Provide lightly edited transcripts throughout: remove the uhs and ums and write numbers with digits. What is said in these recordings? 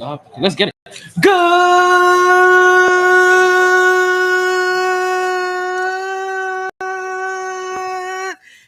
Let's get it. Good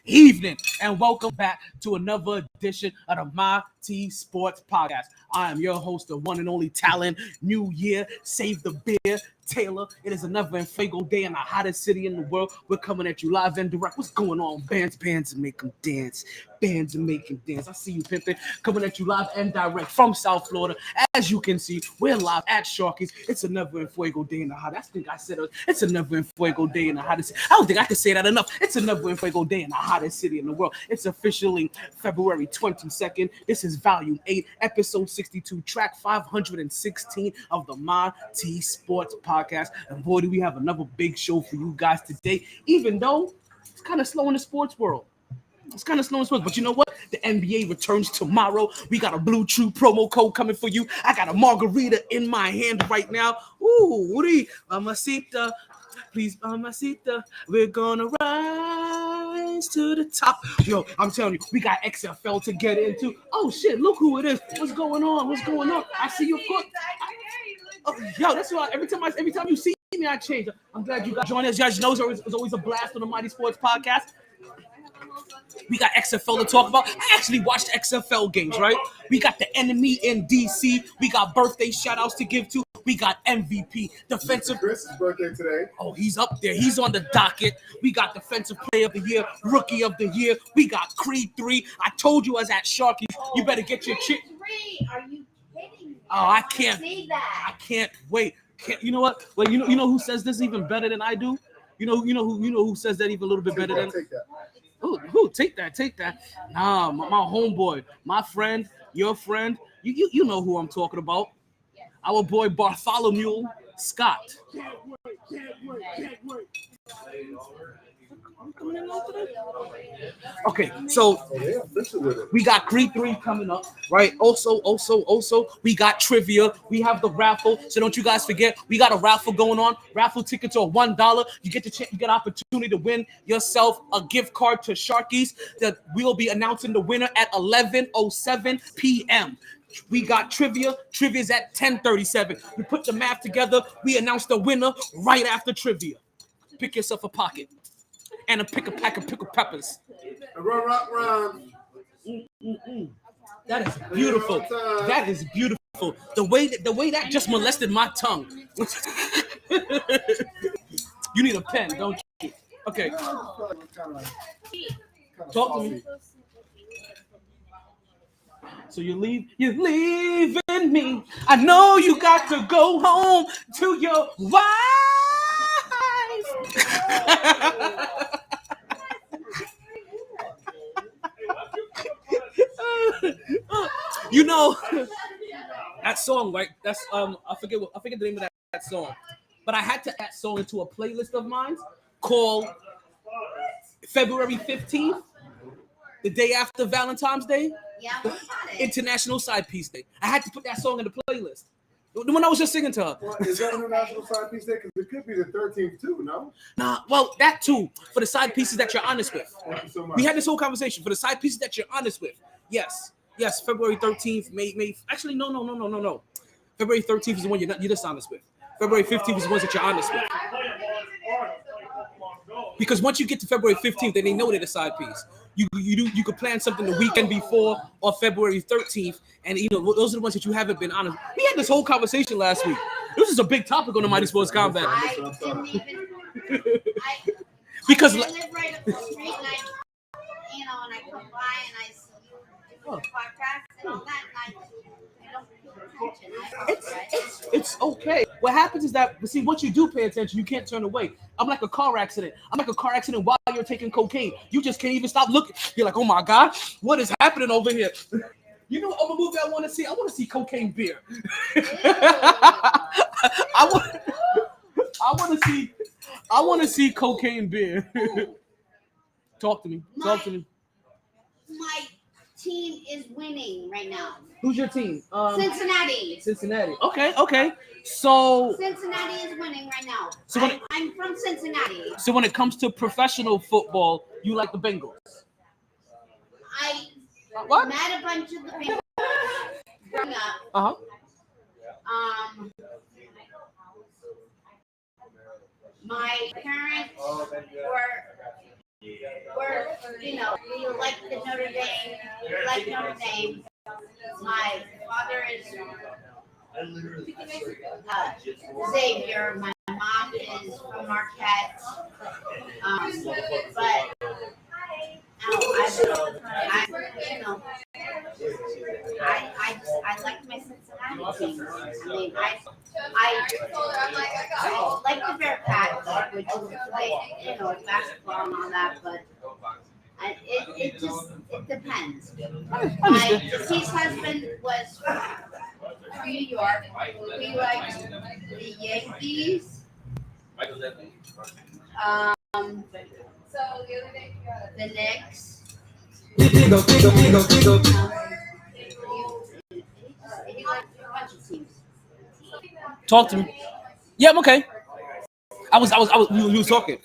evening and welcome back to another edition of the MyT Sports Podcast. I am your host, the one and only talent, New Year, Save the Beer, Taylor. It is another Infago day in the hottest city in the world. We're coming at you live and direct. What's going on? Bands and make them dance. Bands and make them dance. I see you, pimping. Coming at you live and direct from South Florida. As you can see, we're live at Sharkeys. It's another Infago day in the hottest. I think I said it's another Infago day in the hottest. I don't think I can say that enough. It's another Infago day in the hottest city in the world. It's officially February 22nd. This is Volume 8, Episode 62, Track 516 of the MyT Sports Podcast. And boy, do we have another big show for you guys today, even though it's kind of slow in the sports world. It's kind of slow in sports, but you know what? The NBA returns tomorrow. We got a Blue Chew promo code coming for you. I got a margarita in my hand right now. Ooh, Woody, mamacita, please, mamacita. We're gonna rise to the top. Yo, I'm telling you, we got XFL to get into. Oh shit, look who it is. What's going on? What's going on? I see your foot. Yo, that's why every time you see me, I change. I'm glad you guys joined us. You guys know it's always a blast on the MyT Sports Podcast. We got XFL to talk about. I actually watched XFL games, right? We got the enemy in DC. We got birthday shout-outs to give to. We got MVP, defensive. Chris's birthday today. Oh, he's up there. He's on the docket. We got defensive player of the year, rookie of the year. We got Creed 3. I told you I was at Sharkeys. You better get your chick. Are you kidding me? Oh, I can't wait. You know what? Well, you know who says this even better than I do? You know who says that even a little bit better than? Take that. Who? Take that. Nah, my homeboy, my friend, your friend. You know who I'm talking about. Our boy Bartholomew Scott. Can't wait. Okay, so we got Creed 3 coming up, right? Also, we got trivia. We have the raffle. So don't you guys forget, we got a raffle going on. Raffle tickets are $1. You get an opportunity to win yourself a gift card to Sharkeys that we'll be announcing the winner at 11:07 p.m. We got trivia. Trivia's at 10:37. We put the math together. We announce the winner right after trivia. Pick yourself a pocket and pick a pack of pickled peppers. Run. That is beautiful. That is beautiful. The way that just molested my tongue. You need a pen, don't you? Okay. Talk to me. So you're leaving me. I know you got to go home to your wife. You know that song, right? That's I forget the name of that song. But I had to add that song into a playlist of mine called February 15th, the day after Valentine's Day. Yeah, International Side Piece Day. I had to put that song in the playlist. The one I was just singing to her. Well, is that International Side Piece Day? Because it could be the 13th too, no? Nah, well, that too. For the side pieces that you're honest with. Thank you so much. We had this whole conversation. For the side pieces that you're honest with. Yes, February 13th, May. Actually, no. February 13th is the one you're dishonest with. February 15th is the ones that you're honest with. Because once you get to February 15th, then they know they're the side piece. You could plan something the weekend before or February 13th, and those are the ones that you haven't been honest. We had this whole conversation last week. This is a big topic on the MyT Sports Combat. I didn't even. Because I live right up the street, and and I come by and I see you do podcasts and all that, and I don't pay attention. It's okay. What happens is that, see, once you do pay attention, you can't turn away. I'm like a car accident. While you're taking cocaine. You just can't even stop looking. You're like, oh my God, what is happening over here? You know what movie I want to see? I want to see Cocaine Beer. I want to see Cocaine Beer. Talk to me. My team is winning right now. Who's your team? Cincinnati. Okay. So Cincinnati is winning right now. So I'm from Cincinnati. So when it comes to professional football, you like the Bengals? I What? met a bunch of the Bengals growing up. Uh-huh. My parents were, we like the Notre Dame. We like Notre Dame. My father is Xavier. My mom is from Marquette. But I like my Cincinnati team. I mean, I like the Bearcats, which is like, basketball and all that, but it depends. My deceased husband was from New York. We liked the Yankees. The Knicks. He liked a bunch of teams. Talk to me. Yeah, I'm okay. We was talking.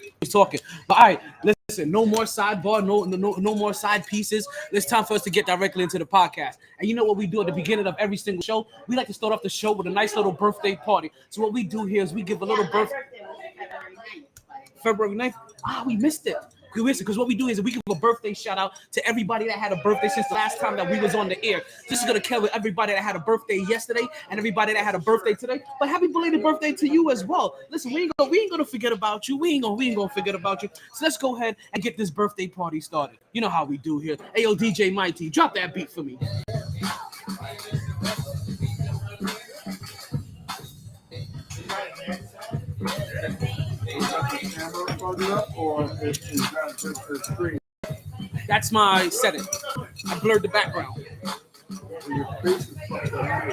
But all right, listen, no more sidebar, no more side pieces. It's time for us to get directly into the podcast. And you know what we do at the beginning of every single show? We like to start off the show with a nice little birthday party. So what we do here is we give a little birthday. February 9th. We missed it. Because what we do is we give a birthday shout out to everybody that had a birthday since the last time that we was on the air. This is gonna cover everybody that had a birthday yesterday and everybody that had a birthday today. But happy belated birthday to you as well. Listen, we ain't gonna forget about you. We ain't gonna forget about you. So let's go ahead and get this birthday party started. You know how we do here. Hey yo, DJ MyT, drop that beat for me. That's my setting. I blurred the background.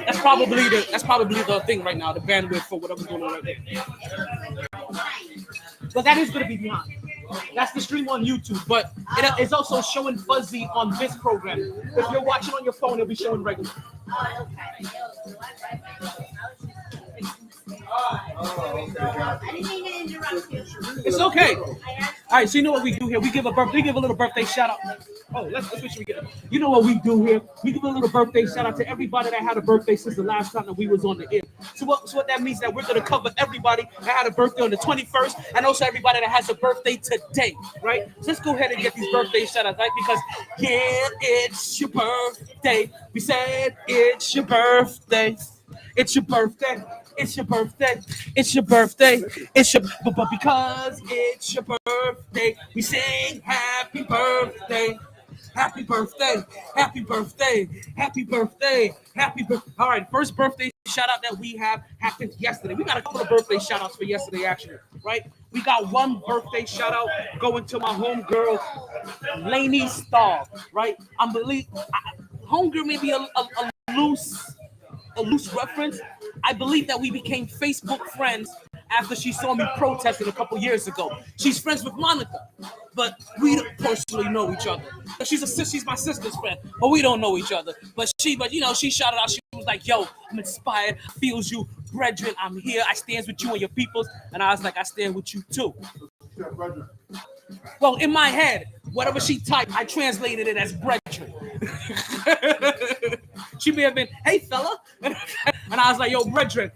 That's probably the thing right now, the bandwidth for whatever's going on right there. But that is going to be behind. That's the stream on YouTube, but it's also showing fuzzy on this program. If you're watching on your phone, it'll be showing regular. It's okay. All right, so you know what we do here? We give a little birthday shout out. Oh, let's make sure we get it. You know what we do here? We give a little birthday shout out to everybody that had a birthday since the last time that we was on the air. So what that means that we're gonna cover everybody that had a birthday on the 21st, and also everybody that has a birthday today, right? So let's go ahead and get these birthday shout outs, right? Because yeah, it's your birthday. We said it's your birthday. It's your birthday. It's your birthday. It's your birthday. But because it's your birthday, we sing happy birthday. Happy birthday. Happy birthday. Happy birthday. Happy birthday. All right, first birthday shout out that we have happened yesterday. We got a couple of birthday shout outs for yesterday, actually, right? We got one birthday shout out going to my homegirl, Lainey Stahl, right? Homegirl may be a loose reference. I believe that we became Facebook friends after she saw me protesting a couple years ago. She's friends with Monica, but we don't personally know each other. She's my sister's friend, but we don't know each other. But she shouted out. She was like, "Yo, I'm inspired. Feels you, brethren. I'm here. I stands with you and your peoples." And I was like, "I stand with you too." Well, in my head, whatever she typed, I translated it as brethren. She may have been, "Hey, fella," and I was like, "Yo, brethren."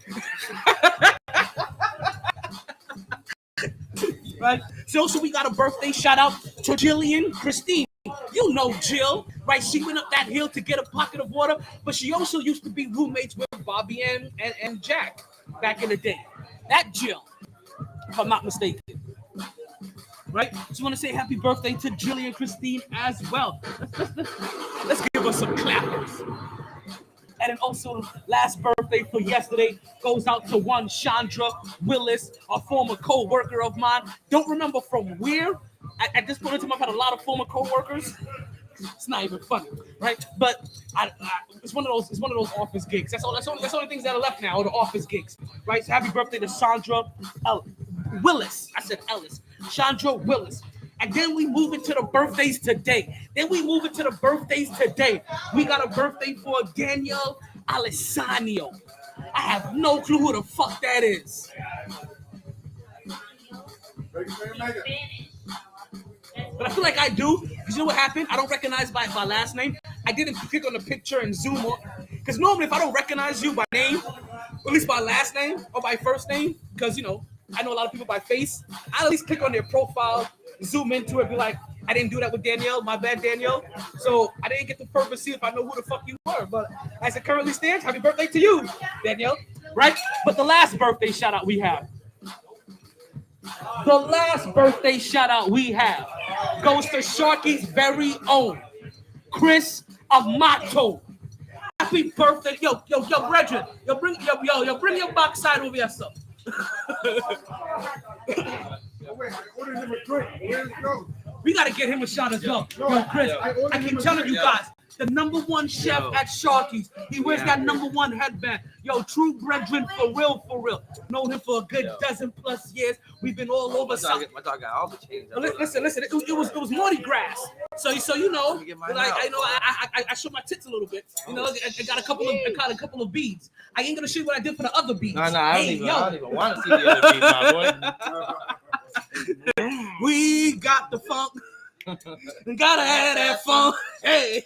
Right. So we got a birthday shout out to Jillian Christine. You know Jill, right? She went up that hill to get a pocket of water, but she also used to be roommates with Bobby and Jack back in the day. That Jill, if I'm not mistaken. Right? So I want to say happy birthday to Jillian Christine as well. Let's give her some clappers. And then also last birthday for yesterday goes out to one Chandra Willis, a former co-worker of mine. Don't remember from where. At this point in time, I've had a lot of former co-workers. It's not even funny, right? But it's one of those office gigs. That's the only things that are left now, are the office gigs, right? So happy birthday to Chandra Willis. I said Ellis. Chandra Willis. And then we move into the birthdays today. We got a birthday for Daniel Alessandro. I have no clue who the fuck that is. But I feel like I do. Because you know what happened? I don't recognize by last name. I didn't click on the picture and zoom on. Because normally if I don't recognize you by name, at least by last name or by first name, because I know a lot of people by face. I at least click on their profile, zoom into it, be like, I didn't do that with Danielle. My bad, Danielle. So I didn't get the purpose see if I know who the fuck you were. But as it currently stands, happy birthday to you, Danielle. Right? But the last birthday shout out we have. The last birthday shout out we have goes to Sharkeys' very own Chris Amato. Happy birthday, yo, brethren. Bring your backside over here, son. Wait, I ordered him a drink. Where's it go? We gotta get him a shot as well. Yo, Chris, I keep telling you guys, the number one chef at Sharkeys. He wears that number one headband. Yo, true brethren, for real. Known him for a good dozen plus years. We've been all over. My dog got all the chains. Listen. It was Mardi Gras. So you know, like I show my tits a little bit. You know, I got a couple of beads. I ain't gonna show you what I did for the other beads. No, I don't even want to see the other beads, my boy. We got the funk. Gotta have that funk. Hey.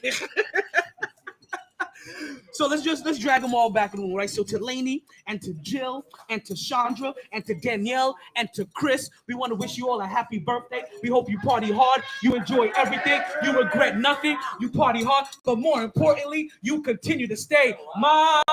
So let's drag them all back in the room, right? So to Lainey and to Jill and to Chandra and to Danielle and to Chris, we want to wish you all a happy birthday. We hope you party hard, you enjoy everything, you regret nothing, you party hard, but more importantly, you continue to stay MyT.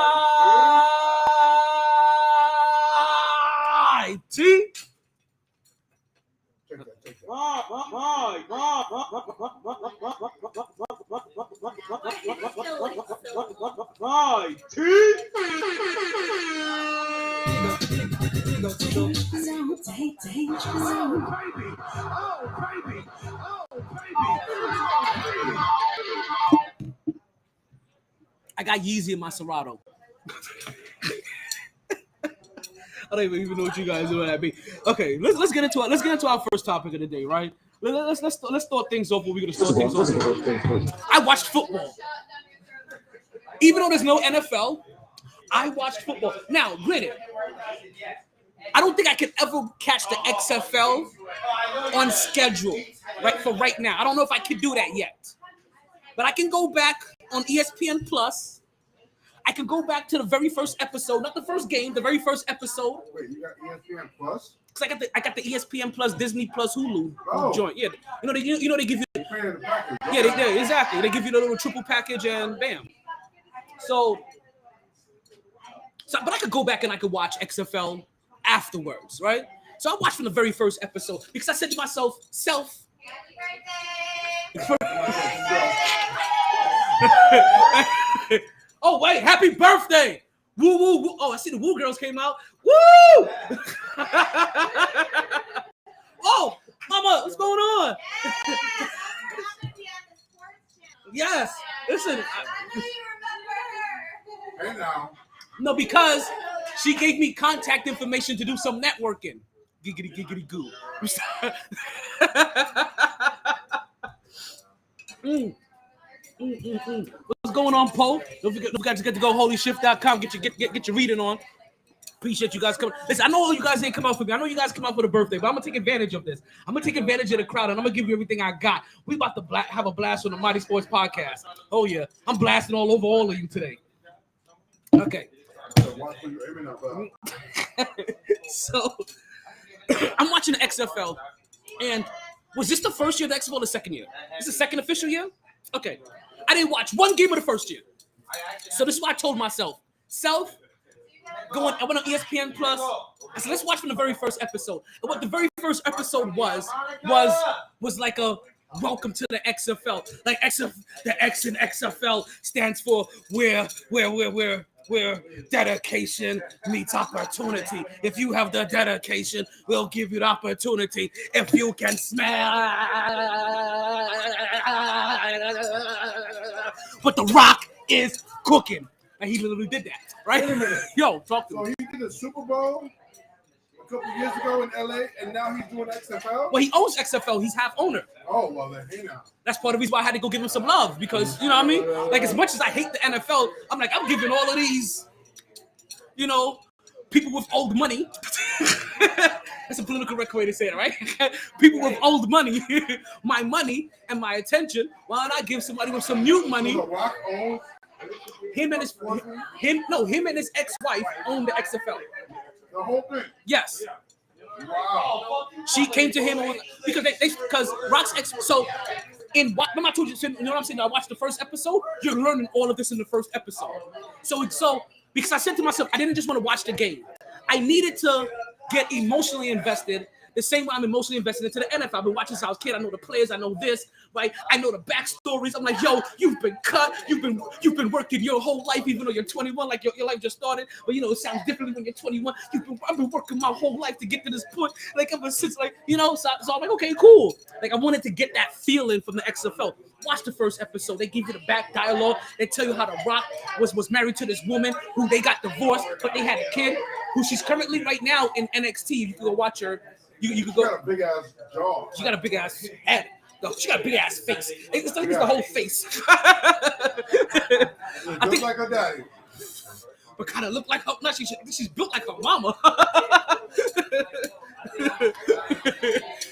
I got Yeezy in my Serato. I don't even know what you guys know what that mean. Okay, let's get into our first topic of the day, right? Let's start things off. Where we're gonna start things off. I watched football, even though there's no NFL. I watched football. Now, granted, I don't think I could ever catch the XFL on schedule, right? For right now, I don't know if I could do that yet, but I can go back on ESPN Plus. I can go back to the very first episode, not the first game, the very first episode. Wait, you got ESPN Plus? Cause I got the ESPN Plus, Disney Plus, Hulu joint. Yeah, they give you. Yeah, exactly. They give you the little triple package and bam. So, but I could go back and I could watch XFL afterwards, right? So I watched from the very first episode because I said to myself, oh, wait, happy birthday. Woo, woo, woo. Oh, I see the Woo Girls came out. Woo! Oh, mama, what's going on? Yes. Listen. I know you remember her. Hey now. No, because she gave me contact information to do some networking. Giggity goo. What's going on, Poe? Don't forget to go holyshift.com. Get your reading on. Appreciate you guys coming. Listen, I know you guys ain't come out for me. I know you guys come out for the birthday, but I'm gonna take advantage of this. I'm gonna take advantage of the crowd, and I'm gonna give you everything I got. We about to have a blast on the MyT Sports Podcast. Oh yeah, I'm blasting all over all of you today. Okay. So I'm watching the XFL, and was this the first year of the XFL or the second year? This is the second official year? Okay. I didn't watch one game of the first year. So this is what I told myself. I went on ESPN Plus. I said, let's watch from the very first episode. And what the very first episode was like a welcome to the XFL. Like the X in XFL stands for where dedication meets opportunity. If you have the dedication, we'll give you the opportunity. If you can smell. But The Rock is cooking. And he literally did that, right? Yo, talk to me. So he did the Super Bowl a couple years ago in LA, and now he's doing XFL? Well, he owns XFL. He's half owner. Oh, well, then, hey now. That's part of the reason why I had to go give him some love because, you know what I mean? Like, as much as I hate the NFL, I'm like, I'm giving all of these, people with old money. That's a political correct way to say it, right? People with old money, my money and my attention. Why don't I give somebody with some new money? So The Rock owns him and his ex-wife owned the XFL. The whole thing. Yes. Wow. She came to him because Rock's ex. So in what? Remember I told you, you know what I'm saying? I watched the first episode. You're learning all of this in the first episode. So because I said to myself, I didn't just want to watch the game. I needed to get emotionally invested. The same way I'm emotionally invested into the NFL. I've been watching since I was a kid. I know the players. I know this, right? I know the backstories. I'm like, yo, you've been cut. You've been working your whole life, even though you're 21. Like your life just started, but it sounds differently when you're 21. I've been working my whole life to get to this point. Like ever since, so I'm like, okay, cool. Like I wanted to get that feeling from the XFL. Watch the first episode. They give you the back dialogue. They tell you how The Rock was married to this woman who they got divorced, but they had a kid who she's currently right now in NXT. You can go watch her. You could go. She got a big ass jaw. She got a big ass head. No, she got a big ass face. It's the whole face. Just like her daddy. But kind of look like her. No, she's built like her mama.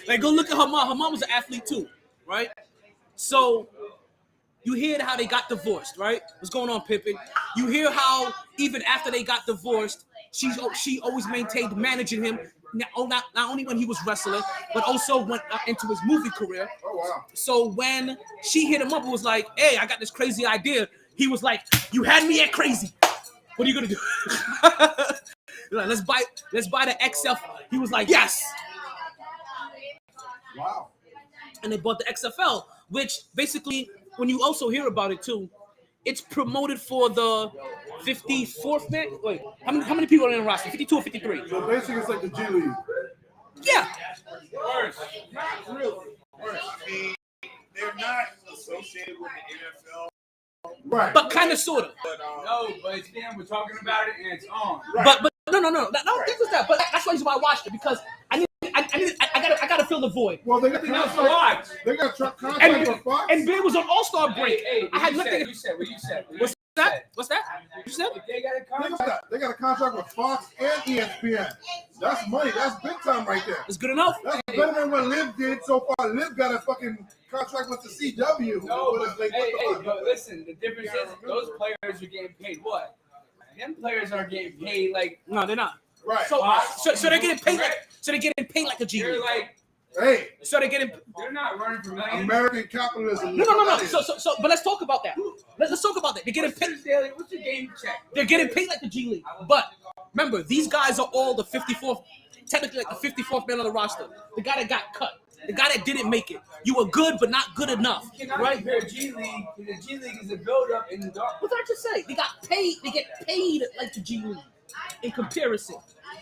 Like go look at her mom. Her mom was an athlete too, right? So you hear how they got divorced, right? What's going on, Pippin? You hear how even after they got divorced, she always maintained managing him. Not only when he was wrestling, but also went into his movie career. Oh, wow. So when she hit him up and was like, hey, I got this crazy idea, he was like, you had me at crazy. What are you gonna do? Like, let's buy the XL. He was like, yes. Wow. And they bought the XFL, which basically, when you also hear about it too, it's promoted for the 54th man. Wait, how many people are in the roster? 52 or 53? So basically, it's like the G League. Yeah. Worse. Not really. Worse. I mean, they're not associated with the NFL. Right. But kind of, sort of. No, but it's them. We're talking about it, and it's on. Right. But no. This is that. But that's why I watched it, because I gotta fill the void. Well, they got contract. They got contract with Fox. And Bill was on All-Star break. Hey, I had what nothing. you said. What's that? You said? They got a contract. They got a contract with Fox and ESPN. That's money. That's big time right there. It's good enough. That's better than what Liv did so far. Liv got a fucking contract with the CW. No, but listen, the difference is those players are getting paid what? Them players aren't getting paid like. No, they're not. Right. So they're getting paid like a G They're League. like. Hey, So they're getting. They're not running for millions. American capitalism. No. So, but let's talk about that. Let's talk about that. They're getting paid. What's your game check? They're getting paid like the G League. But remember, these guys are all the 54th, technically like the 54th man on the roster. The guy that got cut. The guy that didn't make it. You were good, but not good enough. You cannot Right? compare G League. The G League is a build-up in the dark. What did I just say? They got paid. They get paid like the G League in comparison.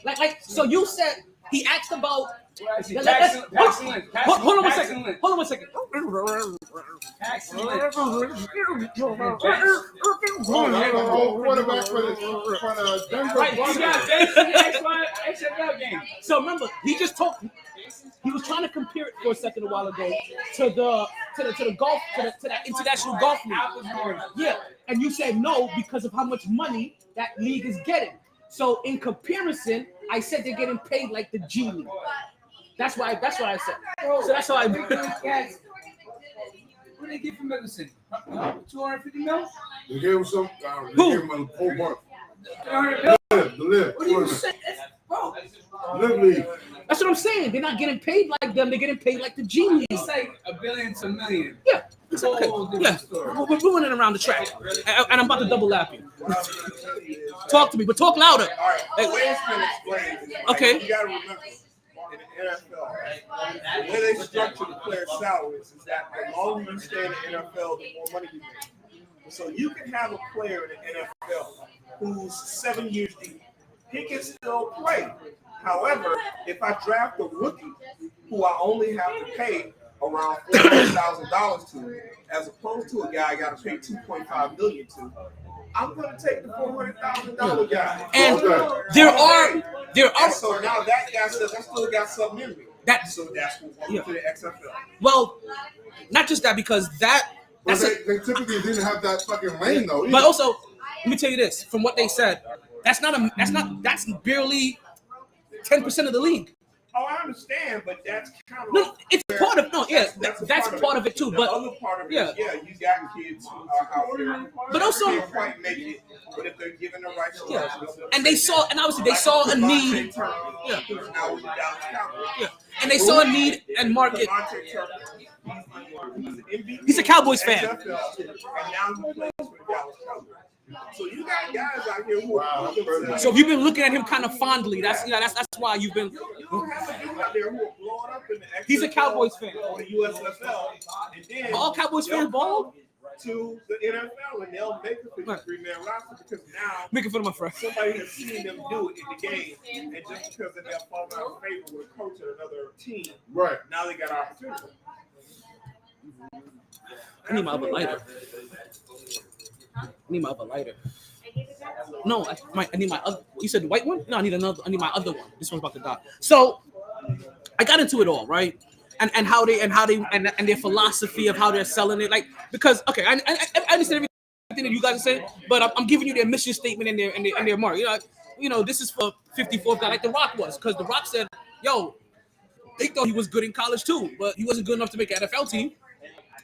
Like so you said he asked about. Hold on one second. Quarterback for the Denver Right, you got XFL game. So remember, he just talked. He was trying to compare it for a second a while ago to the golf to that international golf league. Yeah, and you said no because of how much money that league is getting. So in comparison, I said they're getting paid like the G League. That's what I said. So that's how I. What did they get for medicine? 250 mil? They gave him some. They Who? gave him a whole bunch. 300 mil? The Liv. What do you say? Bro, Liv League. That's what I'm saying. They're not getting paid like them. They're getting paid like the G League. it's like $1 billion to $1 million. Yeah. It's okay. Whole different Yeah. story. We're running around the track, and I'm about to double lap you. Talk to me, but talk louder. All right, Hey, the way it's been explained, right, Okay. you got to remember, in the NFL, the way they structure the players' salaries is that the longer you stay in the NFL, the more money you make. So you can have a player in the NFL who's 7 years deep. He can still play. However, if I draft a rookie who I only have to pay around $400,000 to, as opposed to a guy I got to pay $2.5 million to, I'm going to take the $400,000 guy. And there are And so now that guy says I still got something in me. So that's what Yeah. to the XFL. well, not just that, because But that's they typically didn't have that fucking lane though. but also, let me tell you this: from what they said, that's barely 10% of the league. Oh, I understand, but that's kind of No, it's part of that's a part of it too. The But other part of it yeah. is, you got kids who are out there, But also- can't quite make it. But if they're given the right Yeah. skills, And they saw, and obviously they saw a need. Yeah. Who's now with the Dallas Cowboys. Yeah. And they saw a need and market. Devontae Turpin, He's a Cowboys fan. NFL, and now he plays for the Dallas Cowboys. So you got guys out here who are So if you've been looking at him kind of fondly, that's why you've been. you have a dude out there who are blowing up in the XFL He's a Cowboys fan. or the USFL, and then All Cowboys fans bald? to the NFL, and they'll make a 53-man roster because now Making fun of my friend. somebody has seen them do it in the game, and just because they're falling out of favor with a coach at another team, Right. now they got an opportunity. I need my other lighter. No, I need my other. You said the white one? No, I need another. I need my other one. This one's about to die. So I got into it all, right? And how they and their philosophy of how they're selling it, like because okay, I understand everything that you guys are saying, but I'm giving you their mission statement and their mark. You know, this is for 54th guy like The Rock was, because The Rock said, "Yo, they thought he was good in college too, but he wasn't good enough to make an NFL team."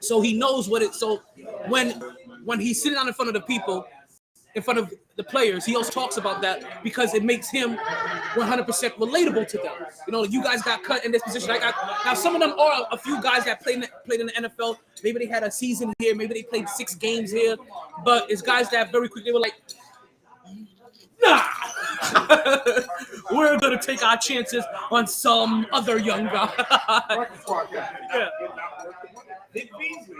So he knows what it. So when he's sitting down in front of the people, in front of the players, he also talks about that because it makes him 100% relatable to them. You know, you guys got cut in this position. Now some of them are a few guys that played in the NFL. Maybe they had a season here. Maybe they played 6 games here. But it's guys that very quickly were like, nah, we're gonna take our chances on some other young guy. Yeah. Nick Beasley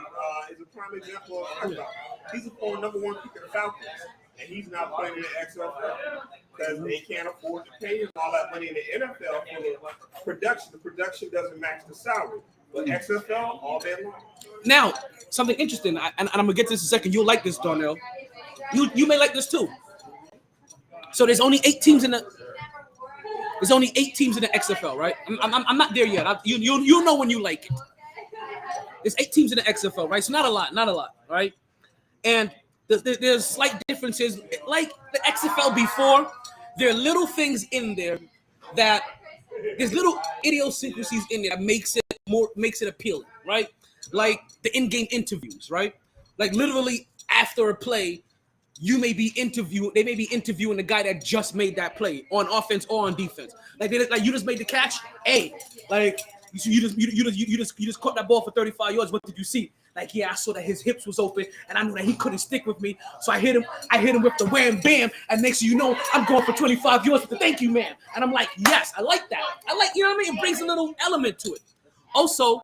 is a prime example of that. He's a former number 1 pick of the Falcons, and he's not playing in the XFL because they can't afford to pay him all that money in the NFL for the production. The production doesn't match the salary. But XFL, all day long. Now, something interesting, and I'm gonna get to this in a second. You'll like this, Darnell. You may like this too. So there's only 8 teams in the. There's only 8 teams in the XFL, right? I'm not there yet. You'll know when you like it. There's 8 teams in the XFL, right? So not a lot, right? And there's slight differences. Like the XFL before, there are little things in there that there's little idiosyncrasies in there that makes it appealing, right? Like the in-game interviews, right? Like literally after a play, they may be interviewing the guy that just made that play on offense or on defense. Like you just made the catch, hey, like. You just caught that ball for 35 yards. What did you see? Like, yeah, I saw that his hips was open, and I knew that he couldn't stick with me. So I hit him with the wham bam, and next thing you know, I'm going for 25 yards with the thank you man. And I'm like, yes, I like that. You know what I mean? It brings a little element to it. Also,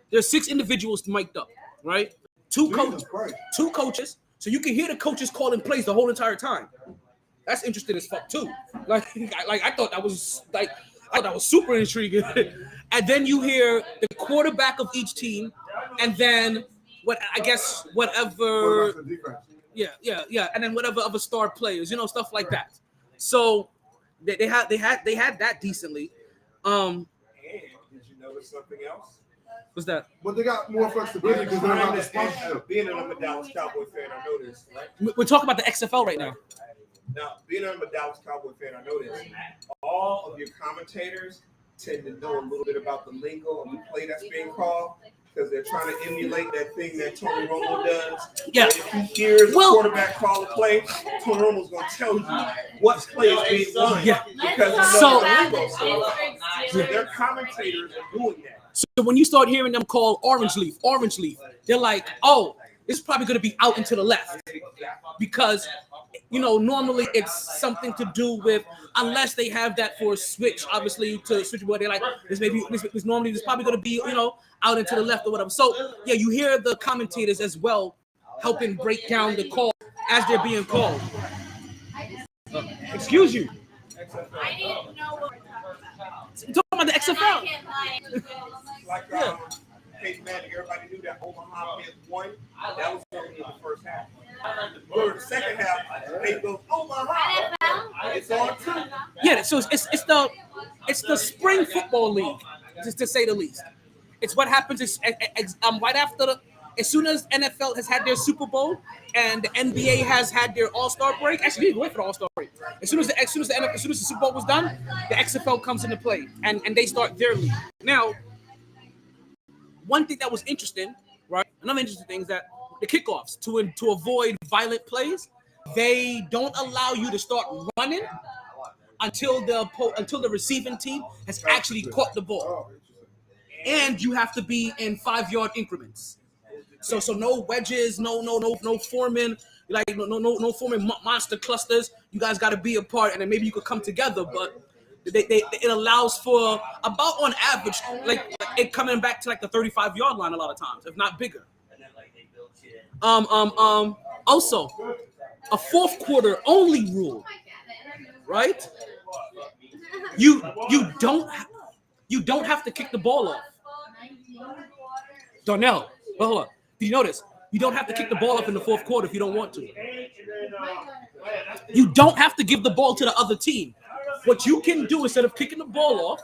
there's 6 individuals mic'd up, right? 2 coaches, so you can hear the coaches calling plays the whole entire time. That's interesting as fuck too. Like I thought that was super intriguing. And then you hear the quarterback of each team, and then whatever. Yeah, and then whatever other star players, stuff like that. So they had that decently. And did you notice something else? What's that? But they got more flexibility because they're not responsible. Being a Dallas Cowboy fan, I know this, right? We're talking about the XFL right now. Now, being a Dallas Cowboy fan, I know this. All of your commentators tend to know a little bit about the lingo and the play that's being called because they're trying to emulate that thing that Tony Romo does. Yeah. And if he hears the quarterback call a play, Tony Romo's going to tell you what play is being run. Yeah. Because he knows the lingo. So their commentators are doing that. So when you start hearing them call orange leaf, they're like, oh, it's probably going to be out and to the left because, normally it's something to do with, unless they have that for a switch, obviously to switch where they're like, this normally there's probably going to be, out and to the left or whatever. So yeah, you hear the commentators as well helping break down the call as they're being called. Excuse you. I didn't know what we're talking about. We're talking about the XFL. Like Peyton Manning, everybody knew that Omaha meant 1. That was only in the first half. For the second half, they go Omaha. It's on 2. Yeah, so it's the spring football league, just to say the least. It's what happens. It's right after as soon as NFL has had their Super Bowl and the NBA has had their All-Star break, actually, they didn't wait for the All-Star break. As soon as the Super Bowl was done, the XFL comes into play and they start their league. Now, one thing that was interesting, right? Another interesting thing is that the kickoffs to avoid violent plays, they don't allow you to start running until the receiving team has actually caught the ball, and you have to be in 5-yard increments. So no wedges, no forming, like no forming monster clusters. You guys got to be apart, and then maybe you could come together. But it allows for about on average, like it coming back to like the 35-yard line a lot of times, if not bigger. Also, a fourth quarter only rule, right? You don't have to kick the ball off. Darnell, well, hold on. Did you notice? You don't have to kick the ball off in the fourth quarter if you don't want to. You don't have to give the ball to the other team. What you can do instead of kicking the ball off,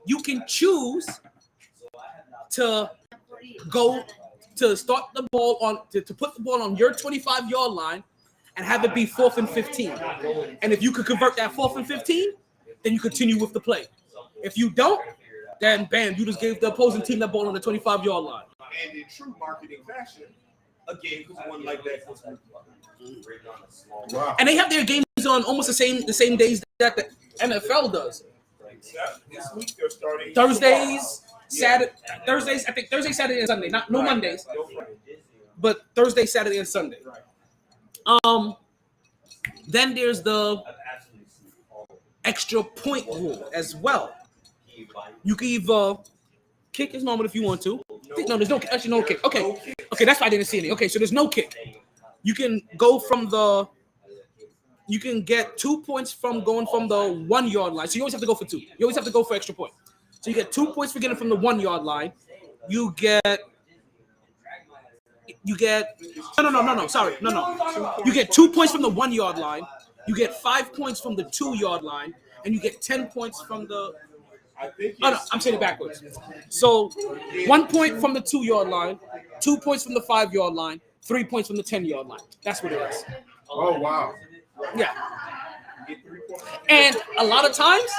you can choose to go to start the ball on to put the ball on your 25-yard line and have it be 4th and 15. And if you could convert that 4th and 15, then you continue with the play. If you don't, then bam, you just gave the opposing team that ball on the 25-yard line. And in true marketing fashion, a game was won like that. Wow. And they have their games on almost the same days that the NFL does. This week they're starting Thursdays, Thursdays, I think Thursday, Saturday, and Sunday. No Mondays, but Thursday, Saturday, and Sunday. Then there's the extra point rule as well. You can either kick as normal if you want to. No, there's no kick. Okay, that's why I didn't see any. Okay, so there's no kick. You can go you can get 2 points from going from the 1-yard line. So you always have to go for 2. You always have to go for extra point. So you get 2 points for getting from the 1-yard line. You get no. You get 2 points from the 1-yard line. You get 5 points from the 2-yard line, and you get 10 points from the. Oh no, I'm saying it backwards. So 1 point from the 2-yard line, 2 points from the 5-yard line, 3 points from the 10-yard line. That's what it is. Oh, wow. Yeah. And a lot of times,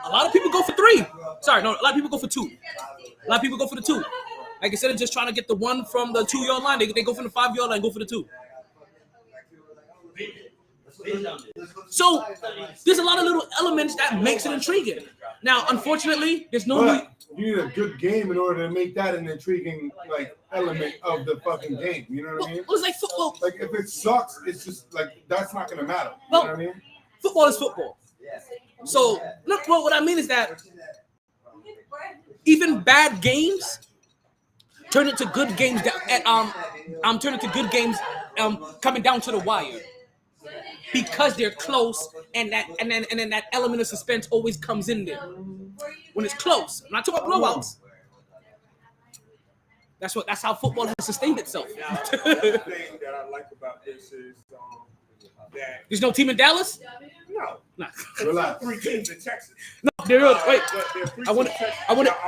a lot of people go for 3. Sorry, no, a lot of people go for 2. A lot of people go for the 2. Like instead of just trying to get the 1 from the 2-yard line, they go from the 5-yard line and go for the 2. So there's a lot of little elements that makes it intriguing. Now, unfortunately, there's no. But you need a good game in order to make that an intriguing like element of the fucking game. You know what I mean? Well, it's like football. Like if it sucks, it's just like that's not gonna matter. You Well, know what I mean? Football is football. So, look, well, what I mean is that even bad games turn into good games. Turn into good games coming down to the wire. Because they're close, and then that element of suspense always comes in there when it's close. I'm not talking about blowouts. That's how football has sustained itself. Now, the thing that I like about this is that There's no team in Dallas. no, Relax. 3 teams in Texas. No, there is. Wait, But there are 3 I want teams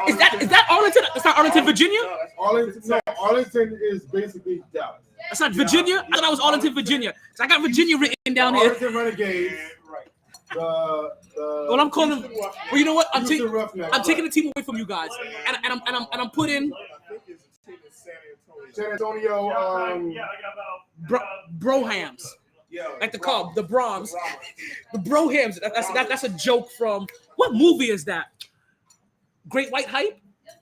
in Texas. to. Is that Arlington? That's not Arlington, Virginia. No, that's Arlington is basically Dallas. That's not Virginia. I thought that was Arlington, Virginia. So I got Virginia written down here. Arlington Renegades. right. Well, I'm calling them. Well, you know what? I'm Houston Roughnecks. taking the team away from you guys, and I'm putting I think it's a team in San Antonio. San Antonio. Brohams, Yeah, like the call the Brahms, the Brohams. That's a joke from what movie is that? Great White Hype.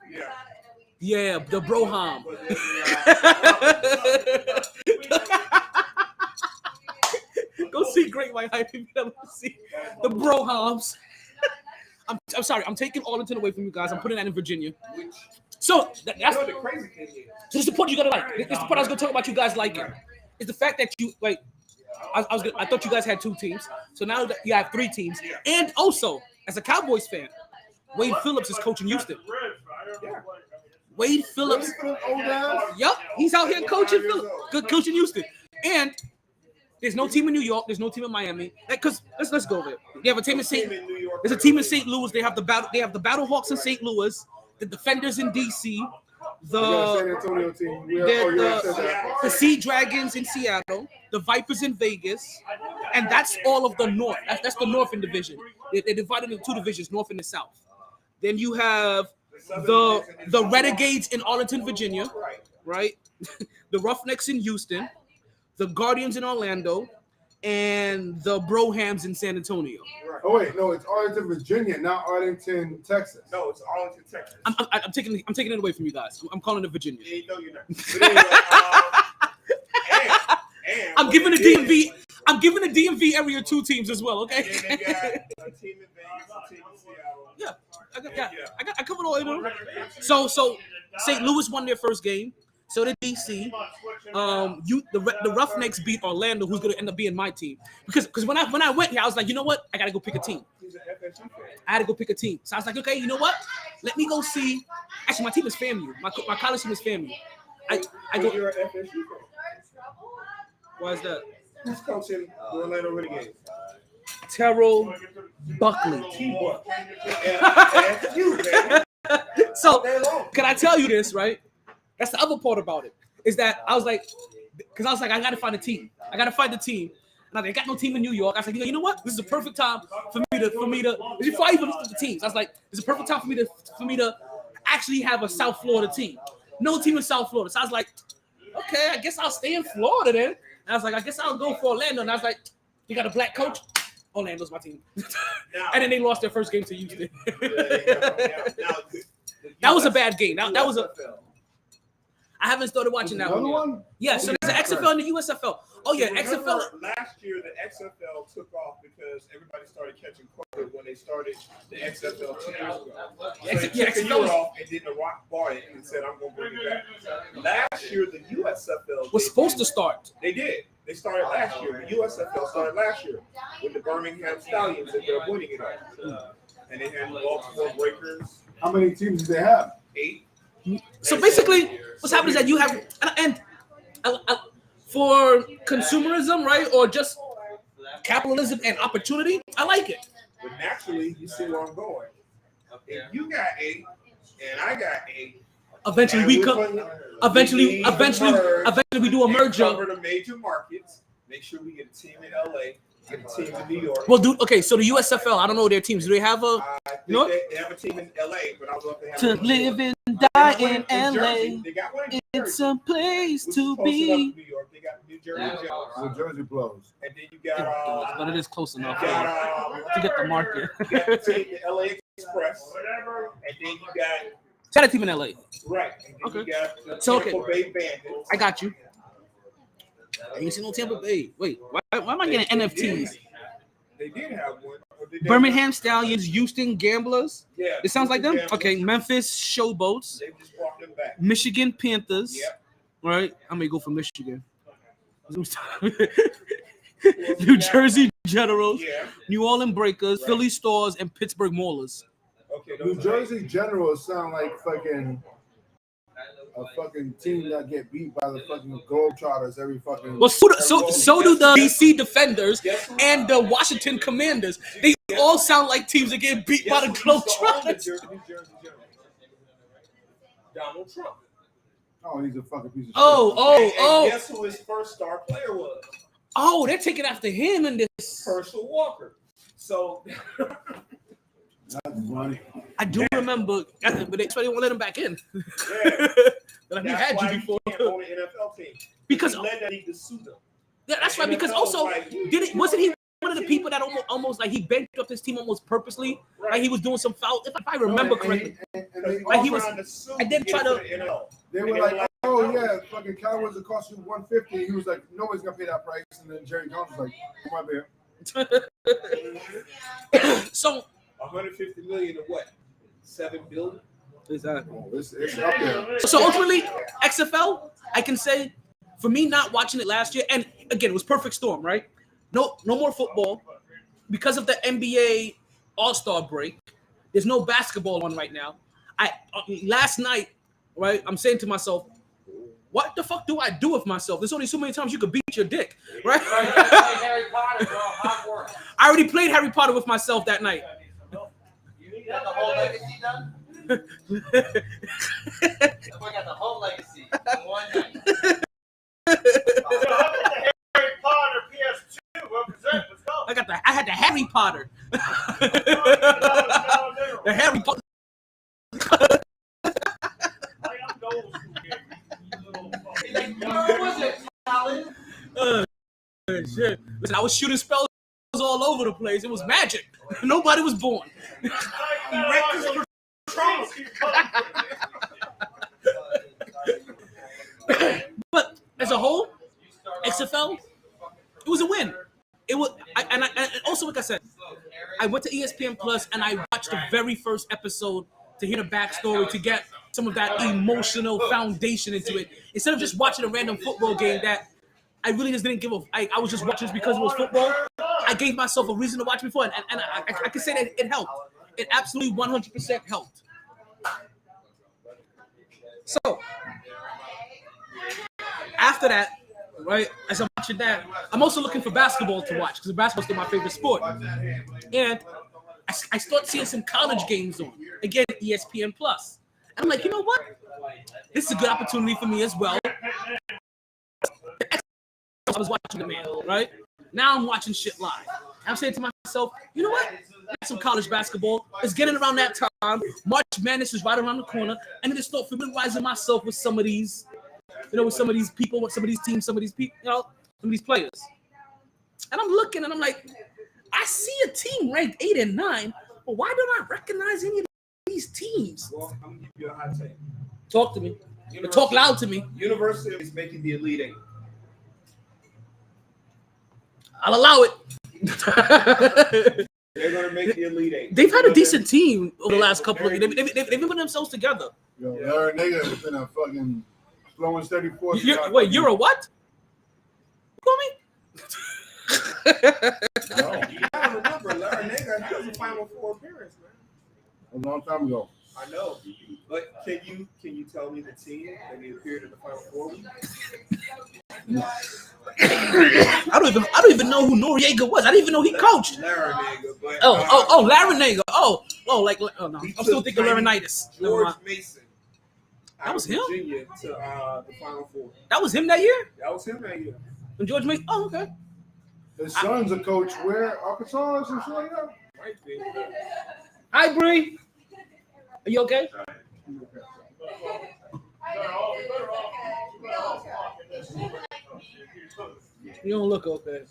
Yeah. Yeah, the Broham. Go see Great White Hype if you never see the Brohams. I'm sorry, I'm taking Arlington away from you guys. I'm putting that in Virginia. So that's You know the crazy thing is, so this is the part you gotta like. This is the part I was gonna talk about you guys liking. It's the fact that you like. I thought you guys had 2 teams, so now that you have 3 teams, and also as a Cowboys fan, Wade Phillips is coaching Houston. Wade Phillips, yup, he's out here coaching Houston, and there's no team in New York, there's no team in Miami. Because let's go there. They have a team in There's a team in St. Louis. They have the Battle Hawks in St. Louis, the Defenders in DC. The San the Antonio team. You already said that. the Sea Dragons in Seattle, the Vipers in Vegas, and that's all of the North. That's the Northern Division. They divided into 2 divisions, North and the South. Then you have the Renegades in Arlington, Virginia, right? The Roughnecks in Houston, the Guardians in Orlando, and the Brohams in San Antonio. Oh wait, no, it's Arlington, Virginia, not Arlington, Texas. No, it's Arlington, Texas. I'm taking it away from you guys. I'm calling it Virginia. Yeah, no, you're not. But anyway, I'm giving the DMV. I'm giving the DMV area 2 teams as well. Okay. And then they got a team in Vegas, a team in Seattle. Yeah, I covered all of them. So St. Louis won their first game. So did DC. The Roughnecks beat Orlando, who's going to end up being my team. Because when I went here, I was like, you know what? I got to go pick a team. I had to go pick a team. So I was like, okay, you know what? Let me go see. Actually, my team is FAMU. My college team is FAMU. I go. You're an FSU fan. Why is that? Who's coaching the Orlando Renegades? Terrell Buckley. T-Buck. And you, man. So can I tell you this, right? That's the other part about it. Is that I was like, I gotta find a team. I gotta find the team. And I got no team in New York. I was like, you know what? This is the perfect time for me to before I even looked at the teams. I was like, this is a perfect time for me to actually have a South Florida team. No team in South Florida. So I was like, okay, I guess I'll stay in Florida then. And I was like, I guess I'll go for Orlando. And I was like, you got a black coach? Orlando's my team. And then they lost their first game to Houston. That was a bad game. That was a. I haven't started watching that one. Yeah, so there's an XFL and the USFL. Oh yeah, XFL. Last year the XFL took off because everybody started catching COVID when they started the XFL 2 years ago. So they took a year off and did the Rock bought it and said, I'm going to bring it back. Last year the USFL was supposed to start. They did. They started last year. The USFL started last year with the Birmingham Stallions and they're winning it all. And they had the Baltimore Breakers. How many teams do they have? 8. So basically, what's happening is that you have and for consumerism, right, or just capitalism and opportunity, I like it. But naturally, you see where I'm going. If you got 8 and I got 8, eventually we come. Eventually we do a merger. Cover the major markets. Make sure we get a team in LA. Get a team in New York. Well, dude, okay, so the USFL, I don't know their teams. Do they have a? They have a team in LA, but I don't know if they have. To live and die in LA, They got one in it's a place to be. New York. They got New Jersey. New Jersey blows. And then you got. But it is close enough You got, to get the market. You got the team, the LA Express, and then you got. Got a team in LA. Right. And then Okay. you got the So, Tampa Bay Bandits. I got you. I ain't seen no Tampa Bay. Wait, why am I getting NFTs? They did have one. Birmingham Stallions, Houston Gamblers. Yeah. It sounds like them? Gamblers. Okay, Memphis Showboats, They just brought them back. Michigan Panthers. Yep. Right? I may go for Michigan. New Jersey Generals, Yeah. New Orleans Breakers, Right. Philly Stars, and Pittsburgh Maulers. Okay. New those are Jersey Generals sound like a fucking team that get beat by the fucking Globetrotters every fucking. Well, so do the DC Defenders and the Washington Commanders. They all sound like teams that get beat by the Guess who used to own the Globetrotters. New Jersey Generals? Donald Trump. Oh, he's a fucking piece of shit. Oh. Guess who his first star player was? Oh, they're taking after him in this. Herschel Walker. So That's funny. I do remember, but they won't let him back in. yeah, But we that's had why you he before. can't own an NFL team. Because Linda need to sue them. yeah, that's right. Because also, wasn't he one of the people that almost like he benched up his team almost purposely? Like he was doing some foul. If I remember correctly, like he was. And then try to. They were like, oh yeah, fucking Cowboys will cost you $150. He was like, nobody's gonna pay that price. And then Jerry Jones was like, come on, there. So 150 million to what? 7 billion. exactly. It's up there. So ultimately, XFL, I can say, for me not watching it last year, and again, it was perfect storm, right? No more football because of the NBA All-Star break. There's no basketball on right now. Last night, right? I'm saying to myself, what the fuck do I do with myself? There's only so many times you could beat your dick, right? Harry Potter, bro. Hogwarts. I already played Harry Potter with myself that night. You got the whole legacy done? boy got the whole legacy in one night. Harry Potter PS2 represent. Let's go. I had the Harry Potter. The Harry Potter. Shit. Listen, I was shooting spells all over the place. It was magic. Nobody was born. But as a whole, XFL, it was a win. It was, and also like I said, I went to ESPN Plus and I watched the very first episode to hear the backstory, to get some of that emotional foundation into it, instead of just watching a random football game that I really just didn't give a. I was just watching this because it was football. I gave myself a reason to watch before, and I can say that it helped. It absolutely 100% helped. So after that, right, as I'm watching that, I'm also looking for basketball to watch because basketball's still my favorite sport. And I start seeing some college games on, again, ESPN Plus. And I'm like, you know what? This is a good opportunity for me as well. I was watching the man, right? Now I'm watching shit live. I'm saying to myself, you know what? That's some college basketball. It's getting around that time. March Madness is right around the corner. And then I start familiarizing myself with some of these, with some of these people, with some of these teams, some of these people, some of these players. And I'm looking and I'm like, I see a team ranked 8 and 9, but why don't I recognize any of these teams? Well, I'm gonna give you a hot take. Talk to me. Talk loud to me. University is making the Elite Eight. I'll allow it. They're gonna make the Elite Eight. They've had a decent team over the last couple of years. They've been putting themselves together. Yo, Larry Nigga has been a fucking slow and steady force. Wait, you're a what? You call me? No, you gotta remember, Larry Nigga has a Final Four appearance, man. A long time ago. I know, but can you tell me the team that he appeared in the Final Four with? I don't even know who Noriega was. I didn't even know he coached. Larry Nigga, but Larry Nigga. No, I'm still thinking Laryngitis. George Mason. That was him? Virginia to the Final Four. That was him that year? That was him that year. When George Mason? Oh, okay. His son's a coach where? Arkansas or some shit like that? Might be. Hi, Bree. Are you okay? You don't look okay.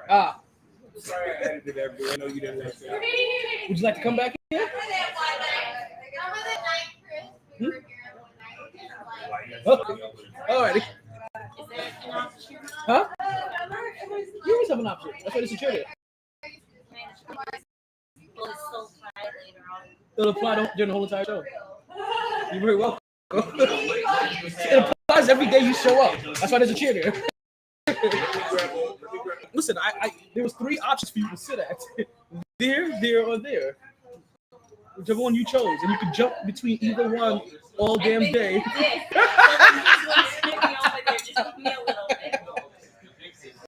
Ah. Sorry, I edited that, but I know you didn't like that. Would you like to come back here? Okay. All righty. Huh? You always have an option. That's why there's a chair there. It'll apply during the whole entire show. You're very welcome. It applies every day you show up. That's why there's a chair there. Listen, there was 3 options for you to sit at. There, or there. Whichever one you chose. And you could jump between either one all damn day.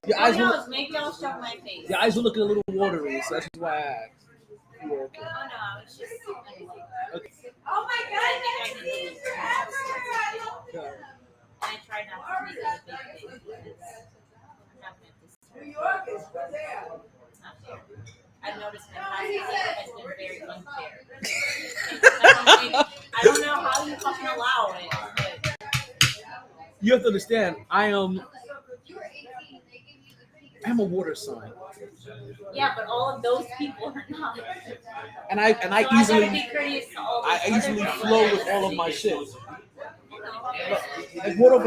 Your eyes maybe I'll show my face. Your eyes were looking a little watery, so that's why I asked. You were okay. Oh no, I was just. Okay. Oh my God, that's forever. I tried not to make it a big thing because I'm not meant to. New York is there. It's not fair. I've noticed my past has been very unfair. I don't know how you fucking allow it. You have to understand, I am a water sign. Yeah, but all of those people are not. And I So easily be courteous to all I those easily other flow people. with all of my shit. Like water up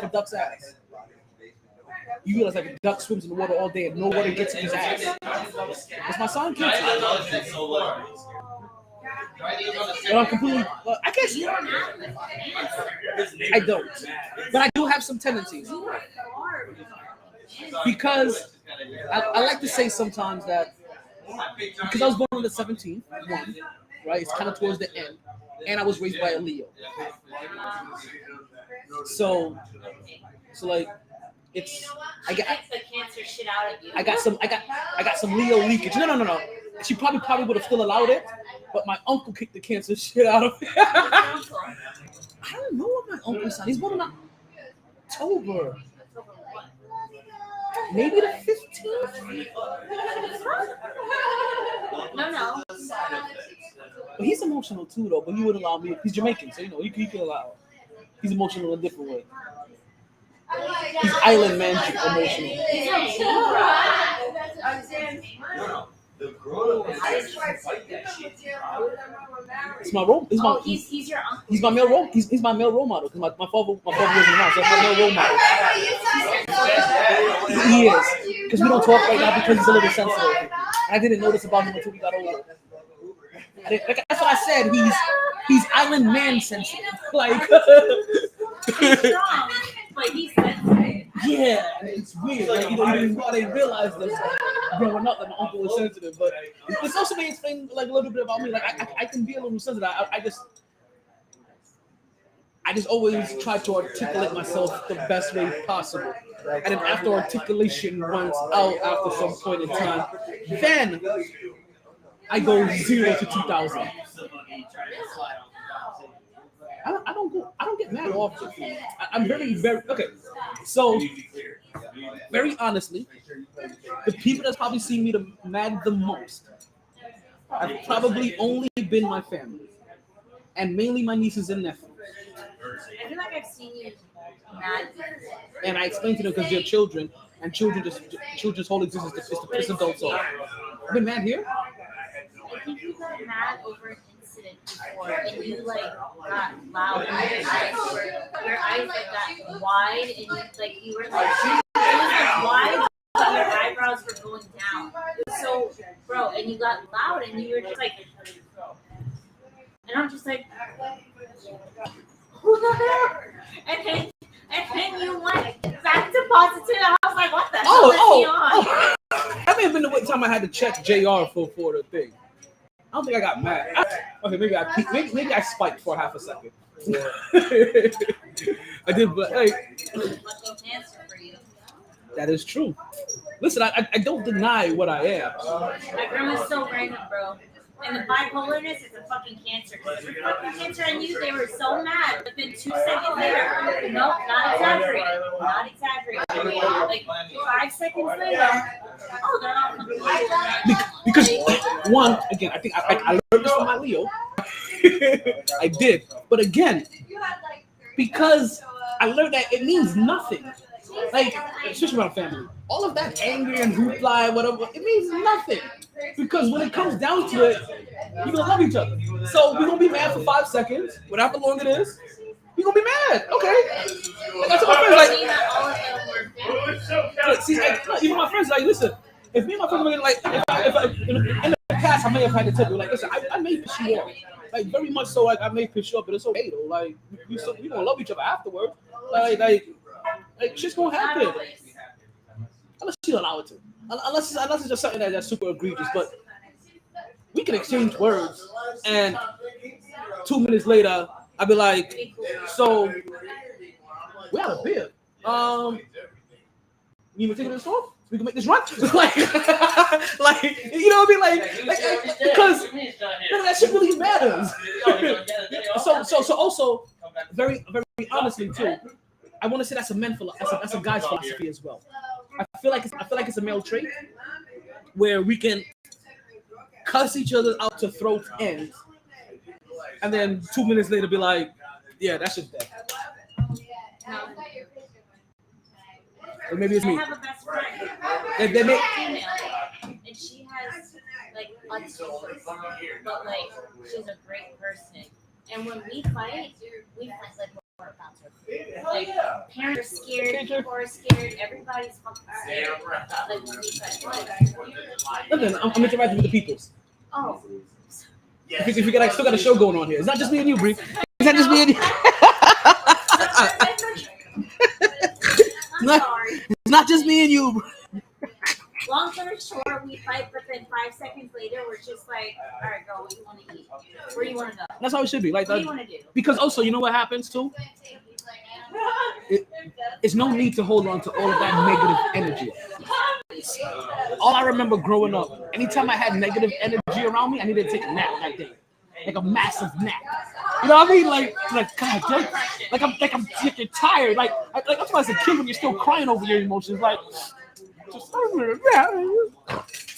a duck's ass. You realize like a duck swims in the water all day and no water gets in his ass. That's my sign, kids. But I'm completely. I guess I don't, but I do have some tendencies because I like to say sometimes that because I was born on the 17th, right? It's kind of towards the end, and I was raised by a Leo. So like it's I got the cancer shit out of you. I got some Leo leakage. No. She probably would have still allowed it, but my uncle kicked the cancer shit out of me. I don't know what my uncle's son. He's born in October. Maybe the 15th. No. But he's emotional too, though. But he wouldn't allow me. He's Jamaican, so he can allow. He's emotional in a different way. He's island man emotional. It's my role. He's your uncle. He's my male role. He's my male role model. Because my father wasn't around, so that's my male role model. He is. Because we don't talk right now because he's a little sensitive. And I didn't notice about him until we got older. That's what I said. He's island man sensitive. Like. He's strong, but he's sensitive. Yeah, it's weird. Like, I didn't realize this growing up that my uncle was sensitive. But it's also made explain like a little bit about me. Like I can be a little sensitive. I just always try to articulate myself the best way possible. And then after articulation runs out after some point in time, then I go 0 to 2,000. I don't get mad often. I'm very okay. So very honestly, the people that's probably seen me mad the most have probably only been my family, and mainly my nieces and nephews. I feel like I've seen you mad. And I explained to them because they're children, and children's whole existence is to piss adults off. I've been mad here. I think you got mad over an incident before, and you like got loud, and your eyes like got wide, and you were like it was like wide, but your eyebrows were going down. It was so, bro, and you got loud, and you were just like, and I'm just like, who the hell? And then you went back to positive. I was like, what the hell is he on? That may have been the one time I had to check JR for the thing. I don't think I got mad. Okay, maybe I spiked for half a second. Yeah. I did, but hey, that is true. Listen, I don't deny what I am. My grandma's so random, bro. And the bipolarness is a fucking cancer. Because if fucking cancer I knew they were so mad. But then 2 seconds later, nope, not exaggerating. Like 5 seconds later, oh, they're not complaining. Because one, again, I think I learned this from my Leo. I did, but again, because I learned that it means nothing. Like, especially around family, all of that anger and hoopla and whatever, it means nothing. Because when it comes down to it, you're gonna love each other. So we're gonna be mad for 5 seconds, whatever long it is. You're gonna be mad, okay? That's what my friends like. See, even my friends like, listen. If me and my friends were like, if in the past, I may have had to tell you, like, listen, I may piss you off, like very much so. Like I may piss you up, but it's okay though. Like we gonna love each other afterwards. Like shit's gonna happen. Unless you allow it to. Unless it's just something that's super egregious. But we can exchange words, and 2 minutes later, I'll be like, so we had a beer. You want to take it to the store? We can make this run. like, you know what I mean? Like because that shit really matters. so also, very, very honestly too, I want to say that's a guy's philosophy as well. I feel like it's a male trait where we can cuss each other out to throat ends, and then 2 minutes later be like, yeah, that's just dead. Or maybe it's me. I have a best friend. They make Female, and she has like autism, but like she's a great person. And when we fight like we're about to. Like parents are scared, people are scared, everybody's fucking scared. Like when we fight. Listen, I'm interacting with the peoples. Oh. If you get, I still got a show going on here. It's not just me and you, Bree. It's not just me and you. It's not just me and you. Long story short, we fight, but then 5 seconds later, we're just like, all right, girl, what do you want to eat? Where do you want to go? That's how it should be. Like what that. Do you want to do? Because also, you know what happens too? It's no need to hold on to all of that negative energy. All I remember growing up, anytime I had negative energy around me, I needed to take a nap that day. like a massive nap. You know what I mean? Like God, like I'm you're tired. Like that's why as a kid when you're still crying over your emotions, like.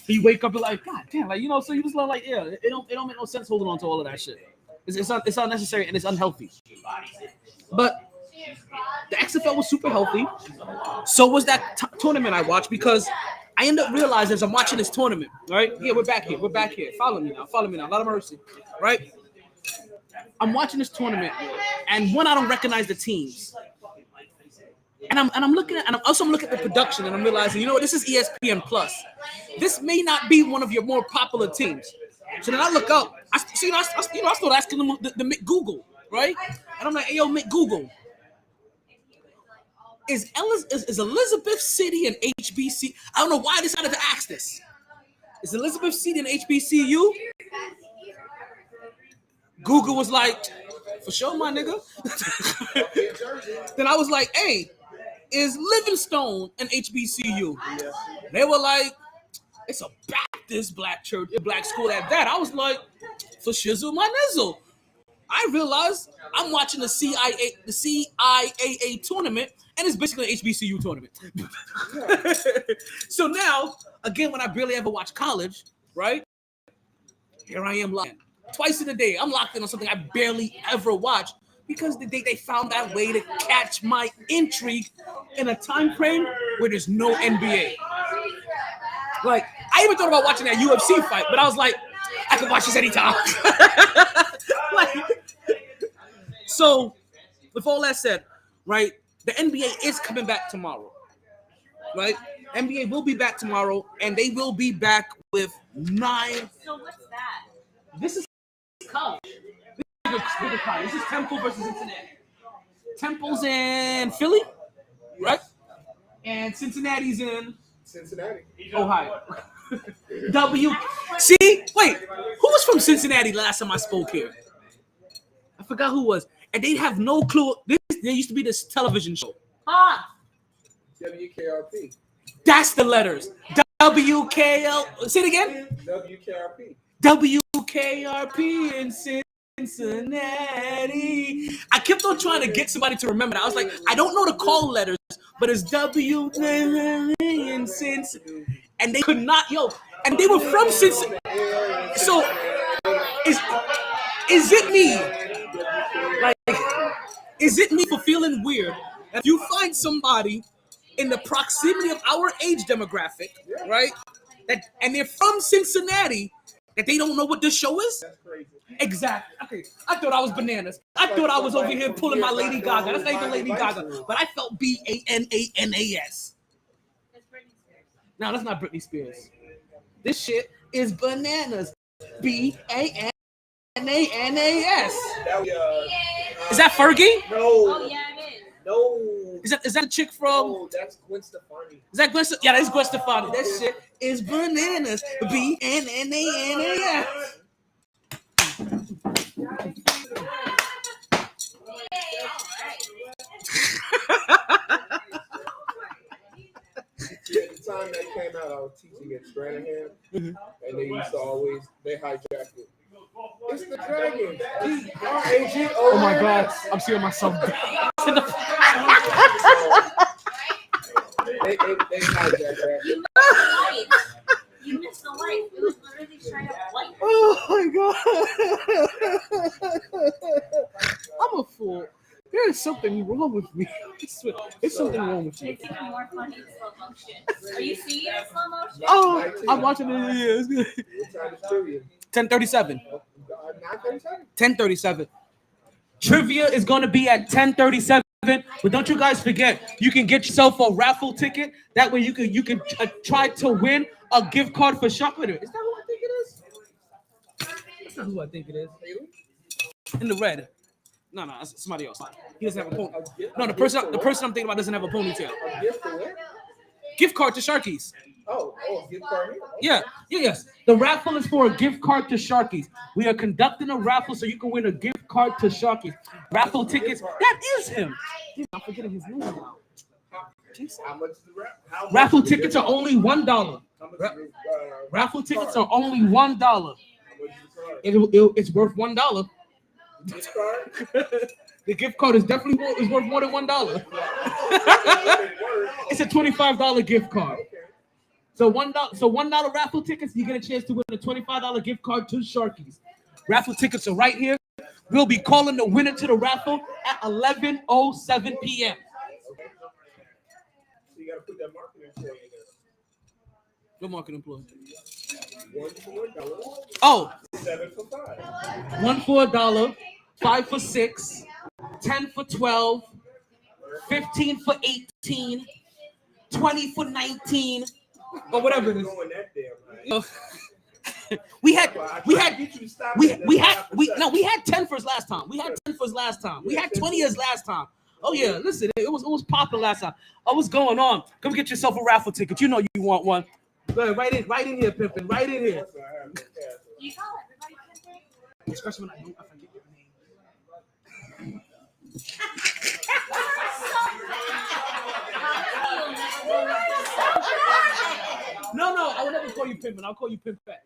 You wake up and like, God damn, like so you just learn like, yeah, it don't make no sense holding on to all of that shit. It's unnecessary and it's unhealthy. But the XFL was super healthy. So was that tournament I watched because I end up realizing as I'm watching this tournament, right? Yeah, we're back here. Follow me now. A lot of mercy, right? I'm watching this tournament, and one, I don't recognize the teams. And I'm looking at the production, and I'm realizing, you know what, this is ESPN Plus. This may not be one of your more popular teams. So then I look up. I started asking them the Mick Google, right? And I'm like, hey, yo, Mick Google, is Elizabeth City an HBC? I don't know why I decided to ask this. Is Elizabeth City an HBCU? Google was like, for sure, my nigga. Then I was like, hey, is Livingstone an HBCU? They were like, it's a Baptist black school at that. I was like, for shizzle my nizzle. I realized I'm watching the CIAA tournament, and it's basically an HBCU tournament. So now, again, when I barely ever watch college, right? Here I am locked twice in a day. I'm locked in on something I barely ever watch because they found that way to catch my intrigue in a time frame where there's no NBA. Like, I even thought about watching that UFC fight, but I was like, I can watch this anytime. So, with all that said, right, the NBA is coming back tomorrow, right? NBA will be back tomorrow, and they will be back with 9. So what's that? This is college. This is college. This is Temple versus Cincinnati. Temple's in Philly, right? And Cincinnati's in Cincinnati, Ohio. See, wait, who was from Cincinnati last time I spoke here? I forgot who was. And they have no clue. There used to be this television show. WKRP. That's the letters. WKL. Say it again. WKRP. WKRP in Cincinnati. I kept on trying to get somebody to remember that. I was like, I don't know the call letters, but it's W in Cincinnati. And they could not, and they were from Cincinnati. So, is it me? Like, is it me for feeling weird if you find somebody in the proximity of our age demographic, right? And they're from Cincinnati, that they don't know what this show is? That's crazy. Exactly. Okay. I thought I was bananas. I thought I was over here pulling my Lady Gaga. That's not even Lady Gaga. But I felt BANANAS. That's Britney Spears. No, that's not Britney Spears. This shit is bananas. BANANAS. Is that Fergie? No. Oh yeah, it is. No. Is that a chick from? No, that's Gwen Stefani. Is that Gwen? Yeah, that's Gwen Stefani. That shit is bananas. BANANAS. At the time that came out, I was teaching at Stranahan, and they used to they hijacked it. It's the Dragon. Oh my God, I'm seeing myself. They hijacked that. You missed the light. It was literally straight up white. Oh my God. I'm a fool. There is something wrong with me. There's something wrong with you. It's even more funny in slow motion. Are you seeing it in slow motion? Oh, I'm watching it. Yeah, it's good. What time is trivia? 10:37. 9:37. 10:37. Trivia is going to be at 10:37. But don't you guys forget, you can get yourself a raffle ticket. That way you can try to win a gift card for Sharkeys. Is that who I think it is? That's not who I think it is. In the red. No, it's somebody else. He doesn't have a ponytail. No, the person I'm thinking about doesn't have a ponytail. A gift for what? Gift card to Sharkeys. Oh, gift card. Yes. The raffle is for a gift card to Sharkeys. We are conducting a raffle so you can win a gift card to Sharkeys. Raffle tickets. That is him. I'm forgetting his name now. How much is the raffle? Raffle tickets are only $1. Raffle tickets are only $1. It's worth $1. Gift card? The gift card is definitely worth more than $1. It's a $25 gift card. So $1 raffle tickets, you get a chance to win a $25 gift card to Sharkeys. Raffle tickets are right here. We'll be calling the winner to the raffle at 11:07 p.m. So you gotta put that marketing employee in there. What marketing employee? $1 for $1. Oh, 7 for $5. 1 for $1, 5 for $6, 10 for $12, 15 for $18, 20 for $19, or whatever it is. Going that damn high. We had 10 for us last time. We had 20ers last time. Oh yeah, listen, it was popping last time. Oh, what's going on? Come get yourself a raffle ticket. You know you want one. Go ahead, right in here, pimpin'. Right in here. You call everybody Pimpin'? Especially when I forget your name. No, I will never call you pimpin'. I'll call you pimp fat.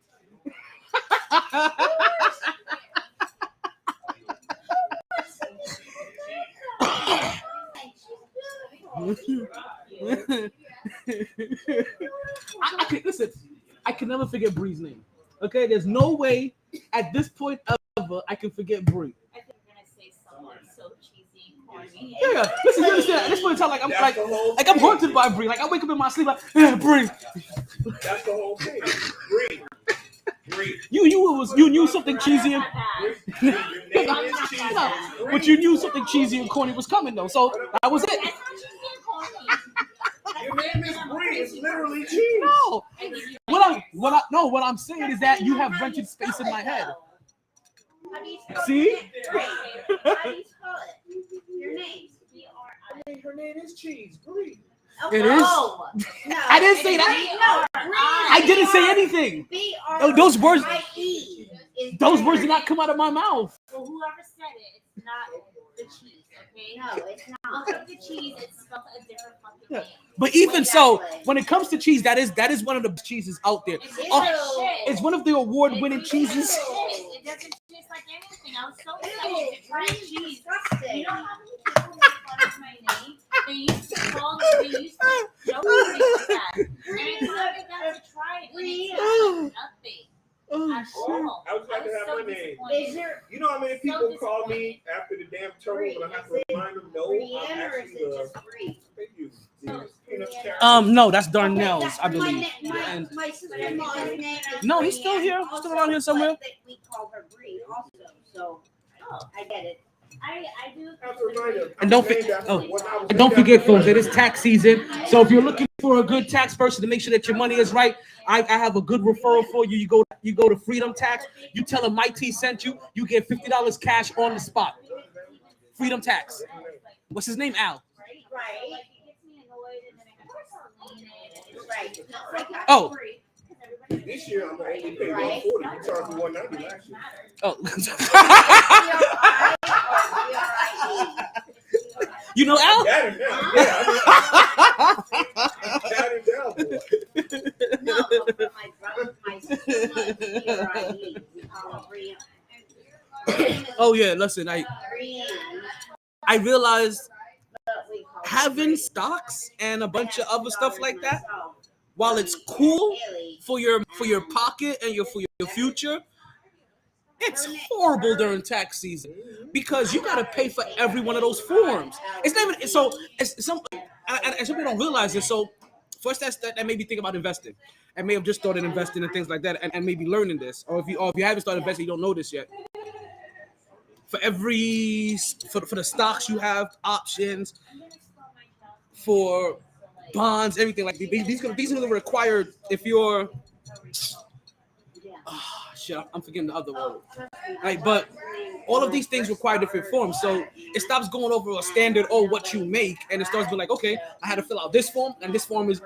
I can never forget Bree's name. Okay, there's no way at this point ever I can forget Bree. I think you're gonna say someone so cheesy and corny. Yeah, listen, you understand? At this point in time, I'm haunted by Bree. Like I wake up in my sleep like, Bree. That's the whole thing. Bree. You knew something cheesy and Your name is cheesy. but you knew something cheesy and corny was coming though. So that was it. That's not cheesy and corny. Your name is Bree. It's literally cheese. No. What I'm saying is that you have rented space in my head. How do you spell See? it? How do you spell it? Your name. Her name is Cheese. Bree. Oh, It is? No, I didn't say that. No, I didn't say anything. Those words did not come out of my mouth. Well, whoever said it, it's not the cheese, okay? No, it's not. Look at the cheese, it's spelled a different fucking name. But even so, when it comes to cheese, that is one of the best cheeses out there. It's one of the award-winning cheeses. It doesn't taste like anything. I was so excited to try cheese. You know how many people make fun of my name? They used to joke with me like that. And I finally got to try it, and it tastes like nothing. Oh, At shit. all. I was glad to have so my name. disappointed. You know how many people call me after the damn turtle when I have to remind them, no, I'm actually thank you. No, that's Darnell's, I believe. And My sister-in-law's name is no, he's still here. He's still around here somewhere. But we call her Bree also, so I get it. I do. And don't forget, folks, it is tax season. So if you're looking for a good tax person to make sure that your money is right, I have a good referral for you. You go to Freedom Tax. You tell them MyT sent you. You get $50 cash on the spot. Freedom Tax. What's his name? Al. Right. Oh. This year I'm only paying $140. You charged me $190 last year. Oh. You know Al? That is now. Yeah. That is now, boy. No, but my brother, my sister-in-law, we call her Bree. Oh yeah, listen, I realized having stocks and a bunch of other stuff like that, while it's cool for your pocket and for your future, it's horrible during tax season because you gotta pay for every one of those forms. It's not even so. It's some people don't realize this. So first, that made me think about investing. I may have just started investing and things like that, and maybe learning this. Or if you haven't started investing, you don't know this yet. For the stocks you have options, for bonds, everything like these are required if you're. Shit, I'm forgetting the other word. Right, but all of these things require different forms. So it stops going over a standard, what you make, and it starts being like, okay, I had to fill out this form, and this form is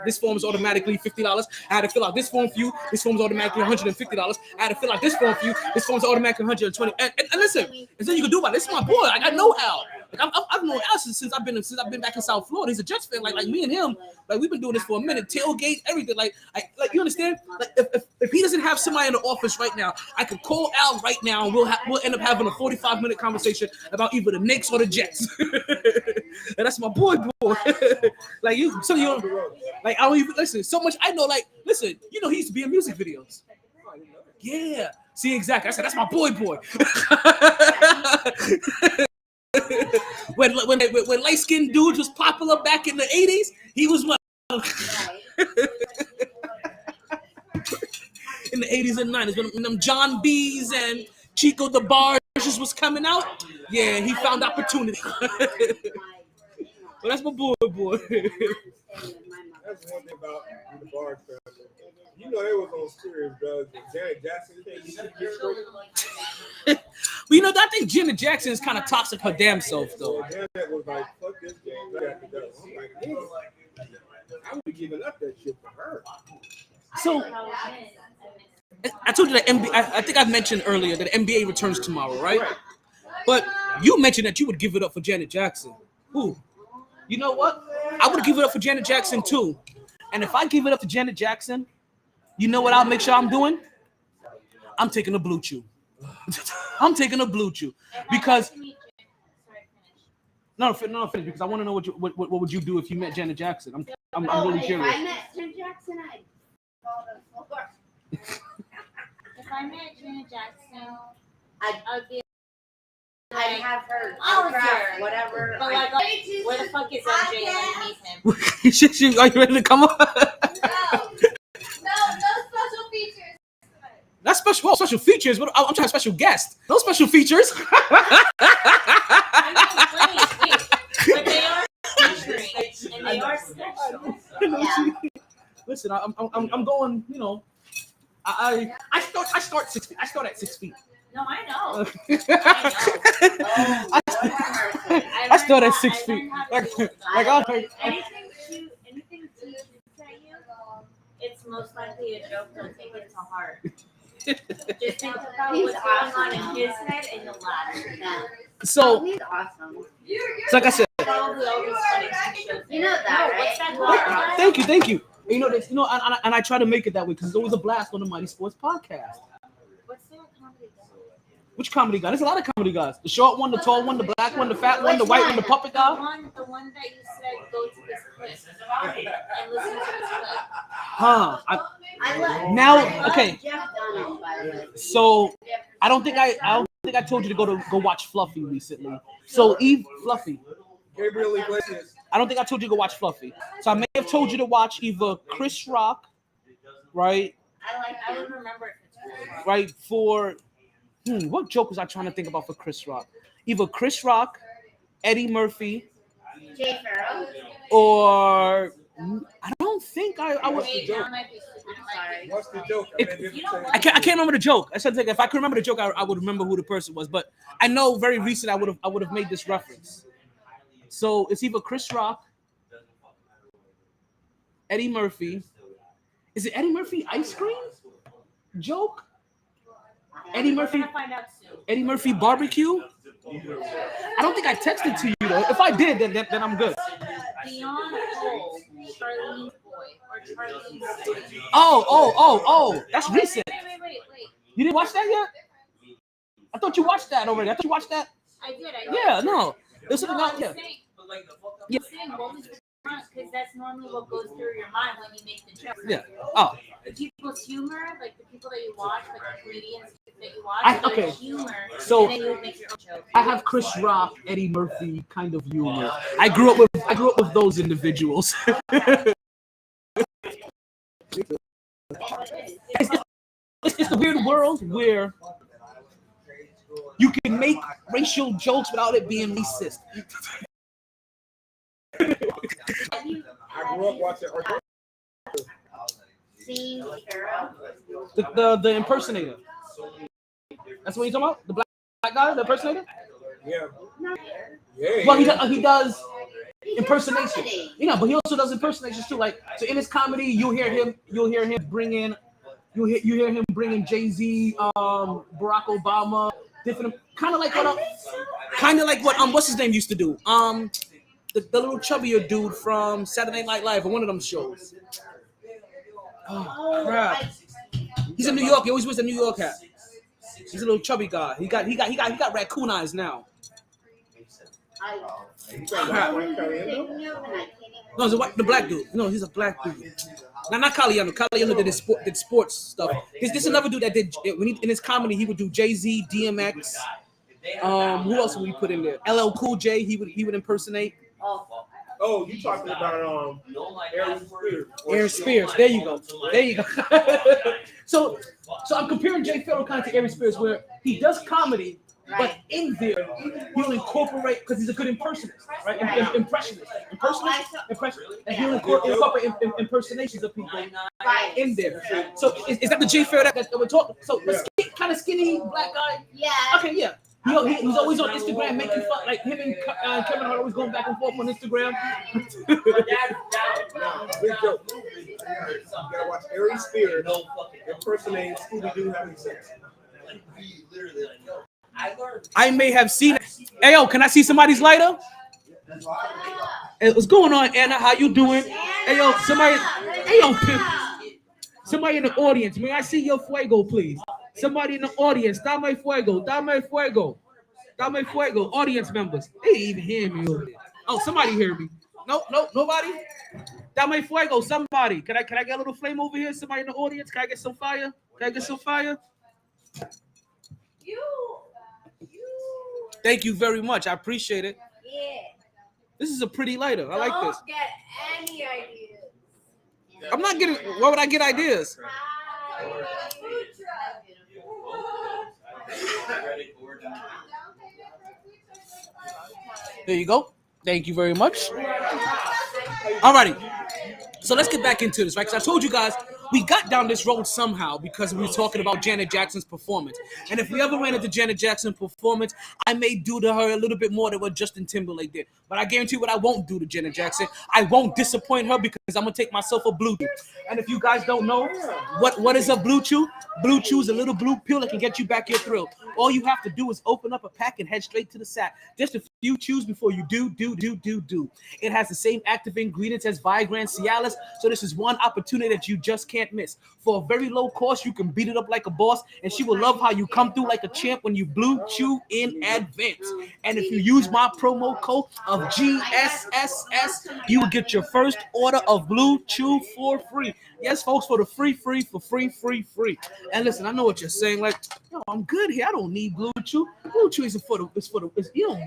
automatically $50. I had to fill out this form for you. This form is automatically $150. I had to fill out this form for you. This form is automatically $120. And listen, and then you can do about this. This is my boy. I got know-how. Like I've known Allison since I've been back in South Florida. He's a Jets fan. Like me and him, like we've been doing this for a minute. Tailgate, everything. Like you understand? Like if he doesn't have somebody in the office right now, I could call Al right now, and we'll end up having a 45-minute conversation about either the Knicks or the Jets. And that's my boy. Like you like I don't even listen. So much I know. Like listen, he used to be in music videos. Yeah. See, exactly. I said that's my boy. when light-skinned dudes was popular back in the 80s, he was one. In the 80s and 90s, when them John B's and Chico the Barges was coming out, yeah, he found opportunity. Well, that's my boy. That's one thing about the Barge family. They was on serious drugs. Janet Jackson, Well, I think Janet Jackson is kind of toxic her damn self, though. Janet was like, fuck this game. I got to go. I'm like, damn. I would have given up that shit for her. So, I told you that NBA, I think I mentioned earlier that the NBA returns tomorrow, right? But you mentioned that you would give it up for Janet Jackson. Ooh. You know what? I would give it up for Janet Jackson, too. And if I give it up to Janet Jackson, you know what I'll make sure I'm doing? I'm taking a blue chew. I'm taking a blue chew because no, finish because I want to know what would you do if you met Janet Jackson? I'm really curious. If I met Janet Jackson, I'd fall to the floor. If I met Janet Jackson, I'd I'd have her autograph, whatever. But like, where the fuck is MJ? Let me meet him. Are you ready to come on? No special features. That's special features. But I'm trying special guests. No special features. Wait. But they are featuring, and they are special. Yeah. Listen, I'm going. I start 6 feet. I start at 6 feet. No, I know. I start at 6 feet. Anything cute at you, it's most likely a joke. Don't take it to heart. Just think about what's going on in his head and you'll laugh. Yeah. So, He's awesome. so like I said, Probably all these funny shows. You know that, right? What's that? thank you. And I try to make it that way because it's always a blast on the MyT Sports podcast. What's that comedy guy? Which comedy guy? There's a lot of comedy guys. The short one, the tall one, the black one, the fat one, the white one, the puppet guy. The one that you said go to this clip and listen to this clip. Huh. I love Okay. Jeff Dunham, by the way. So I don't think I told you to go watch Fluffy recently. So Eve Fluffy. Gabriel Iglesias. I don't think I told you to go watch Fluffy. So I may have told you to watch either Chris Rock, right? I would remember it. Right for what joke was I trying to think about for Chris Rock? Either Chris Rock, Eddie Murphy, Jay Farrow. or I don't think I was. Wait, that might be Sorry. What's the joke? I can't remember the joke. I said if I could remember the joke, I would remember who the person was. But I know very recent I would have made this reference. So it's either Chris Rock, Eddie Murphy. Is it Eddie Murphy ice cream joke? Eddie Murphy. We're gonna find out soon. Eddie Murphy barbecue. I don't think I texted to you though. If I did, then I'm good. Beyond Cole, Charlene's boy, or Charlene's. Oh. That's recent. Wait. You didn't watch that yet? I thought you watched that already. I thought you watched that. I did. Yeah, no. There's something No, out there. I'm saying what was the because that's normally what goes through your mind when you make the joke. Yeah. Oh. The people's humor, like the people that you watch, like the comedians that you watch, Okay. their humor, So, and then you make your own joke. I have Chris Rock, Eddie Murphy kind of humor. I grew up with those individuals. It's a weird world where you can make racial jokes without it being racist. I grew up watching. Seeing Farrow. The impersonator. That's what you're talking about? The black guy, the impersonator? Yeah. Well, he does impersonation. But he also does impersonations too. Like so, in his comedy, you'll hear him bring in Jay-Z, Barack Obama, different, kind of like what what's his name used to do. The little chubbier dude from Saturday Night Live or one of them shows. Oh crap! He's in New York. He always wears a New York hat. He's a little chubby guy. He got raccoon eyes now. No, it's the black dude. No, he's a black dude. Not Caliano. Caliano did sports stuff. This another dude that did when in his comedy he would do Jay-Z, DMX. Who else would we put in there? LL Cool J. He would impersonate. Oh, you talking about Aaron Spears? Aaron Spears. There you go. So I'm comparing Jay Pharoah kind of to Aaron Spears, where he does comedy, but in there he'll incorporate because he's a good impersonist, right? Impressionist, and he'll incorporate impersonations of people in there. So is that the Jay Pharoah that we're talking? So the kind of skinny black guy. Yeah. Okay, yeah. He's always on Instagram making fun, like him and Kevin Hart always going back and forth on Instagram. Big joke. You gotta watch Aaron Spears impersonating Scooby-Doo having sex. I may have seen it. Hey, yo, can I see somebody's lighter? Hey, what's going on, Anna? How you doing? Hey, yo, pimp. Somebody in the audience, may I see your fuego, please? Somebody in the audience, dame fuego. Audience members, they ain't even hear me over there. Oh, somebody hear me? No, nobody. Dame fuego, somebody. Can I get a little flame over here? Somebody in the audience, can I get some fire? Thank you very much. I appreciate it. Yeah. This is a pretty lighter. I like this. Don't get any ideas. I'm not getting. Why would I get ideas? There you go. Thank you very much. Alrighty. So let's get back into this, right? Because I told you guys we got down this road somehow because we were talking about Janet Jackson's performance. And if we ever ran into Janet Jackson's performance, I may do to her a little bit more than what Justin Timberlake did. But I guarantee you what I won't do to Janet Jackson. I won't disappoint her because I'm going to take myself a blue chew. And if you guys don't know, what is a blue chew? Blue chew is a little blue pill that can get you back your thrill. All you have to do is open up a pack and head straight to the sack. Just a few chews before you do. It has the same active ingredients as Viagra and Cialis, so this is one opportunity that you just can't miss. For a very low cost, you can beat it up like a boss, and she will love how you come through like a champ when you blue chew in advance. And if you use my promo code of GSSS, you will get your first order of blue chew for free. Yes, folks, for the free. And listen, I know what you're saying. Like, no, I'm good here. I don't need blue chew. Blue chew isn't for the. You don't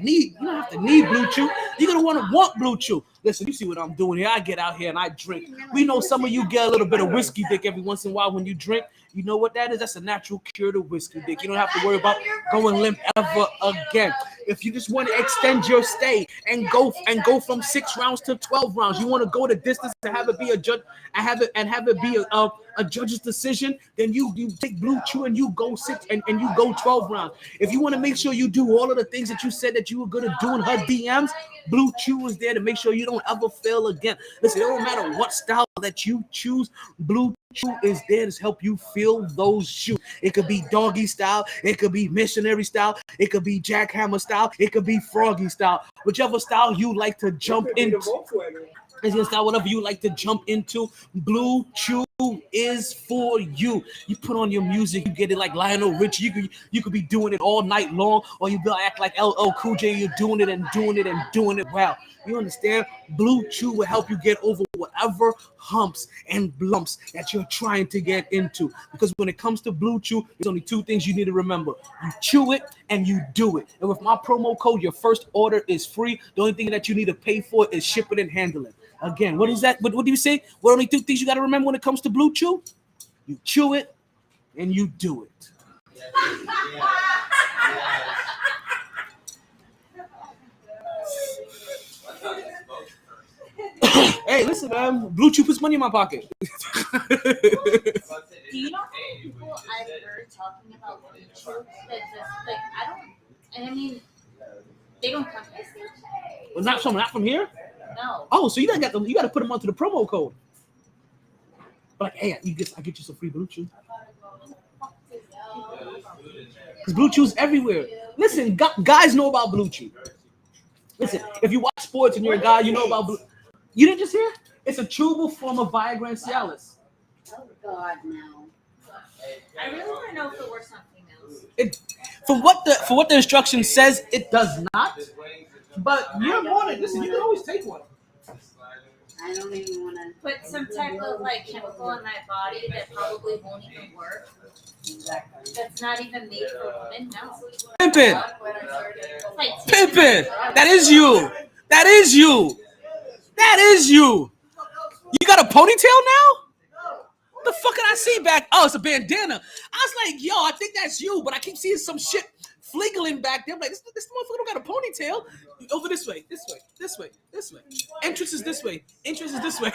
have to need blue chew. You're gonna want blue chew. Listen, you see what I'm doing here. I get out here and I drink. We know some of you get a little bit of whiskey dick every once in a while when you drink. You know what that is? That's a natural cure to whiskey dick. You don't have to worry about going limp ever again. If you just want to extend your stay and go from 6 rounds to 12 rounds, you want to go the distance to have it be a judge and have it be a judge's decision, then you take blue chew and you go 6 and you go 12 rounds. If you want to make sure you do all of the things that you said that you were going to do in her DMs, blue chew is there to make sure you don't ever fail again. Listen, it don't matter what style that you choose, blue chew is there to help you feel those shoes. It could be doggy style, it could be missionary style, it could be jackhammer style, it could be froggy style, whichever style you like to jump into. Whatever you like to jump into, blue chew is for you. You put on your music, you get it like Lionel Richie. You could be doing it all night long, or you act like LL Cool J. You're doing it well. You understand? Blue Chew will help you get over whatever humps and lumps that you're trying to get into. Because when it comes to Blue Chew, there's only 2 things you need to remember. You chew it and you do it. And with my promo code, your first order is free. The only thing that you need to pay for is shipping and handling. Again, what is that? What do you say? What only 2 things you got to remember when it comes to Blue Chew? You chew it and you do it. Hey, listen, man. Blue Chew puts money in my pocket. Do you know how many people I've heard talking about Blue Chew that just I mean, they don't come this year. Well, not from here. No. Oh, so you got to put them onto the promo code. But like, hey, I get you some free Blue Chew. Because Blue Chew's everywhere. Listen, guys know about Blue Chew. Listen, if you watch sports and you're a guy, you know about Blue. You didn't just hear? It's a chewable form of Viagra and Cialis. Oh God, no. I really want to know if it works on females. For what the instruction says, it does not. But you're more than listen. You can always take one. I don't even want to. Put some type of like chemical in my body that probably won't even work. That's not even made for women. No. Pimpin'. Like, Pimpin'. That is you. That is you. That is you. You got a ponytail now? What the fuck did I see back? Oh, it's a bandana. I was like, yo, I think that's you, but I keep seeing some shit fliggling back there. I'm like, this motherfucker don't got a ponytail. Over this way, this way, this way, this way. Entrance is this way. Entrance is this way.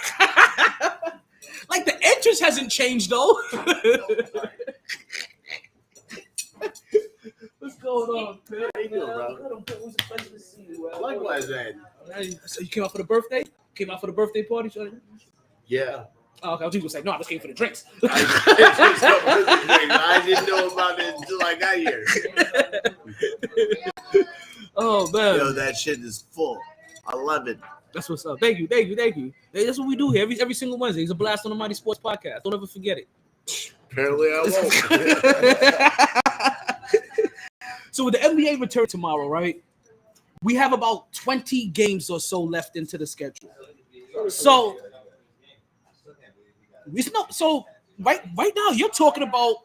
Like the entrance hasn't changed though. What's going on, man? How you doing, bro? It was a pleasure to see you. Likewise, man. So you came out for the birthday? Came out for the birthday party? Shorty? Yeah. Oh, okay. I was going to say, no, I just came for the drinks. I didn't know about it until I got here. Oh, man. Yo, that shit is full. I love it. That's what's up. Thank you. Hey, that's what we do here every single Wednesday. It's a blast on the MyT Sports Podcast. Don't ever forget it. Apparently I won't. So with the NBA return tomorrow, right? We have about 20 games or so left into the schedule. So right now you're talking about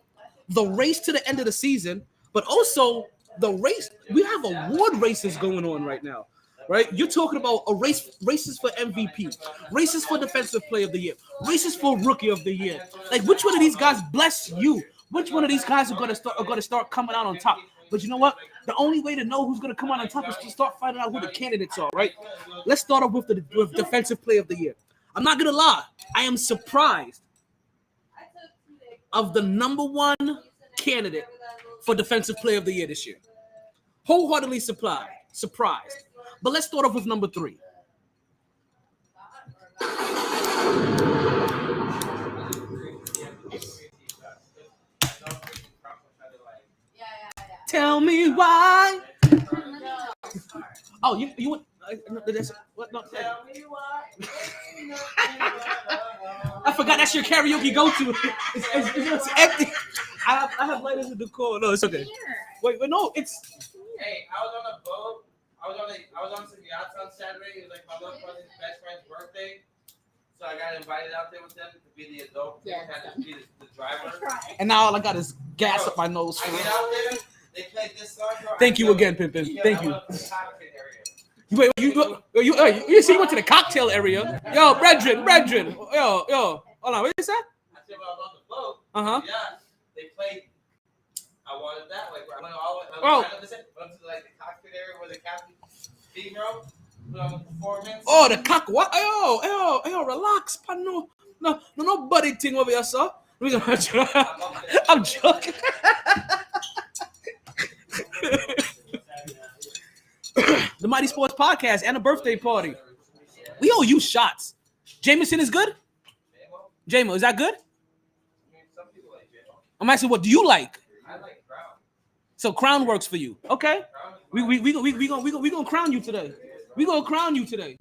the race to the end of the season, but also the race. We have award races going on right now, right? You're talking about races for MVP, races for Defensive Player of the Year, races for Rookie of the Year. Like, which one of these guys, bless you, which one of these guys are gonna start coming out on top? But you know what? The only way to know who's gonna come out on top is to start finding out who the candidates are, right? Let's start off with with Defensive Player of the Year. I'm not gonna lie, I am surprised of the number one candidate for Defensive Player of the Year this year. Wholeheartedly surprised. But let's start off with number 3. Tell me why. Oh, you want? What? No, tell me why. I forgot that's your karaoke go-to. It's empty. I have lighters in the car. No, it's okay. Wait, no, it's. Hey, I was on a boat. I was on some yachts on Saturday. It was like my little cousin's best friend's birthday. So I got invited out there with them to be the adult. Yeah. Had to be the driver. And now all I got is gas up my nose. I get out there. They played this song. Thank you again, Pimpin. Thank you. You see, you went to the cocktail area. Yo, brethren. Yo. Hold on, what is that? I said, well, I was on the boat. Uh-huh. Yeah, they played. I wanted that. Like, I went up to like the cockpit area where the captain female put on the performance. Oh, the cock. What? Yo, relax, pan. No buddy thing over here, sir. I'm joking. The MyT Sports Podcast and a birthday party. We owe you shots. Jameson is good? Jamo, is that good? Some people like J-Mo. I'm asking, what do you like? I like Crown. So Crown works for you. Okay. We gonna crown you today. We gonna crown you today.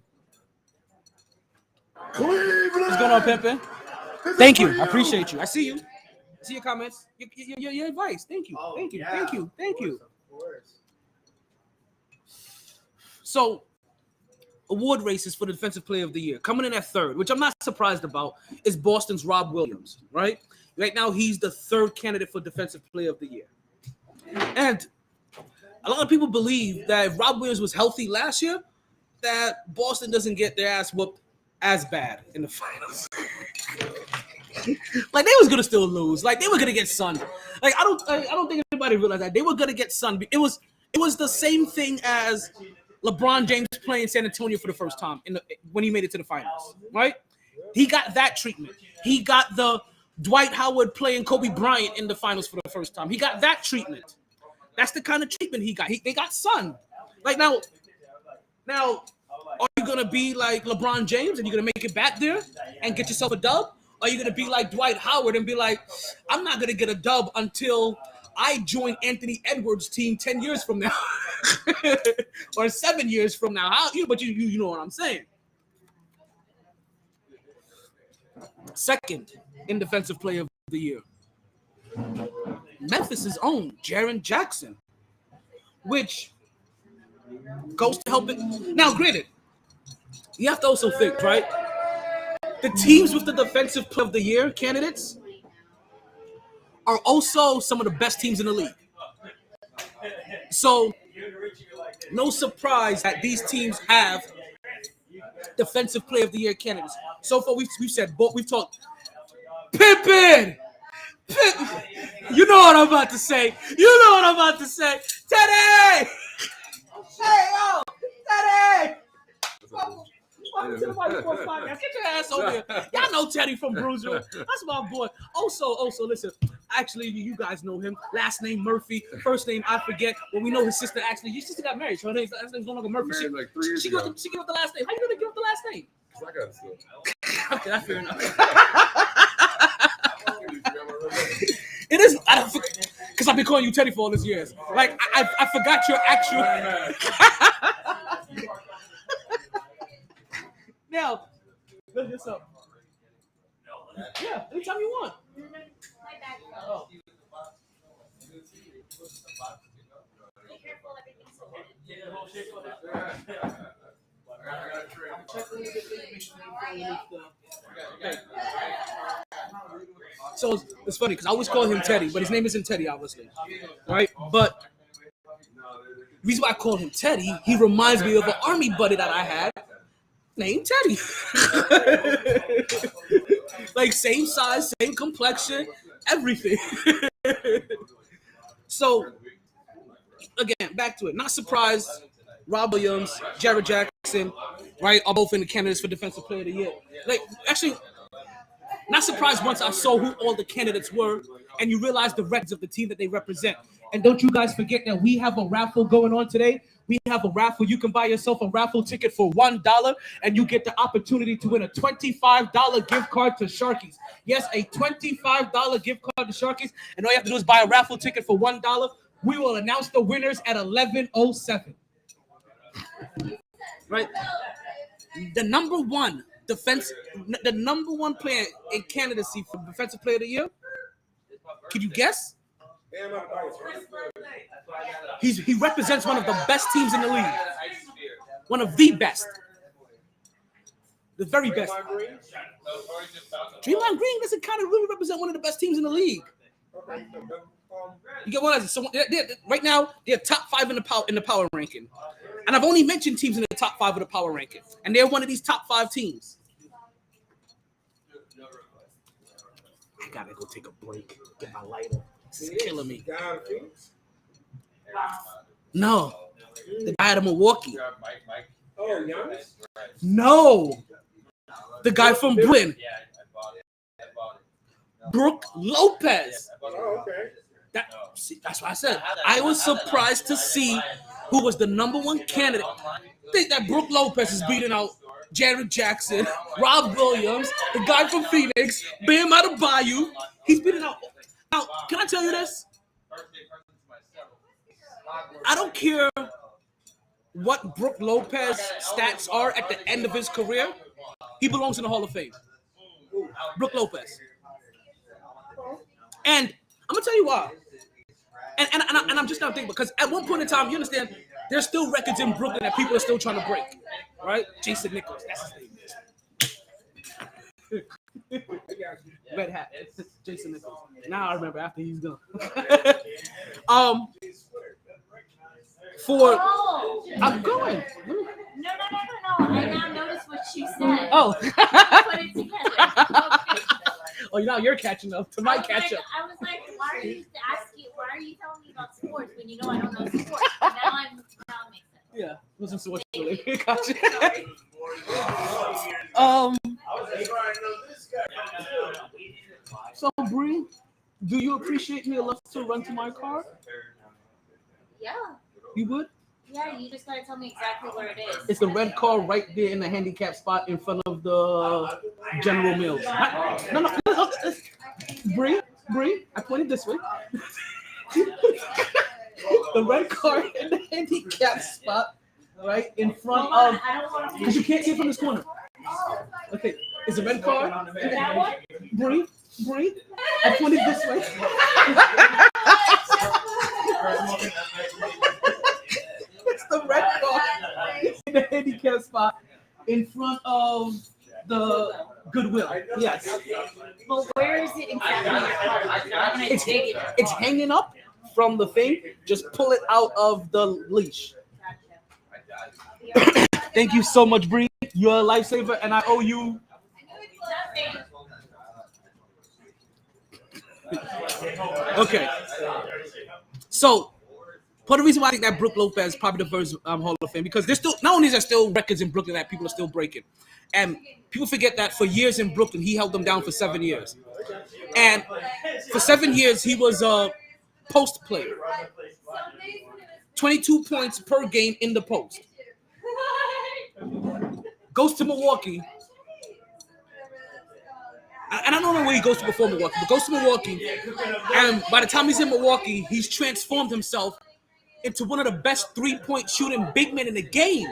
What's going on, Pimpin? Thank you. I appreciate you. I see you. I see your comments. Your advice. Thank you. Thank you. So, award races for the Defensive Player of the Year. Coming in at 3rd, which I'm not surprised about, is Boston's Rob Williams, right? Right now, he's the 3rd candidate for Defensive Player of the Year. And a lot of people believe that if Rob Williams was healthy last year, that Boston doesn't get their ass whooped as bad in the finals. Like, they was gonna still lose. Like, they were gonna get sunned. Like, I don't think anybody realized that they were gonna get sunned. It was the same thing as LeBron James playing San Antonio for the first time when he made it to the finals, right? He got that treatment. He got the Dwight Howard playing Kobe Bryant in the finals for the first time. He got that treatment. That's the kind of treatment he got. They got sun. Like, now, are you gonna be like LeBron James and you're gonna make it back there and get yourself a dub? Or are you gonna be like Dwight Howard and be like, I'm not gonna get a dub until I join Anthony Edwards' team 10 years from now, or 7 years from now. But you know what I'm saying. Second in defensive player of the year, Memphis' own Jaren Jackson, which goes to help it. Now, granted, you have to also think, right? The teams with the defensive player of the year candidates are also some of the best teams in the league. So, no surprise that these teams have defensive player of the year candidates. So far, we've said both. We've talked Pippen. You know what I'm about to say. Teddy. Hey, yo, Teddy. Welcome to the MyT Sports Podcast. Get your ass over here. Y'all know Teddy from Bruiser. That's my boy. Also, listen. Actually, you guys know him. Last name Murphy. First name I forget. Well, we know his sister. Actually, his sister got married. So her name's no longer Murphy. Married like 3 years ago. She gave up the last name. How you gonna give up the last name? I got it still. Okay, that's fair enough. It is. I don't because I've been calling you Teddy for all these years. Like I forgot your actual. Now, look this up. Yeah, anytime you want. Oh. So it's funny because I always call him Teddy, but his name isn't Teddy, obviously, right? But the reason why I call him Teddy, he reminds me of an army buddy that I had named Teddy. Like same size, same complexion, everything. So again, back to it. Not surprised. Rob Williams, Jared Jackson, right, are both in the candidates for Defensive Player of the Year. Like, actually, not surprised once I saw who all the candidates were, and you realize the records of the team that they represent. And don't you guys forget that we have a raffle going on today. We have a raffle. You can buy yourself a raffle ticket for $1, and you get the opportunity to win a $25 gift card to Sharkeys. Yes, a $25 gift card to Sharkeys, and all you have to do is buy a raffle ticket for $1. We will announce the winners at 11:07. Right? The number one player in candidacy for Defensive Player of the Year. Could you guess? He represents one of the best teams in the league. One of the best. The very best. Draymond Green doesn't kind of really represent one of the best teams in the league. You get what I mean? So right now they're top 5 in the power ranking, and I've only mentioned teams in the top 5 of the power ranking, and they're one of these top 5 teams. I gotta go take a break. Get my lighter. This is killing me. No, the guy out of Milwaukee. Oh, Giannis? No, the guy from Brooklyn. Brook Lopez. Oh, okay. That's why I said I was surprised to see who was the number one candidate. I think that Brook Lopez is beating out Jared Jackson, Rob Williams, the guy from Phoenix, Bam Adebayo. He's beating out. Now, can I tell you this? I don't care what Brook Lopez stats are at the end of his career. He belongs in the Hall of Fame. Brook Lopez. And I'm gonna tell you why. And I'm just not thinking because at one point in time, you understand, there's still records in Brooklyn that people are still trying to break, right? Jason Nichols, that's his name. Red hat, Jason Nichols. Now I remember after he's done. I'm going. No. I now noticed what she said. Oh. Put it together. Okay. Oh, now you're catching up to my catch up. I was like, why are you telling me about sports when you know I don't know sports? Now it makes sense. Yeah, wasn't so much related. Gotcha. So Bree, do you appreciate me enough to run to my car? Yeah. You would? Yeah, you just gotta tell me exactly where it is. It's the red car right there in the handicap spot in front of the General Mills. No. Bree, I pointed this way. the red car in the handicap spot, right in front of, because you can't see it from this corner. Okay, it's a red car. Breathe. I pointed this way. It's the red car in the handicap spot in front of the Goodwill. Yes. But where is it exactly? It's hanging up from the thing. Just pull it out of the leash. Thank you so much, Bree. You're a lifesaver, and I owe you. Okay. So, part of the reason why I think that Brook Lopez is probably the first Hall of Fame, because there's still, not only is there still records in Brooklyn that people are still breaking, and people forget that for years in Brooklyn he held them down for 7 years, and for 7 years he was a post player, 22 points per game in the post. Goes to Milwaukee. I don't know where he goes to before Milwaukee, but goes to Milwaukee, and by the time he's in Milwaukee, he's transformed himself into one of the best three-point shooting big men in the game.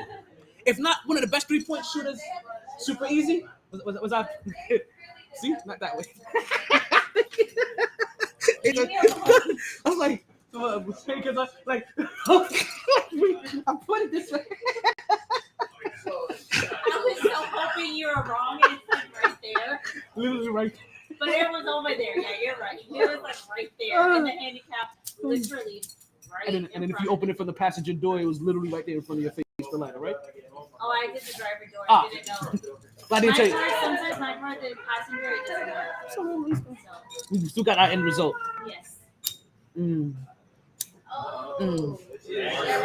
If not one of the best three-point shooters, super easy. Was I? See, not that way. I was like, because I like, I put it this way. I was so hoping you were wrong and it's like right there. Literally right. But it was over there. Yeah, you're right. It was like right there in the handicap, literally right. And then if you open it from the passenger door, it was literally right there in front of your face, the ladder, right? Oh, I did the driver door. I didn't know. I didn't tell you. Sometimes my car, the passenger, it doesn't work. So, We still got our end result. yes.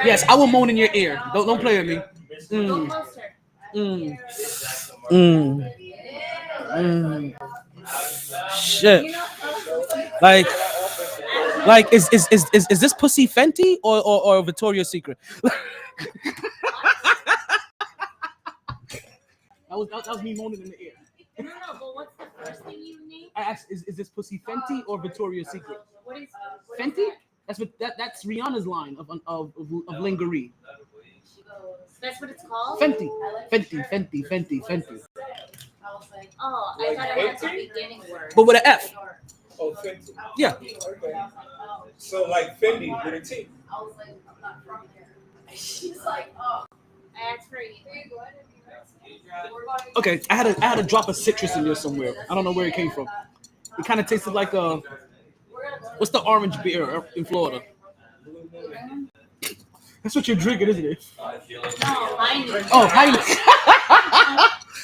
Yes, I will moan in your ear. Don't play with me. Go closer. Shit. You know, Like is this pussy Fenty or Victoria's Secret? That was me moaning in the ear. no, but what's the first thing you named? I asked, is this pussy Fenty or Victoria's Secret? What is Fenty? That's Rihanna's line of lingerie. That's what it's called? Fenty. Oh, I thought it was the beginning word. But with an F. Oh, Fendi. Yeah. Okay. So like Fendi with a T. I was like, I'm not from there. She's like, oh. That's for you. Okay, I had to drop a citrus in there somewhere. I don't know where it came from. It kind of tasted like what's the orange beer in Florida? That's what you're drinking, isn't it? No, I knew. Oh, High Noon.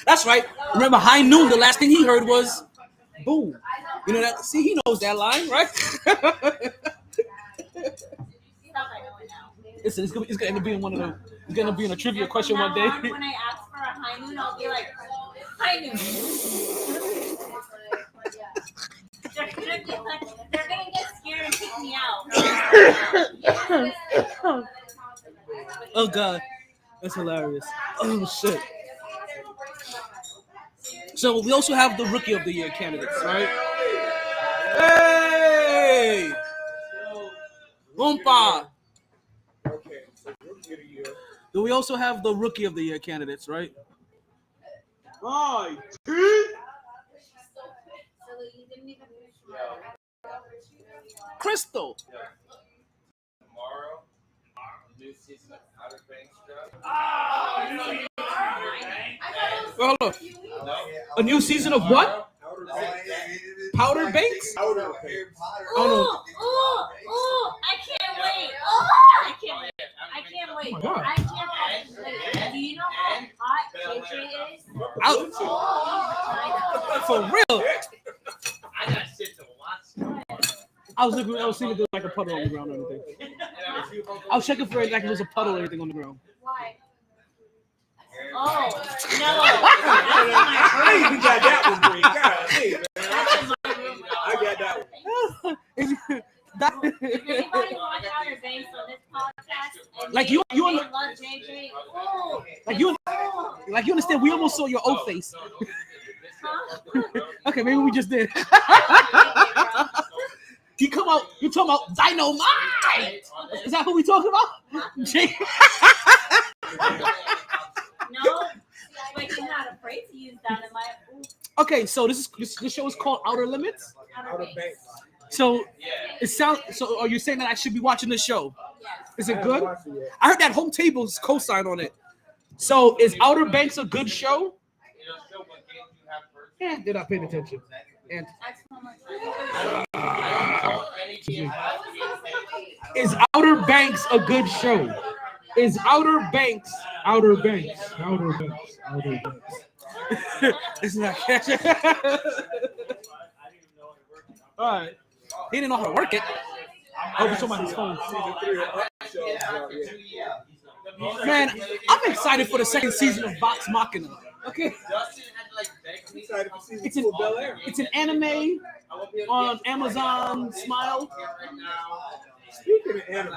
That's right. Remember High Noon? The last thing he heard was boom. You know that? See, he knows that line, right? Listen, it's gonna end up being one of them. It's gonna be in a trivia question one day. When I ask for a high noon, I'll be like, high noon. They're gonna get scared and kick me out. Oh God, that's hilarious. Oh shit. So we also have the Rookie of the Year candidates, right? Hey, Boompa. Okay, so Rookie of the Year. Do we also have the Rookie of the Year candidates, right? Right. Crystal. Tomorrow, new season of Outer Banks drop. Hold on. No. A new season of what? Powder Banks? Outer Banks. Oh, I can't wait. I can't wait. Oh my God. I can't fucking wait. Do you know how hot JJ is? For real. I got shit to watch. I was seeing if there was like a puddle on the ground or anything. I was checking for it like there was a puddle or anything on the ground. Why? Oh, no. I even got that one, Bree. God, hey, man. I got that one. If anybody watch Outer Banks on this podcast, and Like they you love JJ, like you understand? We almost saw your O face. huh? Okay, maybe we just did. He come out. You talking about Dynamite? Is that who we talking about? Jake. No, but you're not afraid to use dynamite. Ooh, Okay, so this show is called Outer Limits. Outer Banks. So it sounds. So are you saying that I should be watching this show? Yes. Is it good? I heard that Home Table's co-sign on it. So is Outer Banks a good show? Yeah, they're not paying attention. And is Outer Banks a good show? Is Outer Banks? It's not catching. All right. He didn't know how to work it. Over somebody's phone. Man, I'm excited for the second season of Vox Machina. Okay. It's an anime on Amazon Smile. Speaking of anime,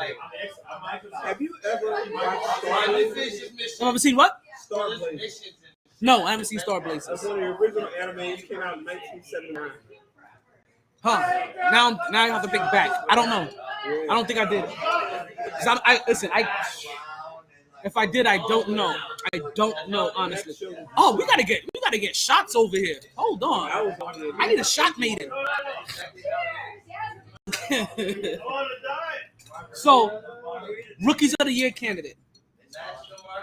have you ever watched Star Blazers? Have you seen what? Star Blazers. No, I haven't seen Star That's Blazers. one of the original animes. Came out in 1979. Huh. Now I have to think back. I don't know. I don't think I did. 'Cause listen, if I did, I don't know. I don't know, honestly. Oh, we gotta get shots over here. Hold on. I need a shot maiden. So, Rookies of the Year candidate.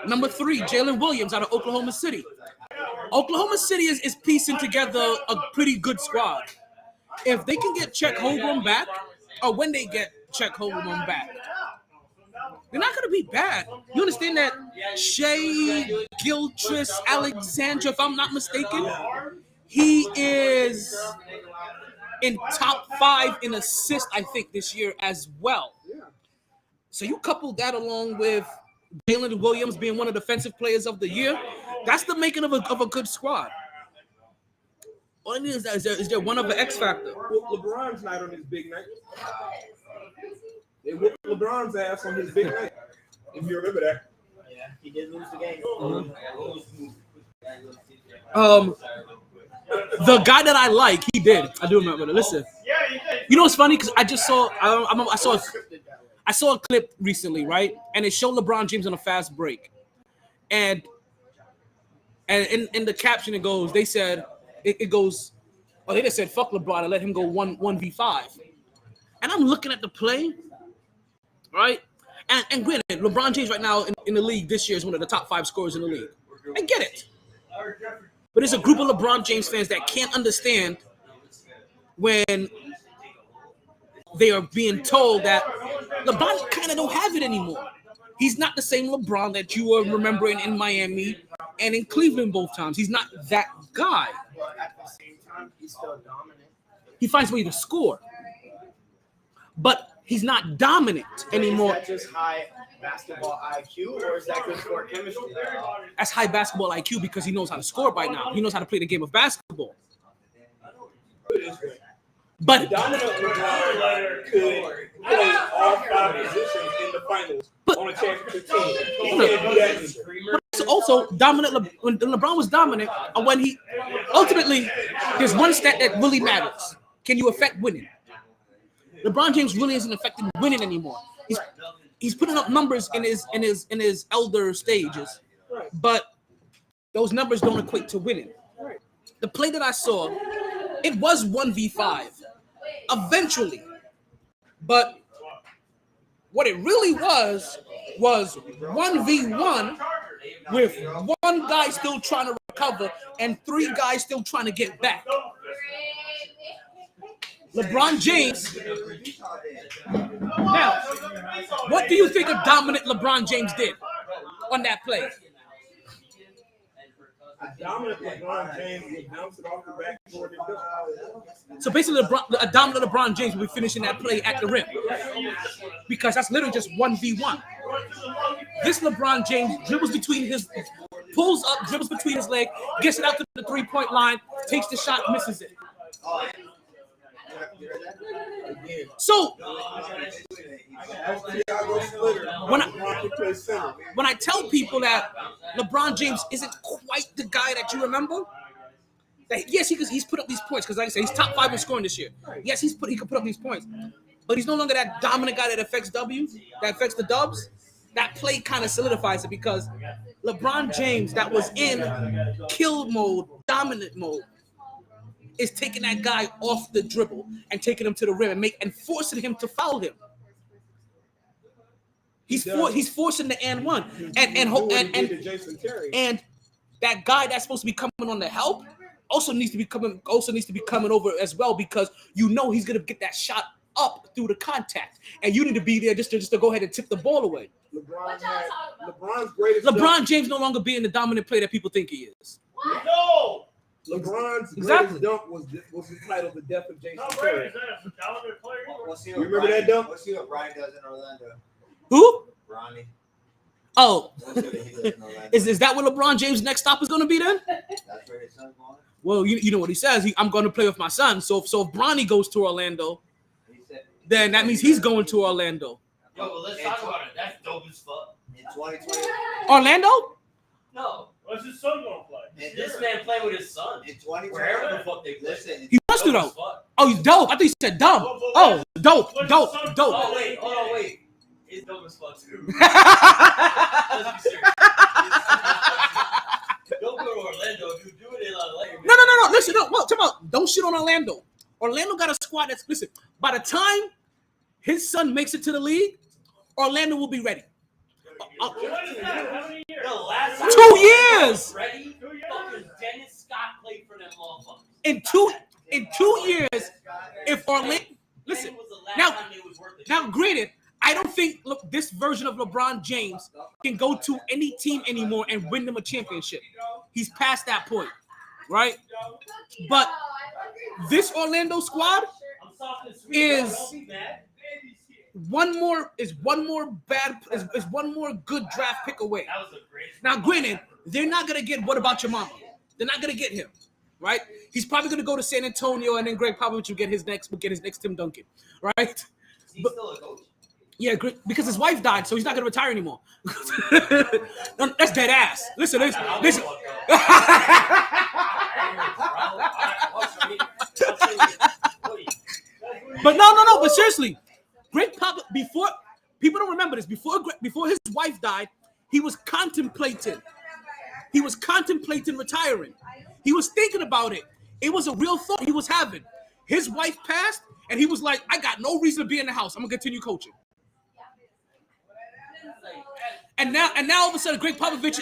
Number 3, Jalen Williams out of Oklahoma City. Oklahoma City is piecing together a pretty good squad. If they can get Chet Holmgren back, or when they get Chet Holmgren back, they're not going to be bad. You understand that Shea Gilgeous-Alexander, if I'm not mistaken, he is in top 5 in assists, I think, this year as well. So you couple that along with Jalen Williams being one of the defensive players of the year, that's the making of a good squad. All I need is there one other X factor? Well, LeBron's not on his big night. They whooped LeBron's ass on his big night. If you remember that. Yeah, he did lose the game. The guy that I like, he did. I do remember that. Listen, you know what's funny? Because I just saw, I saw a clip recently, right? And it showed LeBron James on a fast break, and in the caption it goes, they said it goes, oh, they just said fuck LeBron and let him go 1v5, and I'm looking at the play, right? And granted, LeBron James right now in the league this year is one of the top 5 scorers in the league. I get it. But there's a group of LeBron James fans that can't understand when they are being told that LeBron kind of don't have it anymore. He's not the same LeBron that you were remembering in Miami and in Cleveland both times. He's not that guy. But at the same time, he's still dominant. He finds a way to score. But he's not dominant anymore. Is that just high basketball IQ, or is that good for chemistry? That's high basketball IQ because he knows how to score by now. He knows how to play the game of basketball. But Dominant LeBron could play all 5 positions in the finals on a championship team. He can't do that anymore. also dominant. When LeBron was dominant, and when he ultimately, there's one stat that really matters: can you affect winning? LeBron James really isn't affecting winning anymore. He's putting up numbers in his elder stages, but those numbers don't equate to winning. The play that I saw, it was 1v5 eventually, but what it really was 1v1 with one guy still trying to recover and 3 guys still trying to get back. LeBron James. Now, what do you think a dominant LeBron James did on that play? Dominant LeBron James would bounce it off the backboard and go. So basically, a dominant LeBron James will be finishing that play at the rim because that's literally just 1v1. This LeBron James dribbles between his, pulls up, dribbles between his leg, gets it out to the 3-point line, takes the shot, misses it. So when I tell people that LeBron James isn't quite the guy that you remember, Yes, he's put up these points because, like I said, he's top 5 in scoring this year. Yes, he can put up these points, but he's no longer that dominant guy that affects the dubs. That play kind of solidifies it because LeBron James, that was in kill mode, dominant mode, is taking that guy off the dribble and taking him to the rim and forcing him to foul him. He's forcing the and one and that guy that's supposed to be coming on the help also needs to be coming over as well because he's gonna get that shot up through the contact and you need to be there just to go ahead and tip the ball away. LeBron James no longer being the dominant player that people think he is. No. LeBron's greatest dunk was entitled "The Death of Jason Terry." You remember that dunk? Let's see what Brian does in Orlando. Who? Bronny. Oh, Let's see what he does in Orlando. is that what LeBron James' next stop is going to be then? That's where his son's going. Well, you know what he says. I'm going to play with my son. So if Bronny goes to Orlando, then that means he's going to Orlando. Yo, well, let's talk about it. That's dope as fuck. In 2020. Orlando? No. What's his son gonna play? This man playing with his son. In 2020. Wherever the fuck they play. Listen. He wants to though. Oh, he's dope. I think he said dumb. Oh, dope. Oh wait, hold on, wait. It's dope as fuck too. Let's be serious. Don't go to Orlando. If you do it in LA. No. Listen, no. Well, don't shit on Orlando. Orlando got a squad that's listen. By the time his son makes it to the league, Orlando will be ready. What is that? How many years? The last time 2 years. Ready? Fucking Dennis Scott played for them motherfuckers. In 2 years, if Orlando listen now, granted, I don't think this version of LeBron James can go to any team anymore and win them a championship. He's past that point, right? But this Orlando squad is one more good draft pick away. Now, granted, they're not gonna get what about your mama? They're not gonna get him, right? He's probably gonna go to San Antonio, and then Greg Popovich will get his next Tim Duncan, right? He's still a coach. Yeah, because his wife died, so he's not gonna retire anymore. No, that's dead ass. Listen. But no. But seriously, Greg Popovich, before people don't remember this, before his wife died, he was contemplating retiring. He was thinking about it. It was a real thought he was having. His wife passed, and he was like, "I got no reason to be in the house. I'm gonna continue coaching." And now all of a sudden, Greg Popovich.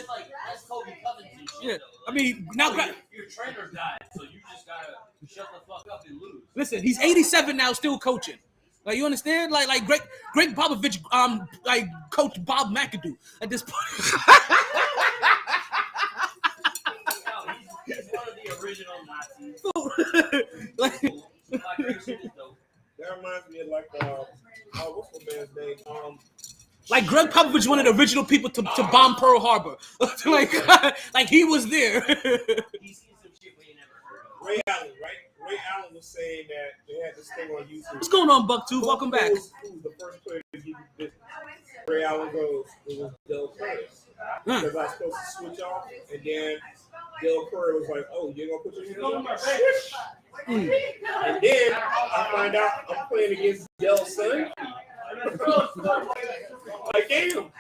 Yeah, I mean now. Your trainer died, so you just gotta shut the fuck up and lose. Listen, he's 87 now, still coaching. Like you understand? Like Greg Popovich, like Coach Bob McAdoo at this point. He's one of the original Nazis. That reminds me of what's my man's name? Like Greg Popovich, one of the original people to bomb Pearl Harbor. like he was there. Ray Allen, right? Ray Allen was saying that they had this thing on YouTube. What's going on, Buck2? Welcome back. Who was the first player to give you this? Ray Allen goes, it was Del Curry. Because I was supposed to switch off, and then Del Curry was like, "Oh, you're gonna put your hands on my switch?" And then I find out I'm playing against Del's son. Like, damn.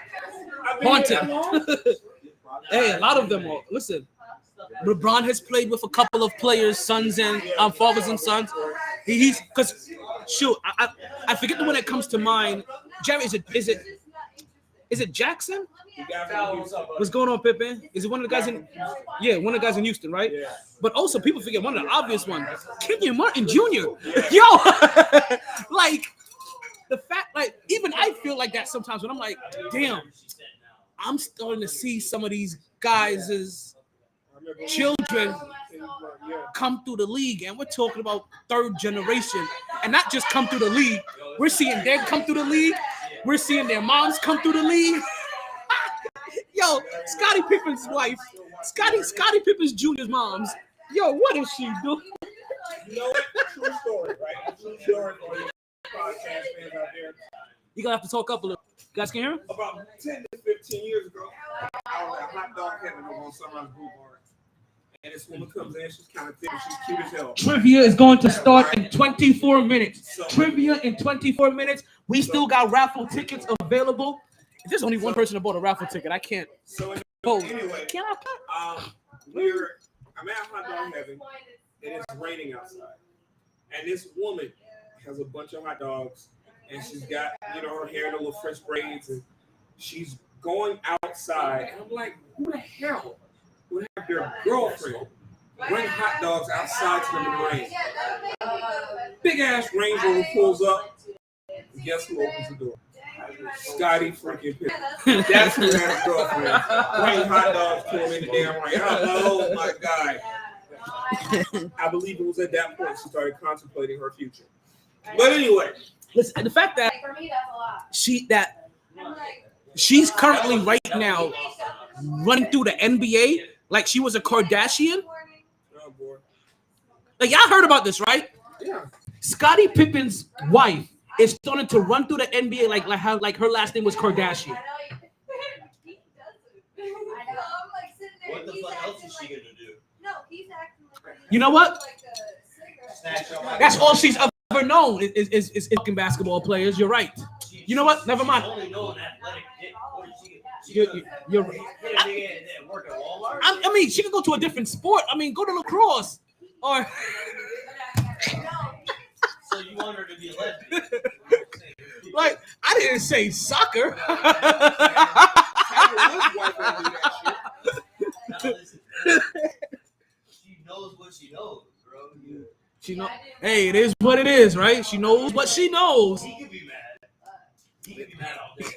Haunted. Hey, a lot of them are. Listen, LeBron has played with a couple of players, sons and fathers and sons. He's because shoot, I forget the one that comes to mind. Jerry, is it Jackson? What's going on, Pippen? Is it one of the guys in? Yeah, one of the guys in Houston, right? Yeah. But also, people forget one of the obvious ones, Kenyon Martin Jr. Yo, like the fact, like even I feel like that sometimes when I'm like, damn, I'm starting to see some of these guys' children come through the league, and we're talking about third generation, and not just come through the league. We're seeing them come through the league. We're seeing their moms come through the league. Yo, Scottie Pippen's wife, Scottie Pippen's Jr.'s moms. Yo, what is she doing? You know what? True story, right? True story for you podcast fans out there. You're gonna have to talk up a little. You guys can hear him? About 10 to 15 years ago, I was at Hot Dog Heaven over on Sunrise Boulevard. And this woman comes in, she's kind of thick, she's cute as hell. Trivia is going to start in 24 minutes. So- Trivia in 24 minutes. We still got raffle tickets available. If there's only one person that bought a raffle ticket, I can't. So Oh, anyway, can I? I'm at hot dog heaven, and it's raining outside. And this woman has a bunch of hot dogs, and she's got, her hair in a little French braids, and she's going outside. And I'm like, who the hell would have their girlfriend bring hot dogs outside to them in the rain? Big ass Range Rover pulls up. And guess who opens the door? Scotty freaking Pippen. That's who had his girlfriend. Bring hot dogs to him in the damn rain. Oh my God. I believe it was at that point she started contemplating her future. But anyway, Listen, the fact that she's currently right now running through the NBA like she was a Kardashian. oh boy. Like y'all heard about this, right? Yeah. Scottie Pippen's wife is starting to run through the NBA like how her last name was Kardashian. What the fuck else is she gonna do? You know what? Snatch up my That's all she's ever known is fucking basketball players. You're right. You know what? Never mind. Only known athletic dick. What is she You're gonna hit a nigga and work at Walmart? I mean, she could go to a different sport. I mean, go to lacrosse or. So you want her to be a lesbian? Like, I didn't say soccer. Now, listen, she knows what she knows, bro. She know. Hey, it is what it is, right? She knows what she knows. He could be mad. He could be mad all day.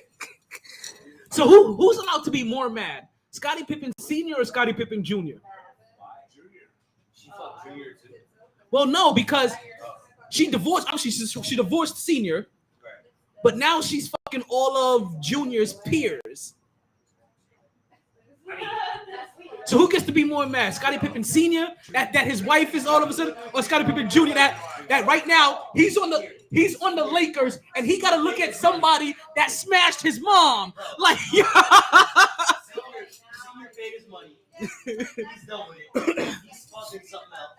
So who's allowed to be more mad? Scottie Pippen Sr. or Scottie Pippen Jr.? Junior. She fucked Junior too. Well, no, because she divorced. She divorced Senior, but now she's fucking all of Junior's peers. So who gets to be more mad? Scottie Pippen Sr. that his wife is all of a sudden, or Scottie Pippen Jr. that right now he's on the Lakers and he got to look at somebody that smashed his mom. Like, Senior paid his money. He's done with it. He's fucking something else.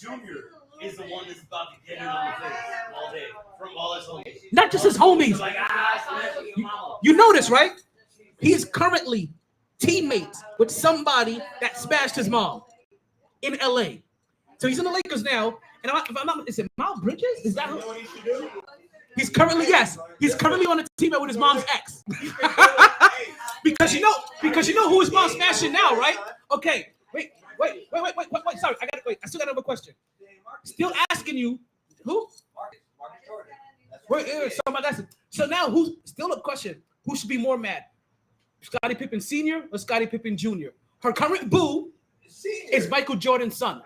Junior is the one that's about to get it on the face all day from all his homies. not just his homies. He's like, smash your mama. You know this, right? He is currently teammates with somebody that smashed his mom in LA. So he's in the Lakers now. And if I'm not, is it Miles Bridges? Is that who? He's currently on a teammate with his mom's ex. because you know who his mom's smashing now, right? Okay. Wait. Sorry, I still got another question. Still asking you, who? So now who's still a question? Who should be more mad? Scottie Pippen Sr. or Scottie Pippen Jr.? Her current boo is Michael Jordan's son.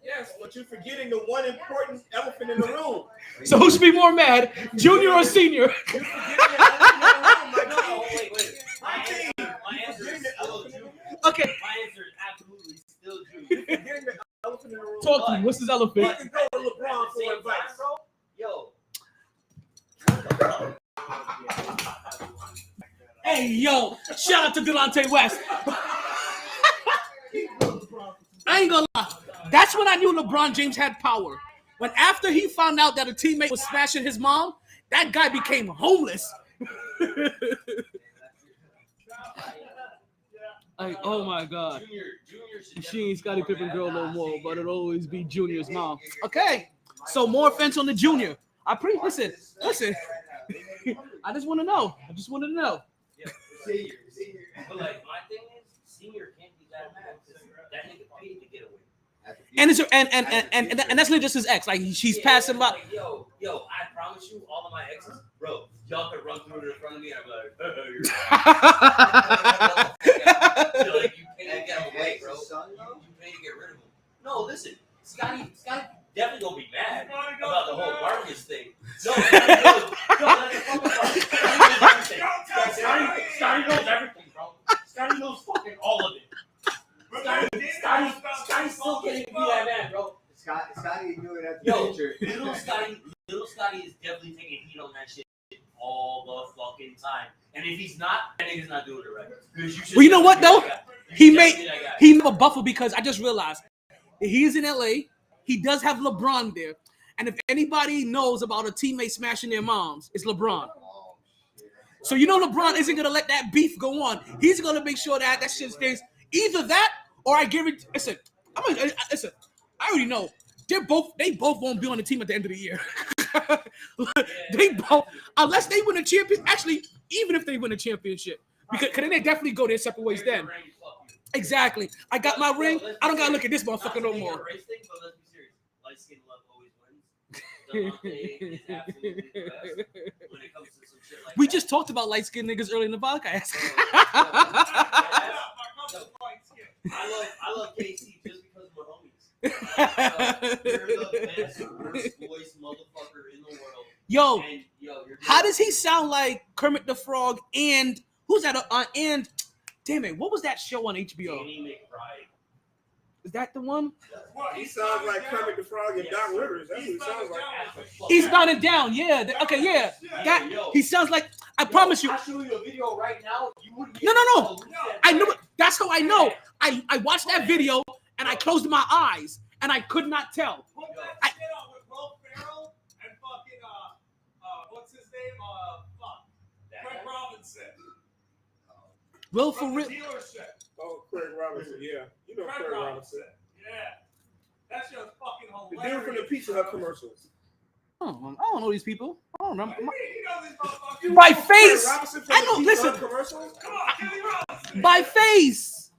Yes, but you're forgetting the one important elephant in the room. So who should be more mad, Junior or Senior? You're forgetting the elephant in the room. Wait. My answer is still Junior. Okay, My answer is absolutely still Junior. You're forgetting the elephant in the room. talk to me. What's his elephant? You can go to LeBron for advice. Yo. Hey, yo, shout out to Delonte West. I ain't gonna lie. That's when I knew LeBron James had power. When after he found out that a teammate was smashing his mom, that guy became homeless. Like, oh my God. Junior She ain't Scottie Pippen girl no more, but it'll always be Junior's mom. Okay, so more offense on the Junior. Listen. I just want to know. Senior. But like my thing is, Senior can't be that mad because that nigga paid to get away. And that's not just his ex. Like she's passing by. Like, yo, I promise you, all of my exes, bro, y'all could run through it in front of me. I'm like, you're like, you paid to get away, bro. You paid to get rid of him. No, listen, Scotty definitely gonna be mad about the whole Marcus thing. No, Scotty knows everything, bro. Scotty knows fucking all of it. Scotty still can't be that man, bro. Scotty knew it at the Yo, picture. little Scotty is definitely taking heat on that shit all the fucking time. And if he's not, that nigga's not doing it right. Well, you know what though? He made a buffer because I just realized he's in LA. He does have LeBron there. And if anybody knows about a teammate smashing their moms, it's LeBron. So you know LeBron isn't gonna let that beef go on. He's gonna make sure that shit stays. Either that or I guarantee. Listen, listen. I already know they both won't be on the team at the end of the year. They both, unless they win a championship. Actually, even if they win a championship, because then they definitely go their separate ways. Then exactly. I got my ring. I don't gotta look at this motherfucker no more. We just talked about light skinned niggas early in the podcast. I love KC just because we're homies. You're the best, worst voice motherfucker in the world. Yo, and, how does he sound like Kermit the Frog and who's that? And damn it, what was that show on HBO? Danny McBride. Is that the one? He sounds like Kermit the Frog and Doc Rivers. That's what he sounds like. Eastbound and Down, yeah. Okay, yeah. That he sounds like. I promise you. I'll show you a video right now. You wouldn't. No. I know. That's how I know. I watched that video and I closed my eyes and I could not tell. Put that shit on with Will Ferrell and fucking what's his name? Craig Robinson. Will for real. Oh, Craig Robinson, yeah. You know Craig Robinson. Yeah. That shit's fucking hilarious. The dude from the Pizza Hut commercials. I don't know these people. I don't remember. You know these motherfuckers. By face. I know. Listen. Commercials? Come on, Kelly Robinson. By face.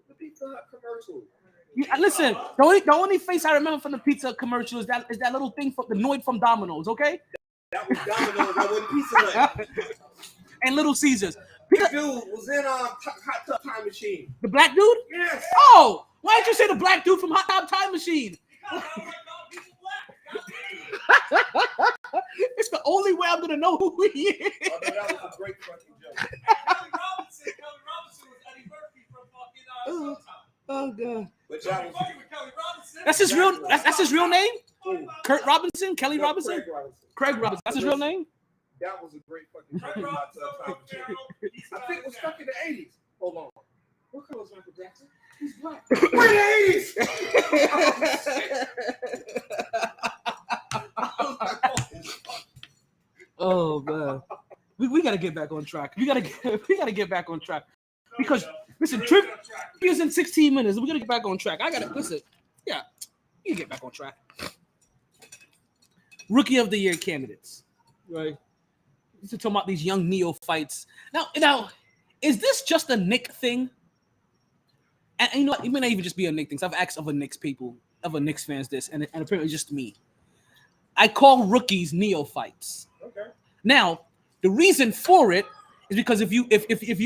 The Pizza Hut commercial. Listen. The only face I remember from the pizza commercial is that little thing from the Noid from Domino's. Okay. That was Domino's. That wasn't Pizza Hut. And Little Caesars. This dude was in Hot Tub Time Machine. The black dude? Yes. Oh, why did you say the black dude from Hot Tub Time Machine? It's the only way I'm gonna know who he is. Oh, that was a great fucking joke. Kelly Robinson was Eddie Murphy from fucking Showtime. Oh god. But that was Kelly Robinson. That's his real. That's his real name. Kurt Robinson, Kelly no, Robinson, Craig Robinson. That's his real name. That was a great fucking joke. Hot Tub Time Machine. I think it was stuck in the 80s. Hold on. What color is Michael Jackson? He's black. We're in the 80s. Oh man, we gotta get back on track. We gotta get back on track because listen, trip is in 16 minutes. We gotta get back on track. I gotta listen. Yeah, you get back on track. Rookie of the Year candidates, right? To talk about these young neophytes. Now, is this just a Knick thing? And you know what? It may not even just be a Knick thing. So I've asked other Knicks people, other Knicks fans this, and apparently just me. I call rookies neophytes. Okay. Now, the reason for it is because if you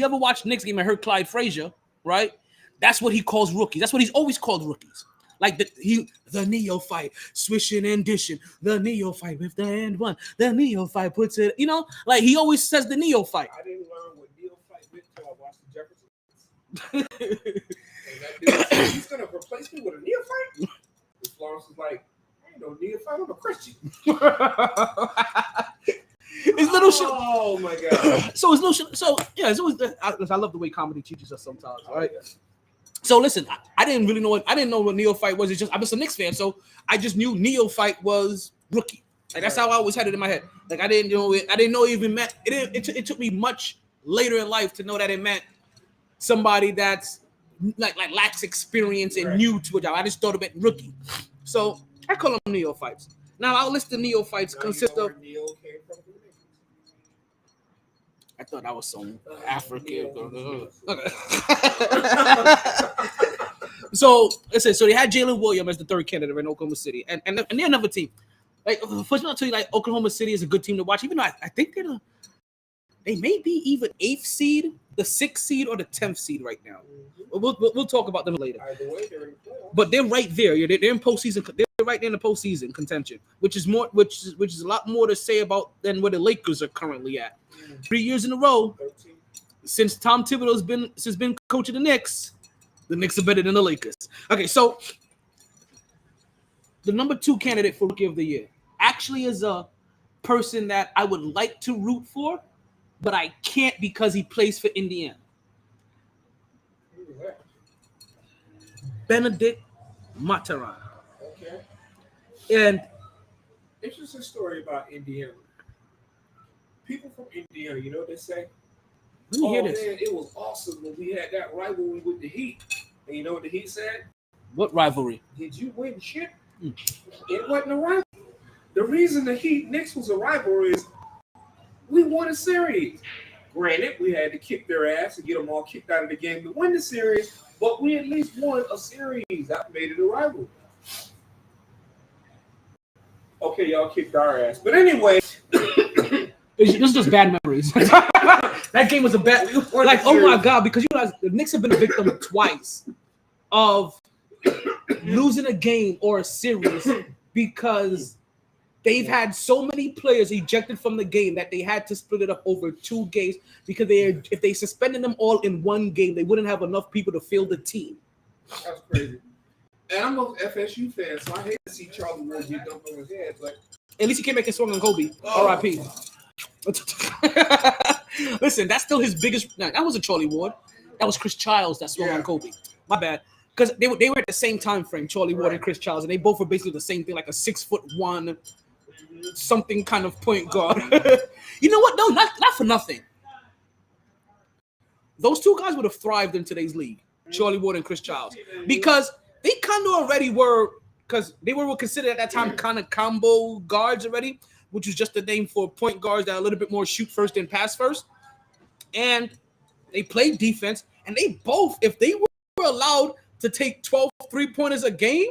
ever watch Knicks game and heard Clyde Frazier, right? That's what he calls rookies. That's what he's always called rookies. Like the neophyte, swishing and dishing, the neophyte with the and one, the neophyte puts it, like he always says the neophyte. I didn't learn what neophyte meant until I watched the Jeffersons. And that dude said, he's gonna replace me with a neophyte? And Florence was like, I ain't no neophyte, I'm a Christian. It's little shit. Oh my god. So it's little shit. So yeah, it's always. I love the way comedy teaches us sometimes, right? So listen, I didn't know what neophyte was. I'm just a Knicks fan, so I just knew neophyte was rookie. Like that's how I always had it in my head. Like I didn't know it even meant it. It took me much later in life to know that it meant somebody that's like lacks experience and new to a job. I just thought it meant rookie. So I call them neophytes. Now our list of neophytes consist of. I thought that was some African. Okay. So they had Jalen Williams as the third candidate in Oklahoma City, and they're another team. Like first, I'll tell you, like Oklahoma City is a good team to watch. Even though I think they may be even 8th seed, the 6th seed, or the 10th seed right now. We'll talk about them later. Either way, they're in the playoffs. But they're right there. Yeah, they're in postseason. They're right there in the postseason contention, which is a lot more to say about than where the Lakers are currently at. 3 years in a row 13. Since Tom Thibodeau's been coaching the Knicks are better than the Lakers. Okay, so the number 2 candidate for Rookie of the Year actually is a person that I would like to root for, but I can't because he plays for Indiana. Benedict Mathurin. Okay. And Interesting story about Indiana. People from Indiana, you know what they say? let me hear Oh this. man, it was awesome when we had that rivalry with the Heat. And you know what the Heat said? What rivalry? Did you win shit? It wasn't a rivalry. The reason the Heat Knicks was a rivalry is we won a series. Granted, we had to kick their ass and get them all kicked out of the game to win the series, but we at least won a series. That made it a rivalry. Okay, y'all kicked our ass. But anyway, This is just bad memories. That game was a bad. Like, oh my god, because you guys, the Knicks have been a victim twice of losing a game or a series because they've had so many players ejected from the game that they had to split it up over 2 games because if they suspended them all in 1 game, they wouldn't have enough people to field the team. that's crazy. And I'm an FSU fan, so I hate to see Charlie Ward get dumped on his head. But At least he came back and swung on Kobe. R.I.P. Listen, that's still his biggest. No, that wasn't Charlie Ward. That was Chris Childs that swung on Kobe. My bad. Because they were at the same time frame, Charlie Ward and Chris Childs, and they both were basically the same thing, like a 6'1" something kind of point guard. You know what? No, not for nothing. Those 2 guys would have thrived in today's league, Charlie Ward and Chris Childs, because they kind of already were, because they were considered at that time kind of combo guards already, which was just the name for point guards that are a little bit more shoot first than pass first. And they played defense, and they both, if they were allowed to take 12 3-pointers a game,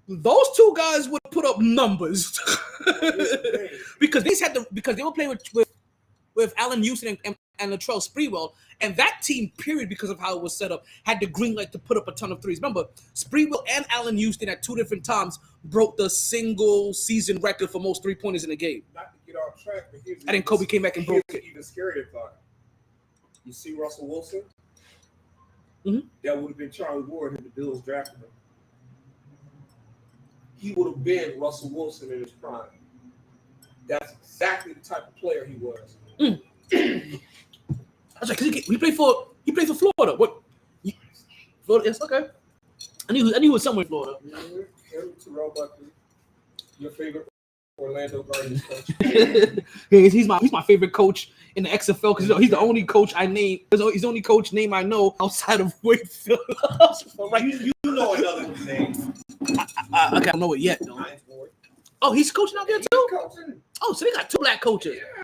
those 2 guys would put up numbers because they were playing with Allen Houston and Latrell Sprewell, and that team, period, because of how it was set up, had the green light to put up a ton of threes. Remember, Sprewell and Allen Houston at 2 different times broke the single season record for most 3-pointers in a game. not to get off track, but here's And then Kobe came back and broke it. even scarier thought. You see Russell Wilson? Mhm. That would have been Charlie Ward if the Bills drafted him. He would have been Russell Wilson in his prime. That's exactly the type of player he was. That's right, because he played for Florida. What? Florida? Yes, okay. I knew he was somewhere in Florida. Him, Terrell Buckley, your favorite Orlando Guardians coach. he's my favorite coach in the XFL because he's the only coach I name. He's the only coach name I know outside of Wade Phillips. Right. You know another name. Okay, I don't know it yet though. Oh, he's coaching out there too? Coaching. Oh, so they got 2 black coaches. Yeah.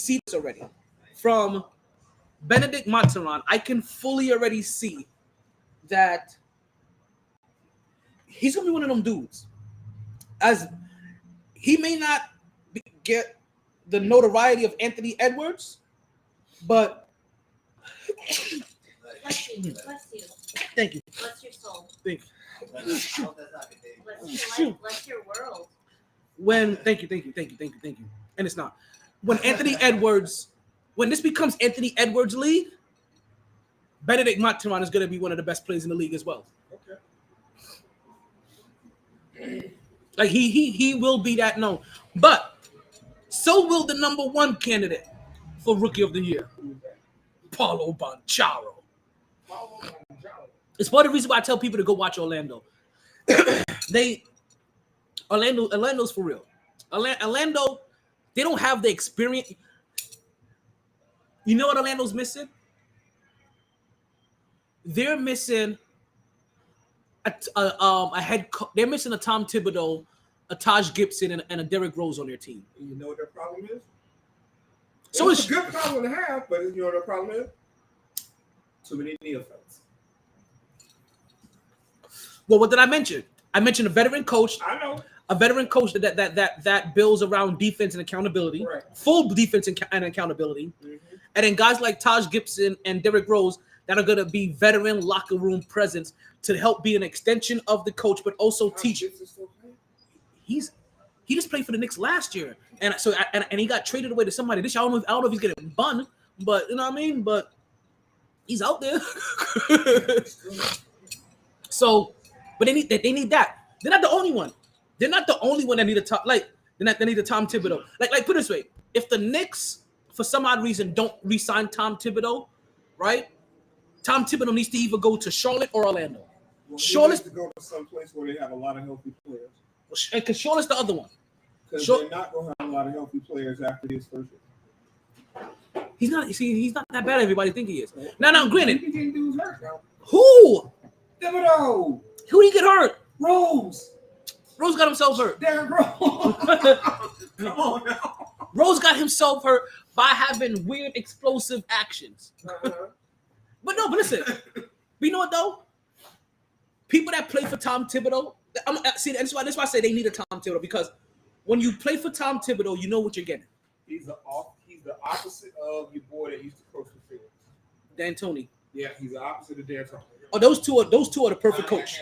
See this already. From Benedict Mathurin, I can fully already see that he's gonna be one of them dudes. As he may not get the notoriety of Anthony Edwards, but Bless you. thank you. Bless your soul. Thank you. Bless your life. Bless your world. Thank you. And it's not. When this becomes Anthony Edwards' league, Benedict Mathurin is going to be one of the best players in the league as well. Okay. Like he will be that known. But so will the number 1 candidate for Rookie of the Year, Paulo Banchero. It's part of the reason why I tell people to go watch Orlando. Orlando's for real. Orlando, they don't have the experience. You know what Orlando's missing? They're missing a head coach. They're missing a Tom Thibodeau, a Taj Gibson, and a Derrick Rose on their team. You know what their problem is? So it's a good problem to have, but you know what their problem is? Too many neophytes. Well, what did I mention? I mentioned a veteran coach. I know. A veteran coach that builds around defense and accountability, right. Full defense and accountability, and then guys like Taj Gibson and Derrick Rose that are going to be veteran locker room presence to help be an extension of the coach, but also teach. He just played for the Knicks last year, and so and he got traded away to somebody this year. I don't know if he's getting bun, but you know what I mean. But he's out there. So, but they need that. They're not the only one. They're not the only one that need a top they need a Tom Thibodeau. Like put it this way: if the Knicks for some odd reason don't re-sign Tom Thibodeau, right? Tom Thibodeau needs to either go to Charlotte or Orlando. Well, Charlotte's to go to some place where they have a lot of healthy players. Because Charlotte's the other one. Because they're not going to have a lot of healthy players after this first year. He's not. See, he's not that bad. Everybody think he is. Now, granted, Who? who Thibodeau. did he get hurt? Rose. Rose got himself hurt. Derrick Rose. Come on now. Rose got himself hurt by having weird explosive actions. But listen. You know what though? People that play for Tom Thibodeau, that's why I say they need a Tom Thibodeau, because when you play for Tom Thibodeau, you know what you're getting. He's the opposite of your boy that used to coach the Phillies. D'Antoni. Yeah, he's the opposite of D'Antoni. Oh, those two are the perfect coach.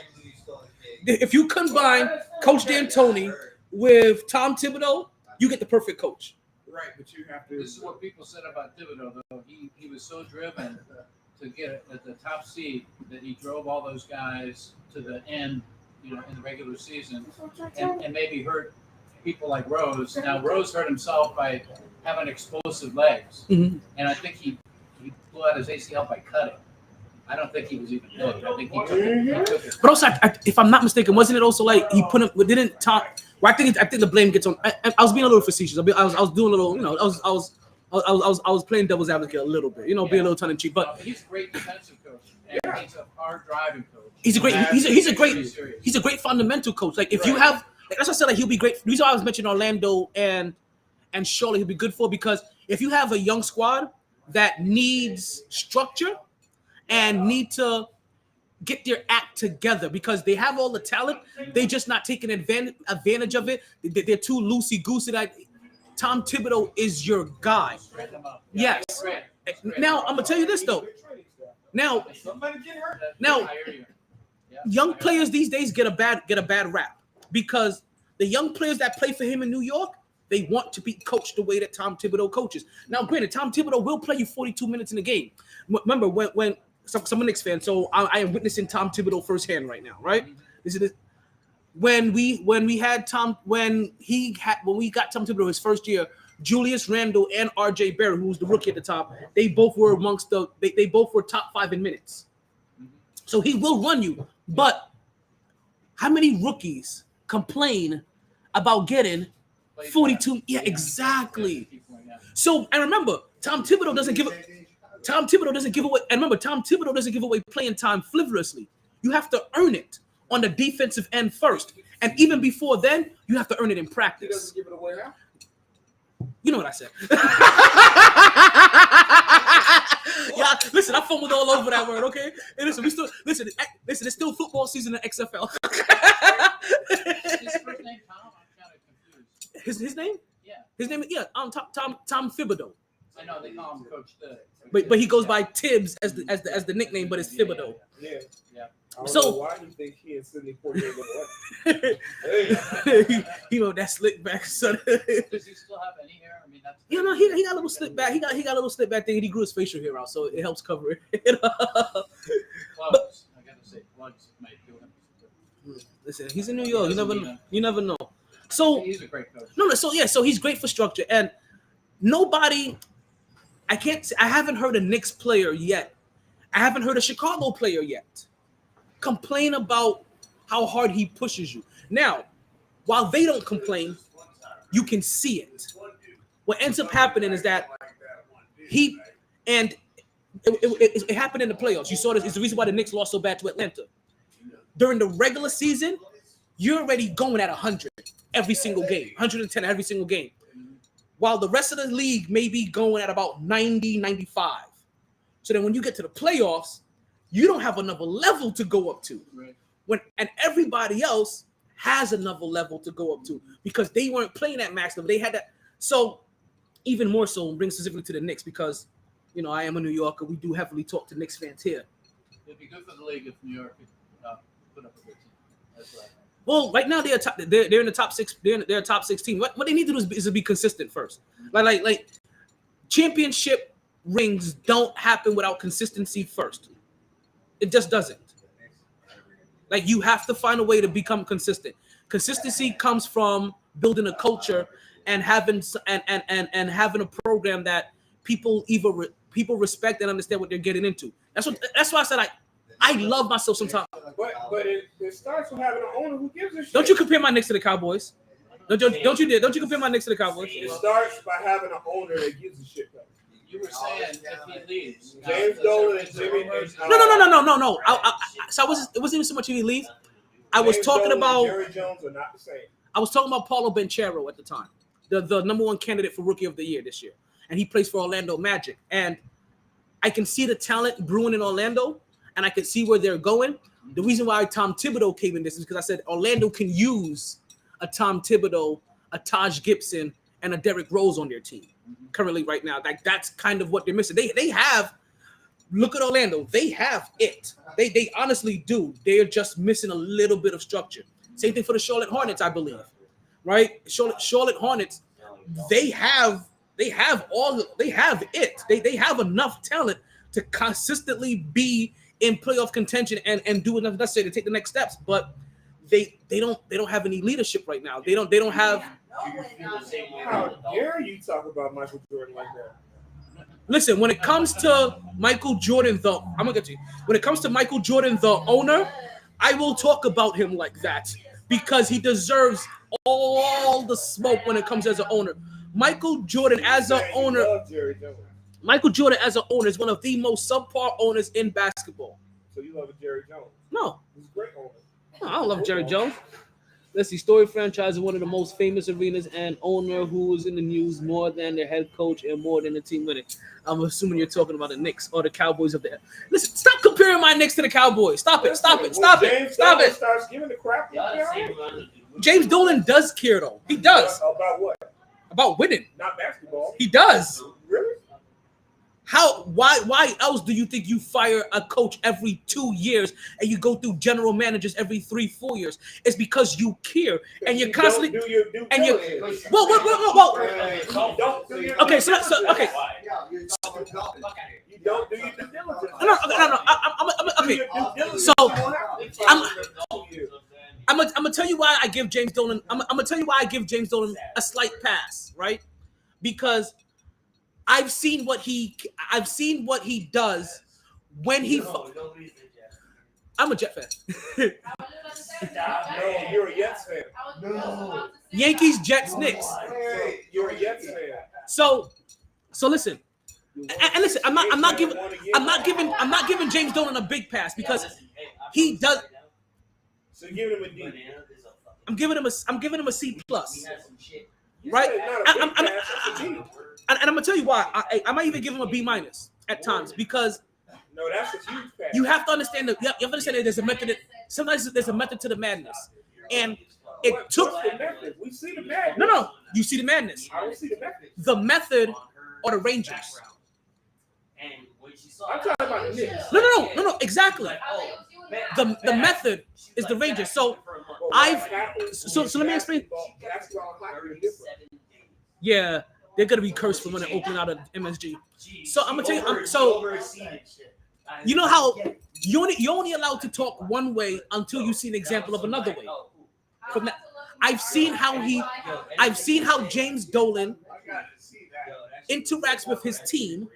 If you combine Coach D'Antoni with Tom Thibodeau, you get the perfect coach. Right, but you have to. This is what people said about Thibodeau, though. He was so driven to get at the top seed that he drove all those guys to the end, in the regular season, and maybe hurt people like Rose. Now, Rose hurt himself by having explosive legs, and I think he blew out his ACL by cutting. I don't think he was even dead. I think he took it. But also, if I'm not mistaken, wasn't it also like he put him? Didn't Tom? Well, I think the blame gets on. I was being a little facetious. I was doing a little, I was playing devil's advocate a little bit, being a little tongue in cheek. But he's a great defensive coach, and he's a hard driving coach. He's a great fundamental coach. Like if you have, that's what I said. Like he'll be great. The reason why I was mentioning Orlando and Charlotte, he'll be good for, because if you have a young squad that needs structure and need to get their act together, because they have all the talent, they just not taking advantage of it. They're too loosey goosey. Like Tom Thibodeau is your guy. Yes. Now I'm gonna tell you this though. Now, young players these days get a bad rap, because the young players that play for him in New York, they want to be coached the way that Tom Thibodeau coaches. Now, granted, Tom Thibodeau will play you 42 minutes in a game. Remember when some Knicks fan, so I am witnessing Tom Thibodeau firsthand right now, right? This is when we got Tom Thibodeau his first year, Julius Randle and RJ Barrett, who was the rookie at the top, they both were they both were top 5 in minutes. So he will run you. But how many rookies complain about getting 42? Yeah, exactly. So, and remember, Tom Thibodeau doesn't give away. And remember, Tom Thibodeau doesn't give away playing time frivolously. You have to earn it on the defensive end first. And even before then, you have to earn it in practice. He doesn't give it away now? You know what I said. Yeah, listen, I fumbled all over that word, okay? And listen, listen, it's still football season in XFL. His first name, Tom? I'm kind of confused. His name? Yeah. His name, yeah, Tom Thibodeau. I know they call him Coach Thib. But he goes by Tibbs as the nickname, but it's Thibodeau. Yeah. I don't So know why you think he and Sidney Poitier go that slick back son. Does he still have any hair? I mean, that's he got a little slip back. He got a little slip back thing, and he grew his facial hair out, so it helps cover it. plugs. I gotta say, plugs might kill him. Listen, he's in New York. You never know. So he's a great coach. So he's great for structure, and nobody. I haven't heard a Knicks player yet. I haven't heard a Chicago player yet complain about how hard he pushes you. Now, while they don't complain, you can see it. What ends up happening is that it happened in the playoffs. You saw this. It's the reason why the Knicks lost so bad to Atlanta. During the regular season, you're already going at 100 every single game, 110 every single game. While the rest of the league may be going at about 90, 95. So then when you get to the playoffs, you don't have another level to go up to. Right. And everybody else has another level to go up to, because they weren't playing at max level. They had that. So even more so, bring specifically to the Knicks, because I am a New Yorker. We do heavily talk to Knicks fans here. It'd be good for the league if New York could put up a good team. That's right. Well, right now they're in the top six. They're a top 16. What they need to do is to be consistent first. Like championship rings don't happen without consistency first. It just doesn't. Like you have to find a way to become consistent. Consistency comes from building a culture and having and having a program that people people respect and understand what they're getting into. That's why I said I love myself sometimes. But it starts with having an owner who gives a shit. Don't you compare my Knicks to the Cowboys? Don't you compare my Knicks to the Cowboys? It starts by having an owner that gives a shit. Though. You were saying if he leaves, James Dolan and Jimmy. No. So it wasn't even so much if he leaves. I was James talking Dolan about. and Jerry Jones are not the same. I was talking about Paulo Banchero at the time, the number one candidate for Rookie of the Year this year, and he plays for Orlando Magic. And I can see the talent brewing in Orlando, and I can see where they're going. The reason why Tom Thibodeau came in this is because I said Orlando can use a Tom Thibodeau, a Taj Gibson, and a Derrick Rose on their team currently right now. Like that's kind of what they're missing. They have. Look at Orlando. They have it. They honestly do. They're just missing a little bit of structure. Same thing for the Charlotte Hornets, I believe. Right? Charlotte Hornets. They have it. They have enough talent to consistently be in playoff contention and do enough necessary to take the next steps. But they don't have any leadership right now. They don't have. How dare you talk about Michael Jordan like that? Listen, when it comes to Michael Jordan, I'm gonna get to you. When it comes to Michael Jordan, the owner, I will talk about him like that because he deserves all the smoke when it comes as an owner. Michael Jordan as an owner. Michael Jordan as an owner is one of the most subpar owners in basketball. So you love Jerry Jones? No. He's a great owner. No, I don't love Jerry Jones. Let's see. Story franchise is one of the most famous arenas and owner who is in the news more than their head coach and more than the team winning. I'm assuming you're talking about the Knicks or the Cowboys of the. Listen, stop comparing my Knicks to the Cowboys. Stop it. Stop it. Stop it. Stop it. Starts giving the crap. James Dolan does care though. He does. About what? About winning. Not basketball. He does. Really? Why else do you think you fire a coach every 2 years and you go through general managers every 3-4 years? It's because you care and you're constantly don't do your due and you're diligence. whoa. Don't do your Okay, so okay. You don't do your due diligence. No. I'm okay. So I'm gonna tell you why I give James Dolan. I'm gonna tell you why I give James Dolan a slight pass, right? Because I've seen what he does when he. I'm a Jet fan. No, you're a Jets fan. No. Yankees, Jets, Knicks. You're a Jets fan. So listen, and listen. I'm not giving James Dolan a big pass because he does. So give him a D. I'm giving him a C plus. Right? And I'm gonna tell you why. I might even give him a B minus at times because no, that's a huge pass. you have to understand that. You have to understand that there's a method. Sometimes there's a method to the madness, and it took. What's the method? We see the madness. No. You see the madness. I don't see the method. The method are the Rangers. I'm talking about the Knicks. No. Exactly. The method is the Rangers. So let me explain. Yeah, they're gonna be cursed for when they open out of MSG. So I'm gonna tell you. You know how you're only allowed to talk one way until you see an example of another way. From that, I've seen how James Dolan interacts with his team.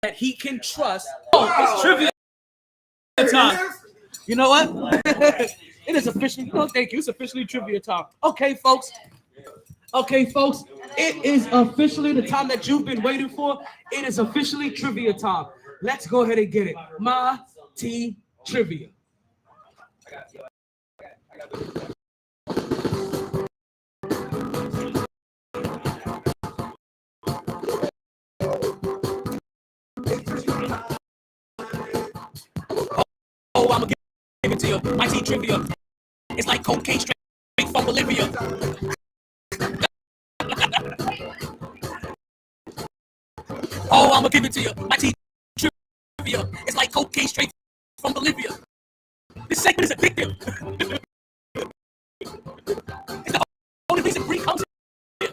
That he can trust. Oh, it's trivia time. You know what? It is officially. No, thank you. It's officially trivia time. Okay, folks. It is officially the time that you've been waiting for. It is officially trivia time. Let's go ahead and get it. MyT trivia. Oh, I'ma give it to you. MyT trivia. It's like cocaine straight from Bolivia. Oh, I'ma give it to you. MyT trivia. It's like cocaine straight from Bolivia. This segment is addictive. It's the only reason free comes here.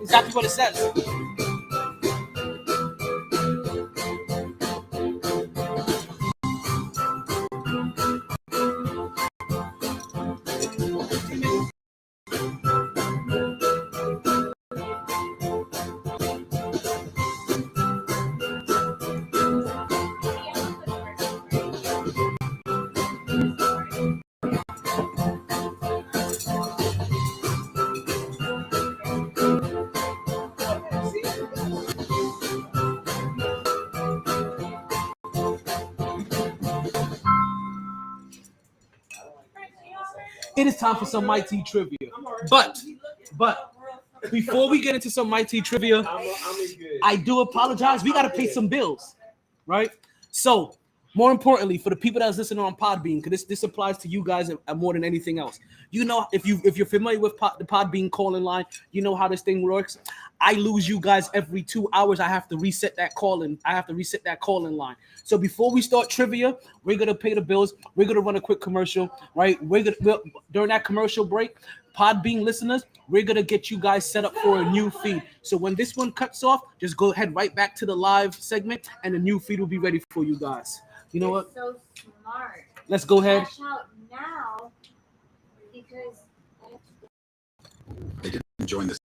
Exactly what it says. It is time for some MyT trivia. But before we get into some MyT trivia, I do apologize. We gotta pay some bills, right? So, more importantly, for the people that's listening on Podbean, because this applies to you guys more than anything else. You know, if you're familiar with the Podbean calling line, you know how this thing works. I lose you guys every 2 hours. I have to reset that calling. I have to reset that calling line. So before we start trivia, we're gonna pay the bills. We're gonna run a quick commercial, right? During that commercial break, Podbean listeners, we're gonna get you guys set up for a new feed. So when this one cuts off, just go ahead right back to the live segment, and the new feed will be ready for you guys. You know what? So smart. Let's go ahead. Cash out now because They didn't join this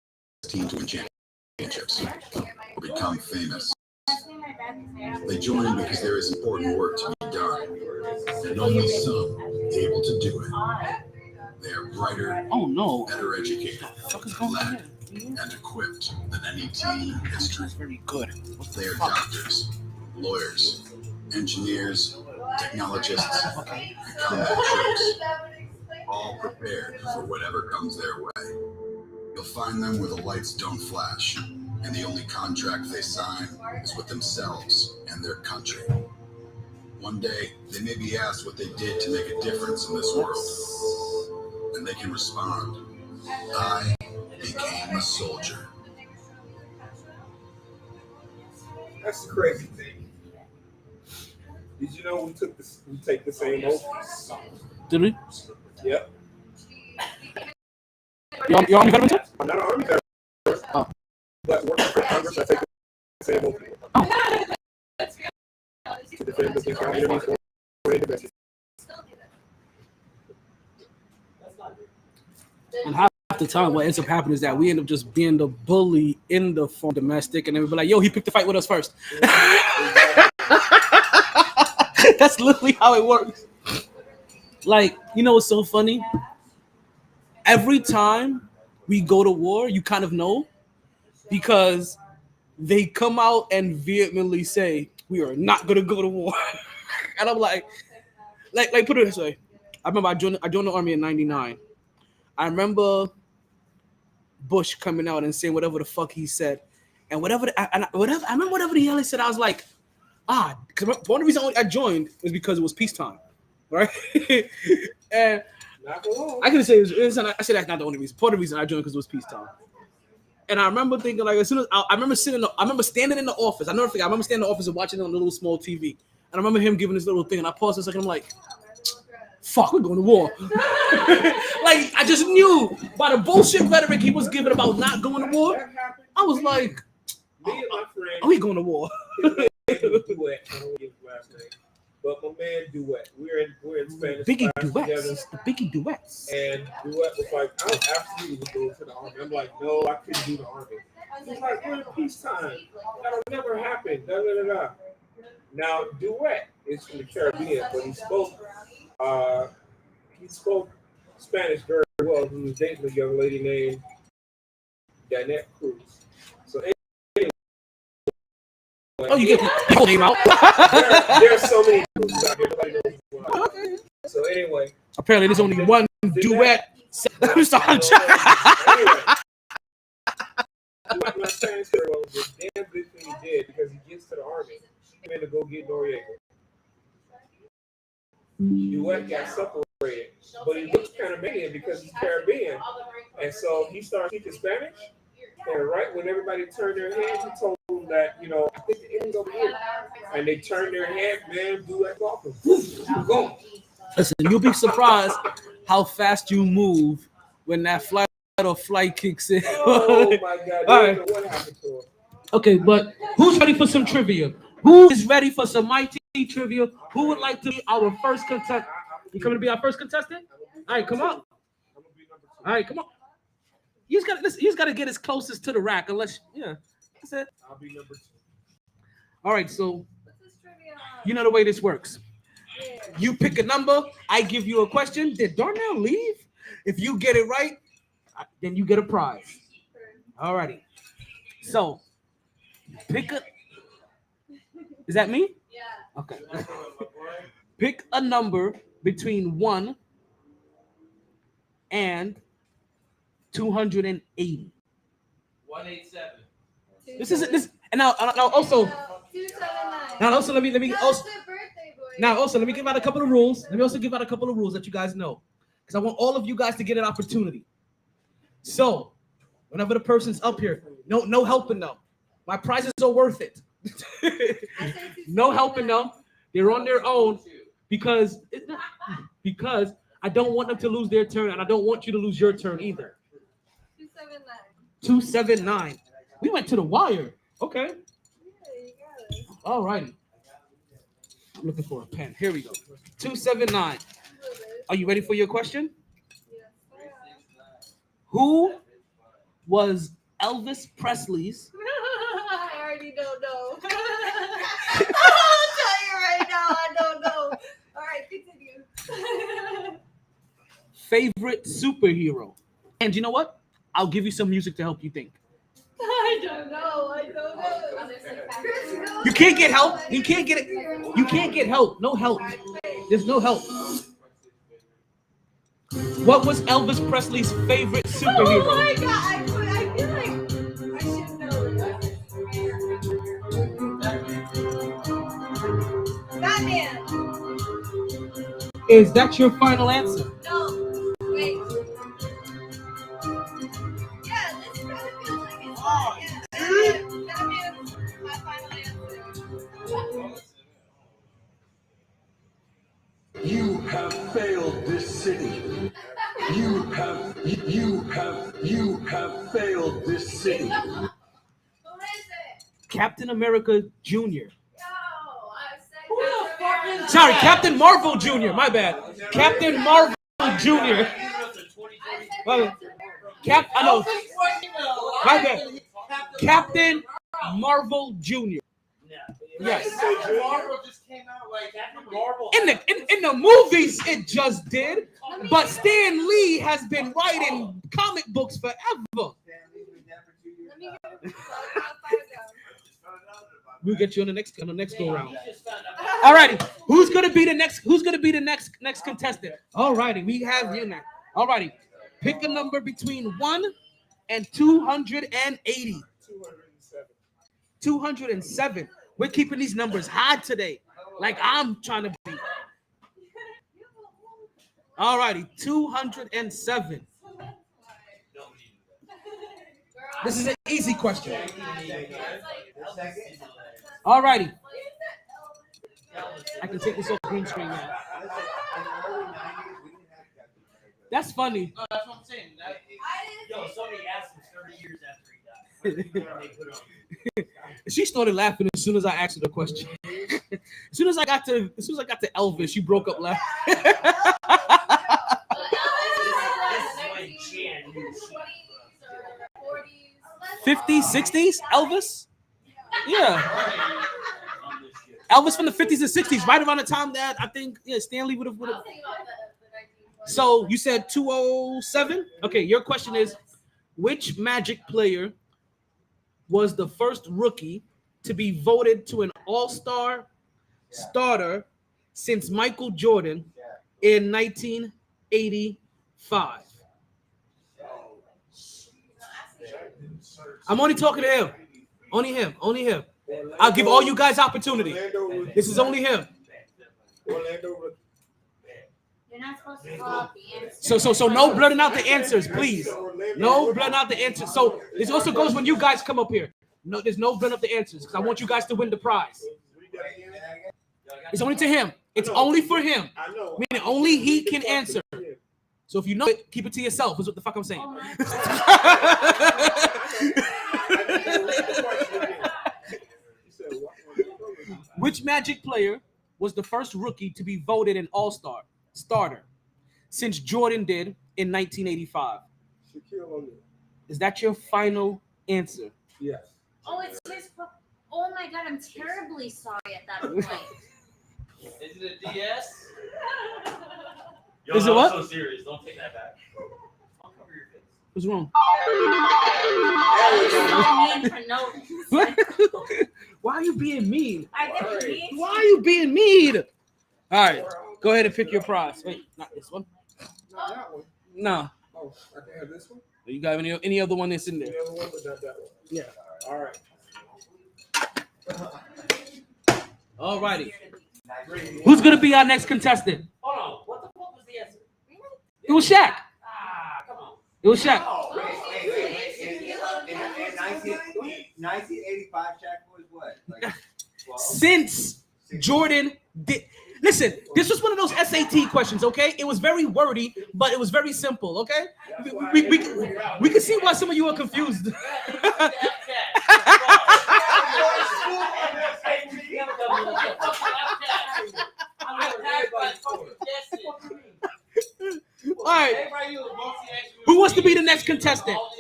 team to win championships or become famous. They joined because there is important work to be done, and only some able to do it. They are brighter, better educated, led, and equipped than any team in history. Very good. They are doctors, lawyers, engineers, technologists, and combat troops, all prepared for whatever comes their way. You'll find them where the lights don't flash, and the only contract they sign is with themselves and their country. One day, they may be asked what they did to make a difference in this world, and they can respond, I became a soldier. That's the crazy thing. Did you know we take the same oath? Did we? Yep. You're Army veteran too? I'm not an Army veteran. Oh. But working for Congress, I take the same oath. To defend against our enemies or intervention. And half the time, what ends up happening is that we end up just being the bully in the form domestic, and everybody like, yo, he picked the fight with us first. That's literally how it works. Like, you know what's so funny? Every time we go to war, you kind of know, because they come out and vehemently say, we are not going to go to war. And I'm like put it this way. I remember I joined the Army in 99. I remember Bush coming out and saying whatever the fuck he said. And I remember whatever the hell he said, I was like, because one of the reasons I joined was because it was peacetime, right? And I can say I say that's not the only reason. Part of the reason I joined because it was peacetime. And I remember thinking, like, as soon as I remember standing in the office. I remember standing in the office and watching it on the little small TV. And I remember him giving this little thing, and I paused a second. I'm like, fuck, we're going to war. Like, I just knew by the bullshit rhetoric he was giving about not going to war. I was like, are we going to war? But my man Duet, we're in Spanish. Biggie Duets, the Biggie Duets. And Duet was like, I absolutely would go to the Army. I'm like, no, I couldn't do the Army. He's like, we're in peacetime. That'll never happen. Da, da, da, da. Now, Duet is from the Caribbean, but he spoke Spanish very well. He was dating a young lady named Danette Cruz. So anyway, Oh, you get the whole name out. there are so many Cruzes out here. Nobody knows one. So anyway, apparently there's only one Duet. I'm sorry. Anyway, Duet not Spanish very well. It was a damn good thing he did because he gets to the army. He went to go get Noriega. Duet got separated, but he looks Panamanian because he's Caribbean, and so he started speaking Spanish. And right when everybody turned their head, he told them that, I think the end's over here. And they turned their head, man, Duet off him. Go. Listen, you'll be surprised how fast you move when that flight kicks in. Oh my God! All right. What happened to him? Okay, but who's ready for some trivia? Who is ready for some MyT trivia? Who would like to be our first contestant? You coming to be our first contestant? All right, come on. All right, come on. You just gotta listen. You just gotta get as closest to the rack, unless that's it. I'll be number 2. All right, so you know the way this works. You pick a number. I give you a question. Did Darnell leave? If you get it right, then you get a prize. All righty. So pick a. Is that me? Yeah. Okay. Pick a number between 1 and 280. 187. This is this, and now also. 279. Now also let me also. Birthday boy. Now also let me give out a couple of rules. Let me also give out a couple of rules that you guys know, because I want all of you guys to get an opportunity. So, whenever the person's up here, no helping them. My prizes are worth it. No helping them. They're on their own because I don't want them to lose their turn, and I don't want you to lose your turn either. 279. We went to the wire. Okay. Yeah, you got it. All righty. I'm looking for a pen. Here we go. 279. Are you ready for your question? Who was Elvis Presley's? I already don't know. I'll tell you right now, I don't know. All right, continue. Favorite superhero? And you know what? I'll give you some music to help you think. I don't know. You can't get help. You can't get it. You can't get help. No help. There's no help. What was Elvis Presley's favorite superhero? Oh my God! I feel like I should know that. Batman. Is that your final answer? No. Wait. Yeah, this kind of feels like it's Batman's my final answer. You have failed this city. You have failed this city. Who is it? Captain America Jr. No, I said Sorry, Captain Marvel Jr. My bad. Captain Marvel Jr. I know. My bad. Captain Marvel Jr. Yes. Marvel just came out like Marvel. In the movies, it just did. But Stan Lee has been writing comic books forever. We'll get you on the next go round. All righty. Who's gonna be the next contestant? All righty, we have you now. All righty. Pick a number between 1 and 280. 207. We're keeping these numbers high today. Like I'm trying to be. All righty, 207. This is an easy question. All righty. I can take this off green screen now. That's funny. No, that's what I'm saying. Somebody asked him 30 years after he died. She started laughing as soon as I asked her the question. As soon as I got to Elvis, she broke up laughing. 50s, 60s, Elvis? Yeah. Elvis from the 50s and 60s, right around the time that I think Stanley would have. So you said 207? Okay, your question is, which Magic player was the first rookie to be voted to an All-Star starter since Michael Jordan in 1985? I'm only talking to him. Only him. Only him. I'll give all you guys opportunity. This is only him. You're not supposed to call out the answers. So no blurting out the answers, please. No blurting out the answers. So this also goes when you guys come up here. No, there's no blurting out the answers because I want you guys to win the prize. It's only to him. It's only for him. Meaning only he can answer. So if you know it, keep it to yourself. Is what the fuck I'm saying. Which Magic player was the first rookie to be voted an All-Star starter since Jordan did in 1985? Shaquille O'Neal. Is that your final answer? Yes. Oh, it's his. Oh my God, I'm terribly sorry at that point. Is it a DS? Yo, Is it that was what? so serious. Don't take that back. I'll cover your face. What's wrong? I was so mean for no. Why are you being mean? I didn't mean. Why are you being mean? All right, go ahead and pick your prize. Wait, not this one. Not that one. No. Oh, I can have this one. You got any other one that's in there? The other one, but not that one. Yeah. All right. All righty. Who's gonna be our next contestant? Hold on. What the fuck was the answer? It was Shaq. Ah, come on. It was Shaq. Oh, wait. In 1985, Shaq was what? Like 12? Since Jordan did. Listen, this was one of those SAT questions, okay? It was very wordy, but it was very simple, okay? We can see why some of you are confused. All right. Who wants to be the next contestant? All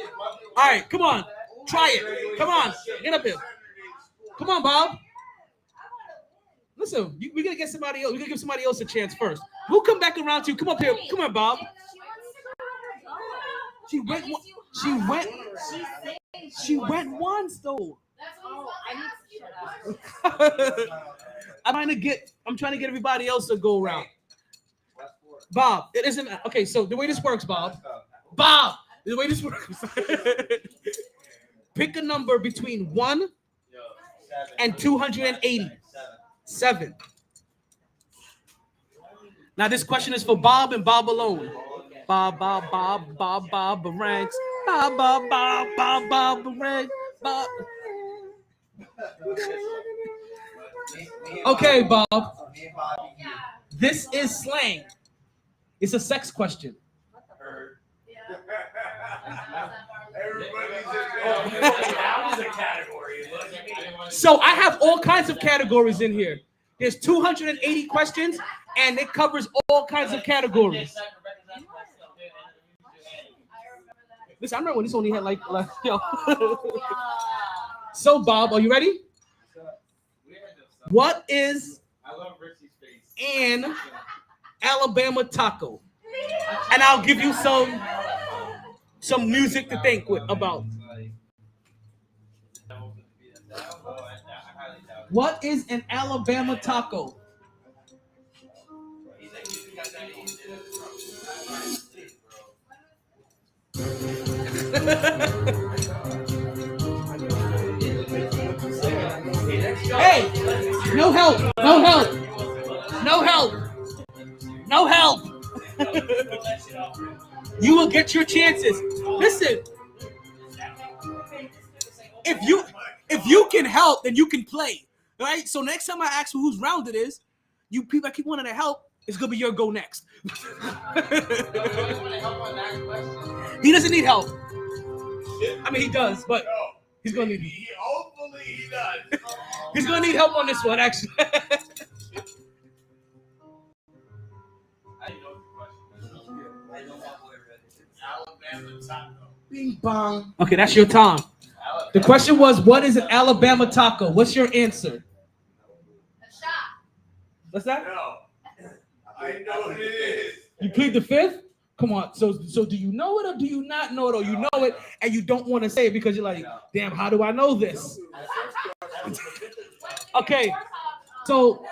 right, come on. Try it. Come on. Get up here. Come on, Bob. Listen, we're gonna get somebody else. We're gonna give somebody else a chance first. We'll come back around to you. Come up here. Come on, Bob. She went. She went. She went once though. Oh, I need to shut up. I'm trying to get everybody else to go around. Bob, it isn't okay. So the way this works, Bob. The way this works. Pick a number between 1 and 280. 7. Now this question is for Bob and Bob alone. Bob ranks. Bob ranks. Bob. Okay, Bob. This is slang. It's a sex question. So I have all kinds of categories in here. There's 280 questions, and it covers all kinds of categories. Listen, I remember when this only had like yo. So Bob, are you ready? What is an Alabama taco? And I'll give you some music to think about. What is an Alabama taco? Hey, no help, no help, no help, no help. You will get your chances. Listen, if you can help, then you can play. Right? So next time I ask whose round it is, you people that keep wanting to help, it's gonna be your go next. He doesn't need help. I mean, he does, but he's gonna need. Hopefully, he does. He's gonna need help on this one, actually. Bing bong. Okay, that's your time. The question was, what is an Alabama taco? What's your answer? What's that? No. I know what it is. You plead the fifth? Come on. So do you know it or do you not know it? Or you know it and you don't want to say it because you're like, damn, how do I know this? Okay. So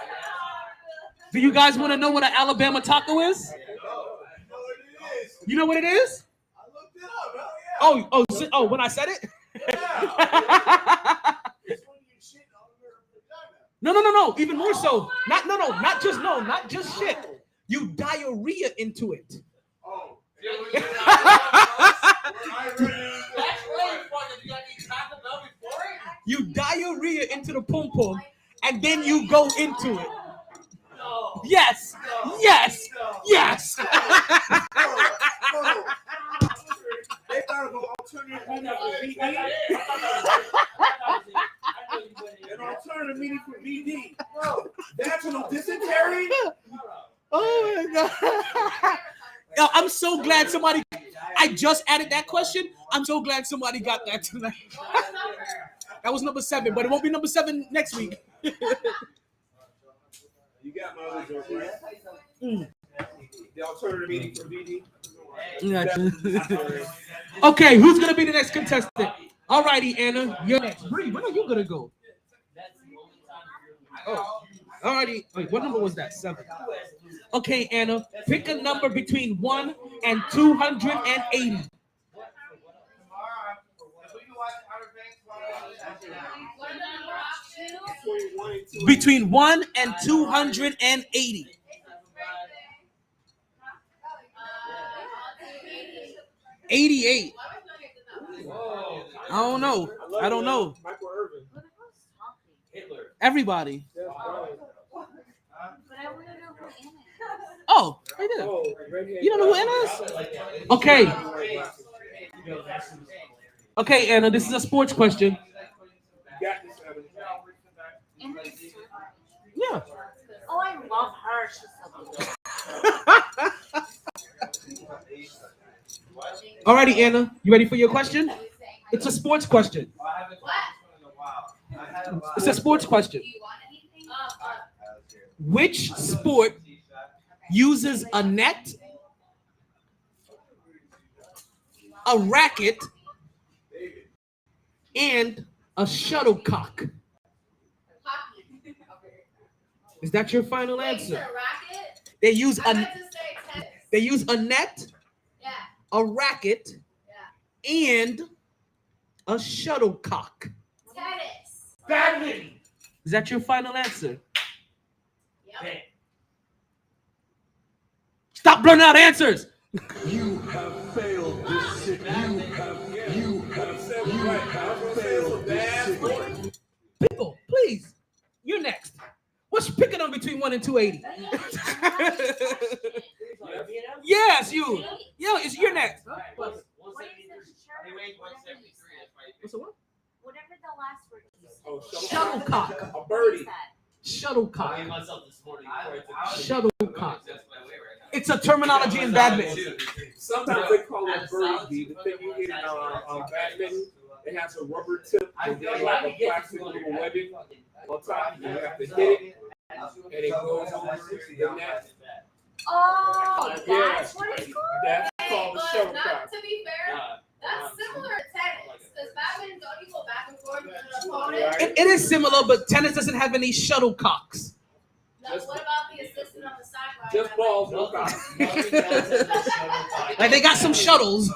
do you guys want to know what an Alabama taco is? You know what it is? I looked it up. Oh, when I said it? No. Even more so. Not just shit. You diarrhea into it. Oh. You diarrhea into the pom pom, and then you go into it. No. Yes. No. Yes. No. Yes. No. They thought of an alternative meaning for VD. An alternative meaning for VD. Bro, vaginal dysentery. Oh my god. Yo, I'm so glad somebody. I just added that question. I'm so glad somebody got that tonight. That was number 7, but it won't be number 7 next week. You got my other joke, right? The alternative meaning for VD. Okay, who's gonna be the next contestant? All righty, Anna, you're next. Bree, when are you gonna go? Oh, all righty. Wait, what number was that? 7. Okay, Anna, pick a number between 1 and 280. Between 1 and 280. 88. I don't know. Michael Irvin. Everybody. But I want to know who Anna is. Oh, right there. You don't know who Anna is? Okay. Okay, Anna, this is a sports question. Yeah. Oh, I love her. She's so cute. Alrighty, Anna, you ready for your question? It's a sports question. It's a sports question. Which sport uses a net, a racket, and a shuttlecock? Is that your final answer? They use a net, a racket, and a shuttlecock. Tennis. Is that your final answer? Yep. Stop blurting out answers. You have failed this city. You have failed this city. Pickle, please. You're next. What's picking on between 1 and 280? Yes, you. Yo, you're next. What's the what? Whatever the last word is. Oh, Shuttlecock. A birdie. Shuttlecock. Shuttlecock. It's a terminology in badminton. Sometimes they call it birdie. The thing you hit on badminton, it has a rubber tip and then like a plastic little webbing on top. You have to hit it, and it goes over the net. Oh, Yeah. that's what it's called. That's called the shuttlecock. To be fair, that's similar to tennis. Because badminton, don't you go back and forth with an opponent? It is similar, but tennis doesn't have any shuttlecocks. No, what about the assistant on the sideline? Just balls, no cocks. Like they got some shuttles.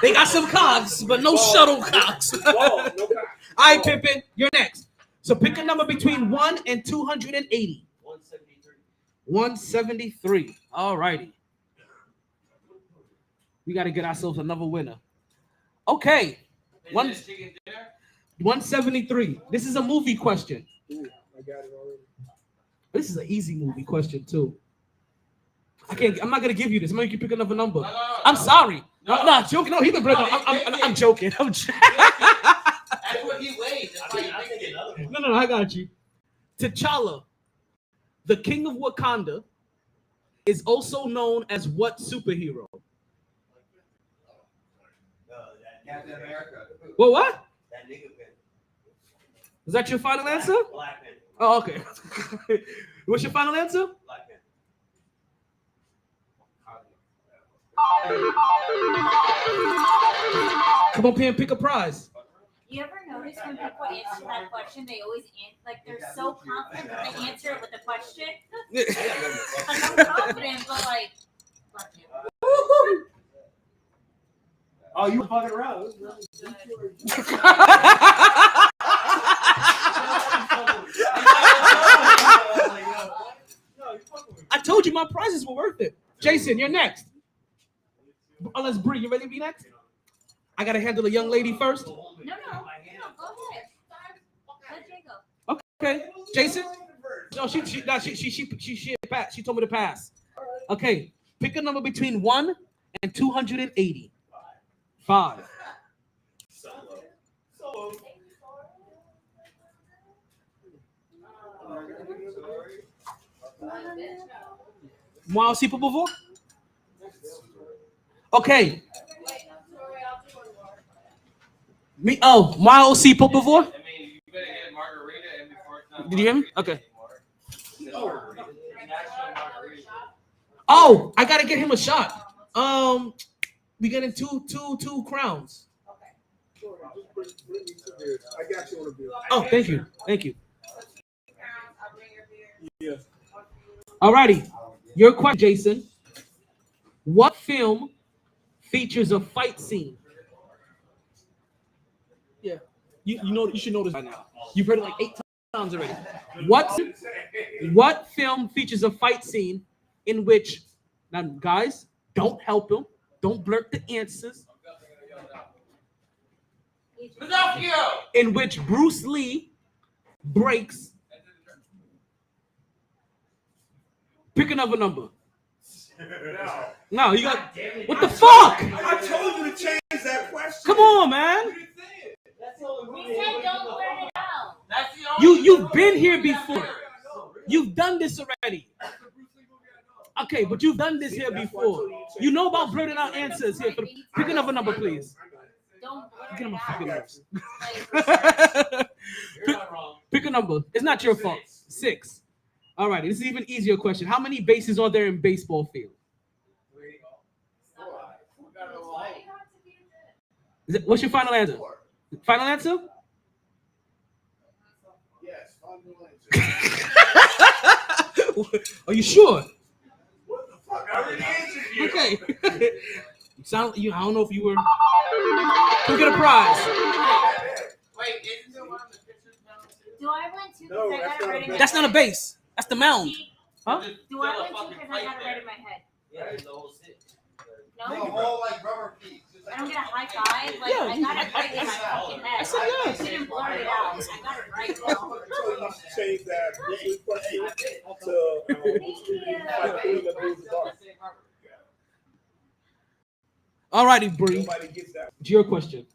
They got some cocks, but no shuttlecocks. Ball, no cocks. All right, Pippin, you're next. So pick a number between 1 and 280. 173. All righty. We got to get ourselves another winner. Okay. 173. This is a movie question. Ooh, I got it already. This is an easy movie question too. I'm not gonna give you this. I'm gonna make you pick another number. I'm sorry. No, joking. No, he been breaking. I'm joking. That's what he weighs. That's why you picked another one. No, I got you. T'Challa, the king of Wakanda, is also known as what superhero? Captain America. Well, what? That nigga been. Is that your final answer? Black man. Oh, okay. What's your final answer? Come up here and pick a prize. You ever notice when people answer that question, they always they're so confident that they answer it with a question? Like, I'm confident, but like, fuck you. Oh, you fucking around. I told you my prizes were worth it. Jason, you're next. Unless Bree, you ready to be next? I gotta handle a young lady first. No, go ahead. Let Jay go. Okay, Jason. No, she passed. She told me to pass. Okay, pick a number between 1 and 280. 5. Moi aussi pour vous? Okay. Moi aussi pour vous? I mean, you better get margarita and before it's not. Did you hear me? Okay. Oh, I gotta get him a shot. We getting two crowns. I got you on a beer. Oh, thank you. Yeah. Alrighty, your question, Jason. What film features a fight scene? Yeah, you should know this by now. You've heard it like 8 times already. What film features a fight scene in which, now guys, don't help him, don't blurt the answers. In which Bruce Lee breaks. Pick another number. No, you got. What the fuck? I told you to change that question. Come on, man. We said don't blurt it out. You've been here before. You've done this already. Okay, but you've done this here before. You know about blurting out answers here. Pick another number, please. Don't blurt Get him a fucking it out. Pick a number. It's not your fault. 6. All right, this is an even easier question. How many bases are there in baseball field? What's your final answer? Final answer? Yes, final answer. Are you sure? What the fuck? I already answered you. Okay. I don't know if you were. Who get a prize? Wait, isn't there one of the pitchers now too? Do I win too? Because I got it right in my That's not a head? base. That's the mound. Huh? Do I win too? Because I got it right in my head. Yeah, there's the whole sit. No? The whole like rubber piece. I don't get a high five. Like, Yeah, I got it right in my fucking head. I said yes. I didn't blurt it out. I got it right though. So you should change that question to Alrighty, Bree. nobody gets that. It's your question.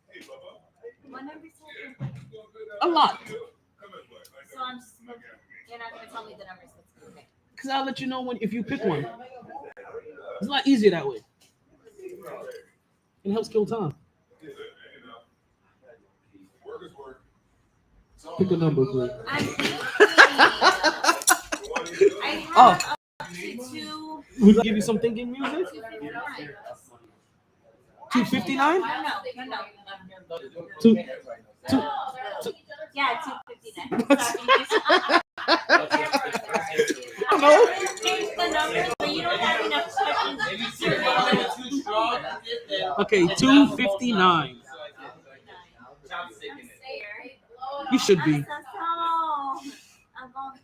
What number is it? A lot. So you're not going to tell me the numbers. Okay. Because I'll let you know if you pick one. It's a lot easier that way. It helps kill time. Pick a number, please. I'm thinking I have up to 2. We give you some thinking music. 259. No. Two. Yeah, 259. Sorry. I know. Change the numbers, but you don't have enough questions. Maybe too strong. Okay, 259. You should be.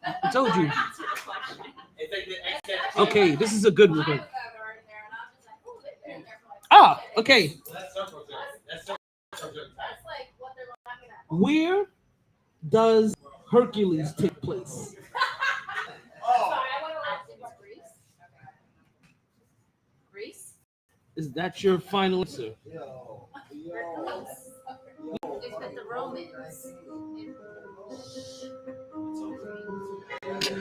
I told you. Okay, this is a good one. Ah, okay. Where does Hercules take place? Greece? Is that your final answer? It's with the Romans.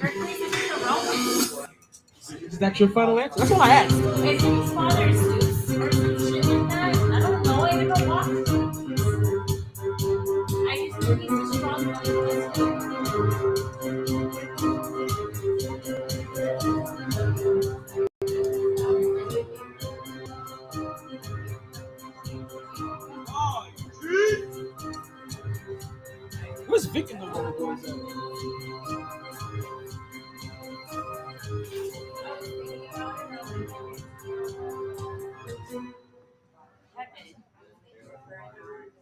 Hercules is with the Romans. Is that your final answer? That's all I asked. Is his father Zeus or some shit like that? I don't know. I never watched it. I just think he's a strong one. Where's Vic in the room?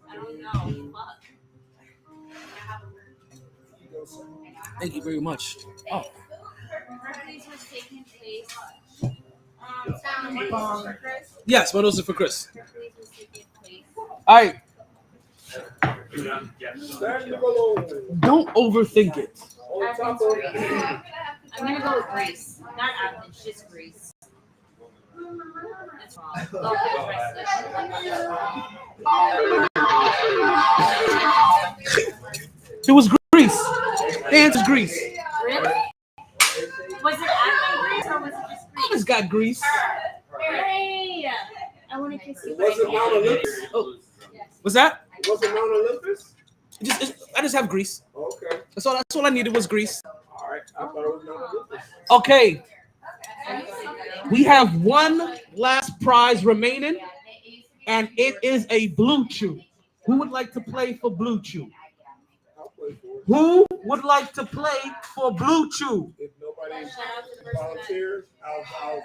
I don't know. Fuck. Thank you very much. Oh. Birthdays was taking place. Yes, what else is for Chris? Birthdays was taking place. All right. Don't overthink it. I'm gonna go with Greece. Not Athens, just Greece. That's wrong. It was Greece. The answer's Greece. Really? Was it Athens, Greece, or was it just Greece? It's got Greece. Hey! I want to kiss you. Was it Mount Olympus? Oh. What's that? Was it Mount Olympus? I just have Greece. Okay. That's all I needed was Greece. All right. I thought it was Mount Olympus. Okay. We have one last prize remaining, and it is a Blue Chew. Who would like to play for Blue Chew? Who would like to play for Blue Chew? If nobody volunteers, I'll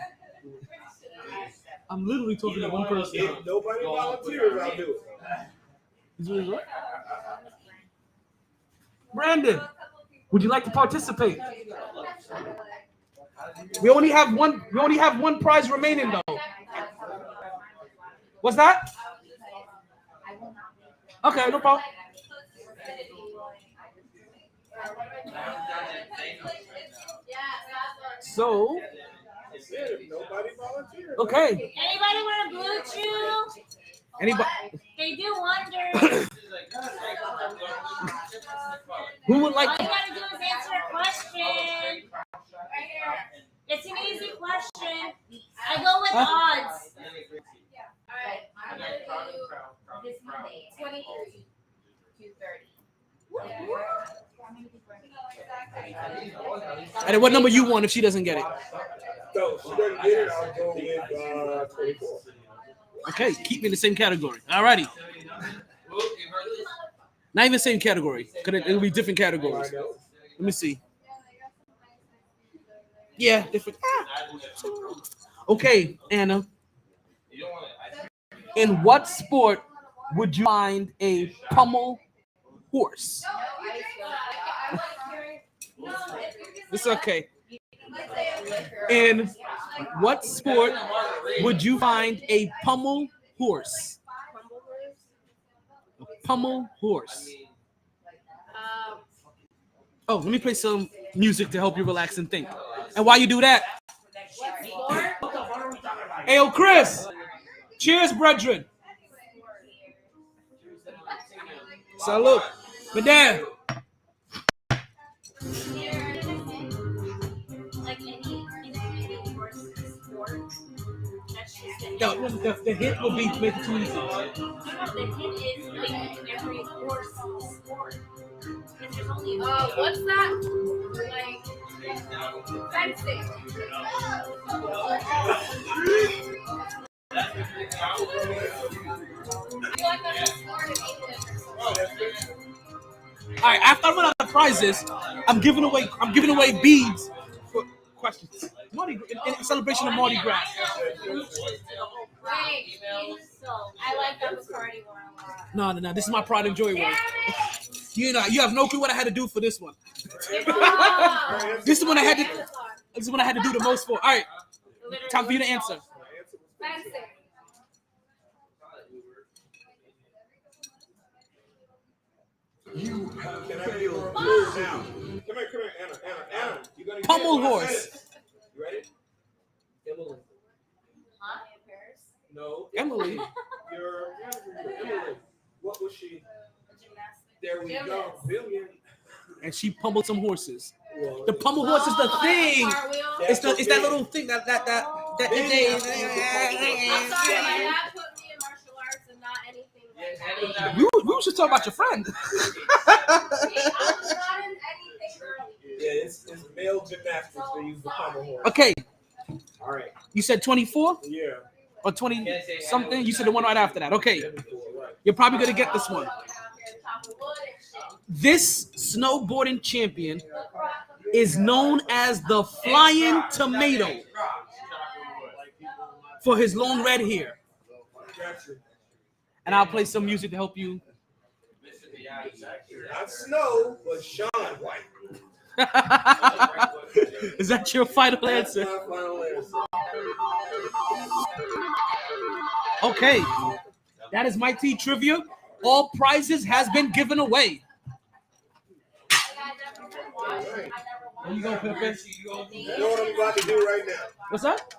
do it. I'm literally talking to one person. If nobody volunteers, I'll do it. Is it right? Brandon, would you like to participate? We only have one prize remaining though. What's that? Okay, no problem. So, nobody volunteers. Okay. Anybody want a Blue Chew? Anybody? They do wonders. Who would like All to? you gotta do is answer a question. It's an easy question. I go with odds. Alright, I'm gonna do this Monday, 23 to 30. And what number you want if she doesn't get it? So she doesn't get it, I'll go with 24. Okay, keep me in the same category. Alrighty. Not even same category. It'll be different categories. Let me see. Yeah, different. Okay, Anna. In what sport would you find a pommel horse? It's okay. In what sport would you find a pommel horse? A pommel horse. Oh, let me play some music to help you relax and think. And while you do that, hey, yo, Chris. Cheers, brethren. Salute. Madame. Like any horse sport. That's just it. No, the hit will be make it too easy. No, the hit is like every horse sport. If there's only What's that? Like fencing. All right, after I run out of prizes, I'm giving away beads for questions. In celebration of Mardi Gras. Wait, I like that Bacardi one a lot. No. This is my pride and joy one. You have no clue what I had to do for this one. This is when I had to do the most for. All right, time for you to answer. Fencing. You have Can I failed give her a this clue city. now? Come here, Anna. You gonna get Pommel it when I horse. say it. You ready? Emily. Huh? No. Emily. You're Emily. What was she? There we go. Billion. And she pummeled some horses. Well, The pommel horse is the thing. It's That's that little thing that I'm sorry, my dad put me in martial arts and not anything like that. We should talk about your friend. I was not in anything early. Yeah, it's male gymnastics. They use the pommel horse. Okay, All right. you said 24 Yeah. or 20 something. You said the one right after that. Okay, 74, right. you're probably gonna get this one. This snowboarding champion is known as the Flying Tomato for his long red hair. And I'll play some music to help you. Not Snow, but Sean White. Is that your final answer? That's my final answer. Okay, that is MyT trivia. All prizes has been given away. Where you going, Pepe? You know what I'm about to do right now? What's that?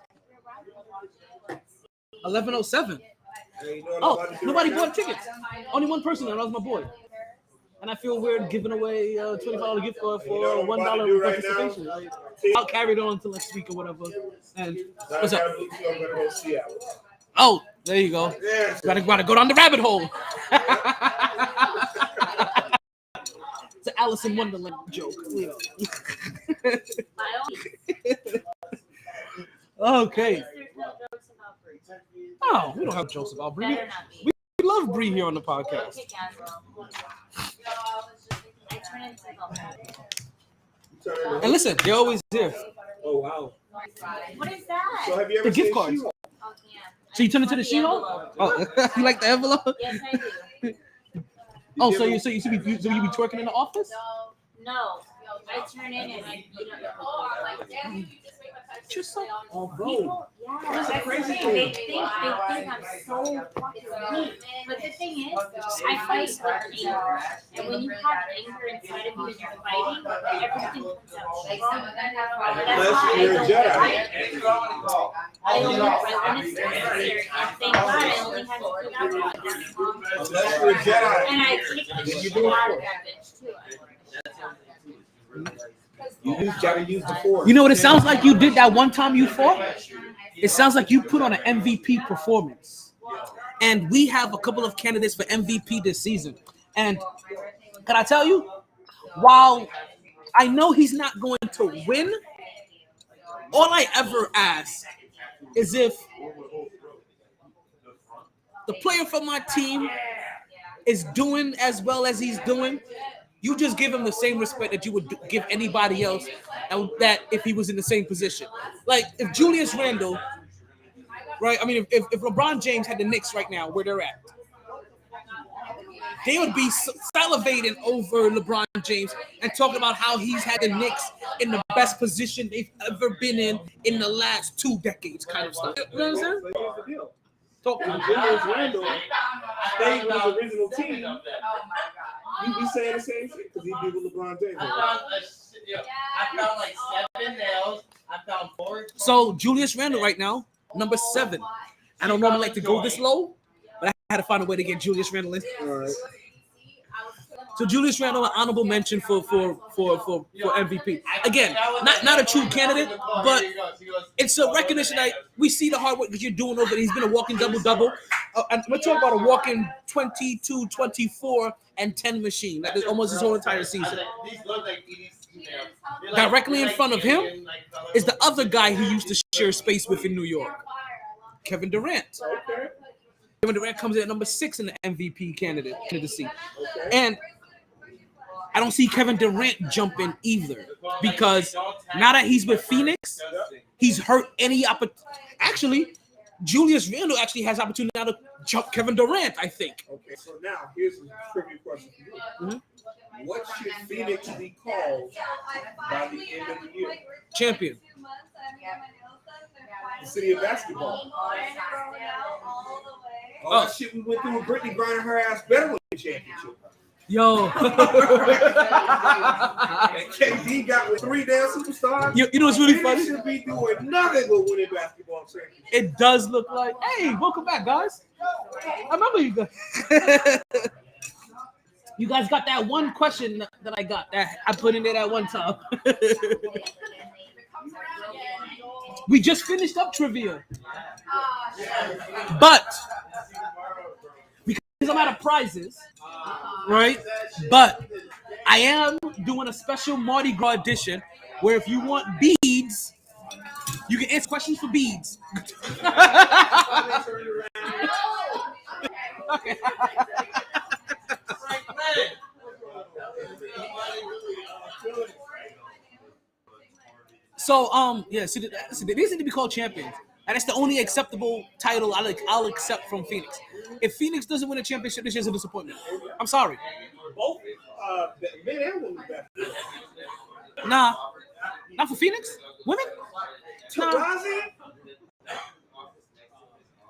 11:07. Hey, you know what I'm Oh, about to do nobody right bought tickets. Only one person, and that was my boy. And I feel weird giving away a $25 gift card for $1 participation. Like, I'll carry it on until next week or whatever. And what's up? I'm gonna go see Alex. Oh, there you go. Yeah. Gotta go down the rabbit hole. It's an Alice in Wonderland joke. You know. Okay. Oh, we don't have jokes about Bree. We love Bree here on the podcast. And listen, they're always there. Oh wow. What is that? So have you ever The gift seen cards. She-Hulk? So you turn into the She-Hulk? Oh, you like the envelope? Yes, I do. Oh, so you be twerking in the office? No, I turn in and I beat up. Just like, People, yeah, That's that's a the crazy thing. thing. They think I'm so fucking weak. But the thing is, I fight with anger. And when you have anger inside of you and you're fighting, everything comes out strong. Unless you're a Jedi. I only when it's necessary. And thank God I only had to put out one. Unless you're a Jedi. And I kicked the shit out of that bitch too. You gotta use the force. you know what it sounds like you did that one time you fought? It sounds like you put on an MVP performance. And we have a couple of candidates for MVP this season. And can I tell you, while I know he's not going to win, all I ever ask is if the player from my team is doing as well as he's doing, you just give him the same respect that you would give anybody else, and that if he was in the same position. Like if Julius Randle, right? I mean, if LeBron James had the Knicks right now where they're at, they would be salivating over LeBron James and talking about how he's had the Knicks in the best position they've ever been in the last 2 decades, kind of stuff. You know what I'm saying? So here's the deal. Talk to me. Julius Randle stayed with the original team. You be saying the same shit because he be with LeBron James. I found like 7 nails. I found 4. So Julius Randle right now, number 7. I don't normally like to go this low, but I had to find a way to get Julius Randle in. All right. So Julius Randle, an honorable mention for MVP. Again, not a true candidate, but it's a recognition that we see the hard work that you're doing over there. He's been a walking double-double. And we're talking about a walking 22, 24, and 10 machine. That is almost his whole entire season. Directly in front of him is the other guy he used to share space with in New York, Kevin Durant. Kevin Durant comes in at number 6 in the MVP candidacy. And I don't see Kevin Durant jumping either, because now that he's with Phoenix, he's hurt any opportunity. Actually, Julius Randle actually has opportunity now to jump Kevin Durant, I think. Okay, so now here's a trivia question for you. Mm-hmm. What should Phoenix be called by the end of the year? Champion. The city of basketball. All that shit we went through with Brittany grinding her ass better win the championship. Yo. And KD got with 3 damn superstars. You know what's really funny? Should be doing nothing but winning basketball championship. It does look like, hey, welcome back, guys. I remember you guys. You guys got that one question that I got that I put in there that one time. We just finished up trivia. But because I'm out of prizes, right? But I am doing a special Mardi Gras edition where if you want beads, you can answer questions for beads. So yeah, see, they need to be called champions, and it's the only acceptable title I'll accept from Phoenix. If Phoenix doesn't win a championship this year, it's a disappointment. I'm sorry. Both men and women back. Nah, not for Phoenix. Women? Nah. Tarazi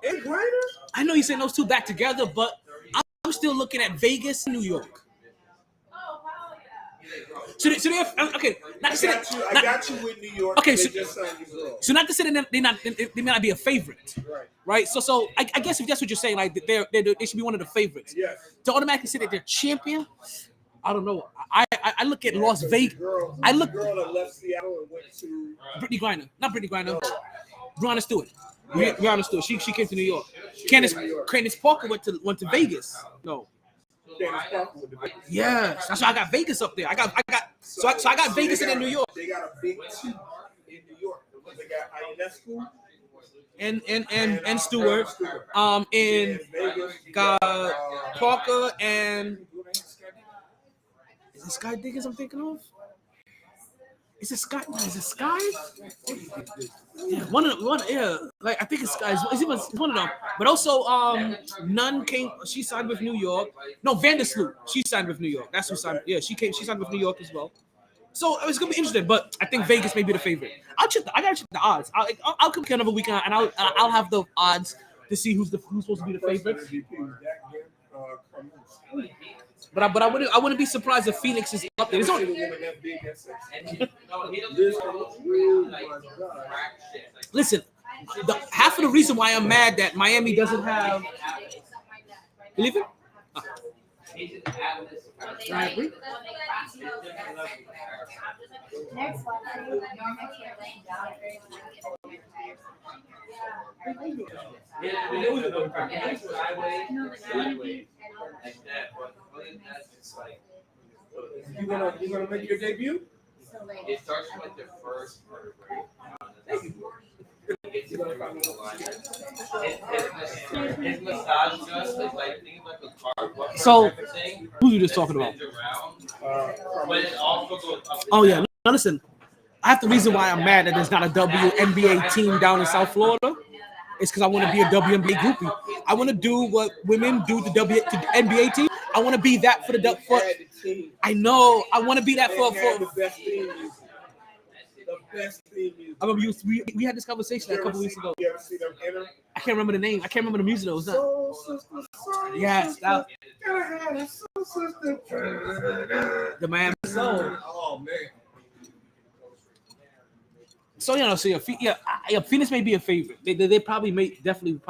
and Griner? I know you're saying those two back together, but I'm still looking at Vegas, New York. So they're okay. Not to say that, I got you with New York. Okay, so not to say that they may not be a favorite, right? So I guess if that's what you're saying, like they should be one of the favorites. Yes. To automatically say that they're champion, I don't know. I look at Las Vegas. I look. The girl that left Seattle and went to Brittany Griner, not Brittany Griner. Brianna Stewart. Brianna Stewart. She came to New York. Candace Parker went to Vegas. No. Yes, that's why I got Vegas up there. I got Vegas and then New York. They got a big two in New York. They got Ionescu and Stewart. And got Parker and is it Sky Diggins I'm thinking of? Is it Sky? Is it Sky? Yeah, one. Yeah, like I think it's Sky. It's one of them. But also, Nunn came. She signed with New York. No, Vandersloot. She signed with New York. That's who signed. Yeah, she signed with New York as well. So it's gonna be interesting. But I think Vegas may be the favorite. I gotta check the odds. I'll come another weekend and I'll have the odds to see who's supposed to be the favorite. But I wouldn't be surprised if Phoenix is up there. Listen, half of the reason why I'm mad that Miami doesn't have. You leaving? I agree. You gonna make your debut? It starts with the first his massage just is like things like a car. So, who you just talking about? But it also goes up. Oh yeah, no, listen. I have the reason why I'm mad that there's not a WNBA team down in South Florida. It's because I want to be a WNBA groupie. I want to do what women do to NBA team. I want to be that for the for. I know. I want to be that for. The best theme music. The best theme music. I remember we had this conversation a couple weeks ago. You ever see them enter? I can't remember the name. I can't remember the music though. Yes, that. The Miami Soul. Oh man. So Phoenix may be a favorite. They definitely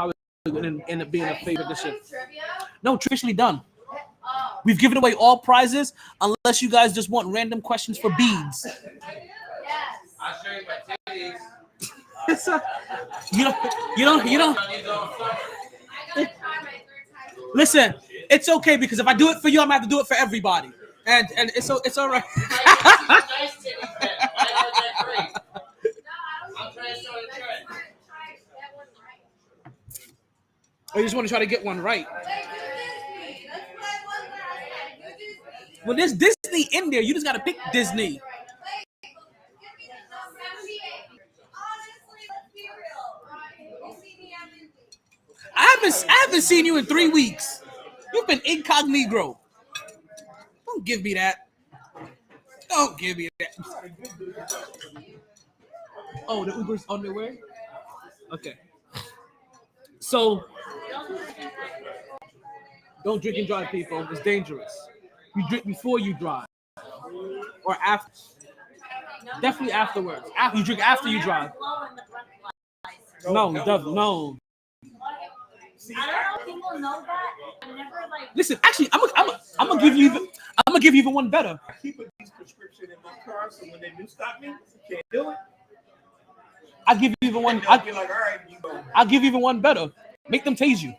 end up being a favorite this year. No, officially done. We've given away all prizes unless you guys just want random questions for beads. I'll show you my titties. You don't. Listen, it's okay because if I do it for you, I'm gonna have to do it for everybody, and it's all right. I just want to try to get one right. Well, there's Disney in there. You just got to pick Disney. I haven't seen you in 3 weeks. You've been incognito. Don't give me that. Don't give me that. Oh, the Uber's on their way? Okay. So, don't drink and drive, people. It's dangerous. You drink before you drive. Or after. Definitely afterwards. You drink after you drive. No. I don't know if people know that. I've never Listen, actually, I'm gonna give you even one better. I keep a prescription in my car, so when they do stop me, can't do it. I'll give you even one. I'll be like, all right, you go. I'll give you even one better. Make them tase you.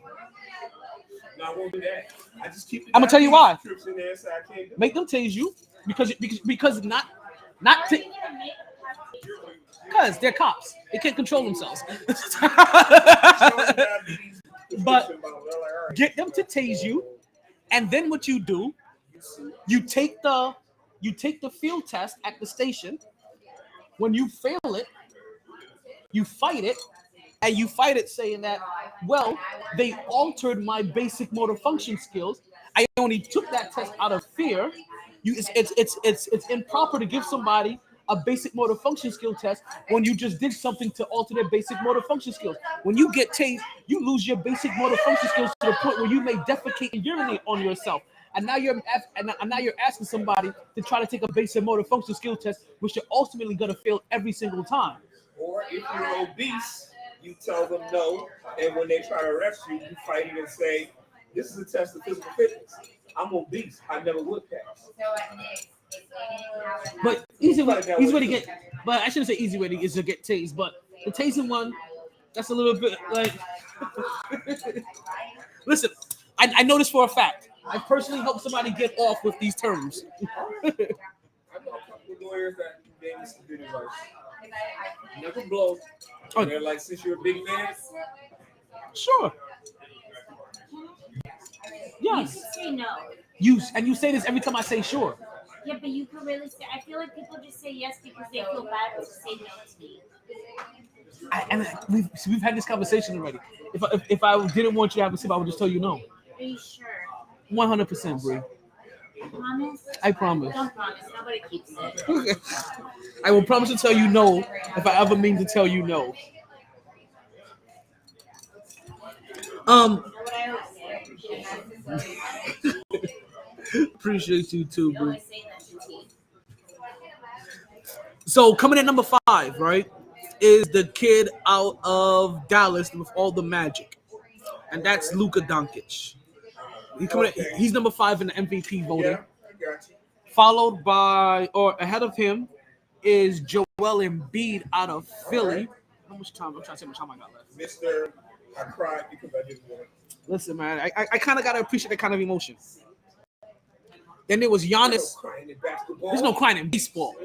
No, I won't do that. I just keep. I'm gonna tell you why. In there, so I can't do Make them tase you because they're cops. They can't control themselves. But get them to tase you, and then what you do, you take the field test at the station, When you fail it, you fight it, and you fight it saying that, well, they altered my basic motor function skills. I only took that test out of fear. It's improper to give somebody a basic motor function skill test when you just did something to alter their basic motor function skills. When you get tased, you lose your basic motor function skills to the point where you may defecate and urinate on yourself. And now you're asking somebody to try to take a basic motor function skill test, which you're ultimately gonna fail every single time. Or if you're obese, you tell them no, and when they try to arrest you, you fight it and say, "This is a test of physical fitness. I'm obese. I never would pass." But easy way to get. But I shouldn't say easy way is to get tased. But the tasing one, that's a little bit like. Listen, I know this for a fact. I personally helped somebody get off with these terms. I know a couple of lawyers that gave me some good advice. Never blow. Oh. They're like, since you're a big man, sure. Yes. You say no. You say this every time I say sure. Yeah, but you can really say. I feel like people just say yes because they feel bad to say no to me. We've had this conversation already. If I didn't want you to have a sip, I would just tell you no. Are you sure? 100%, Bree. Promise? I promise. Don't promise. Nobody keeps it. I will promise to tell you no if I ever mean to tell you no. Appreciate you too, bro. So coming in number 5, right, is the kid out of Dallas with all the magic, and that's Luka Doncic. He's number 5 in the MVP voting. Followed by, or ahead of him, is Joel Embiid out of Philly. How much time? I'm trying to see how much time I got left. Mr. I cried because I didn't win. Listen, man, I kind of got to appreciate that kind of emotion. Then there was Giannis. There's no crying in baseball.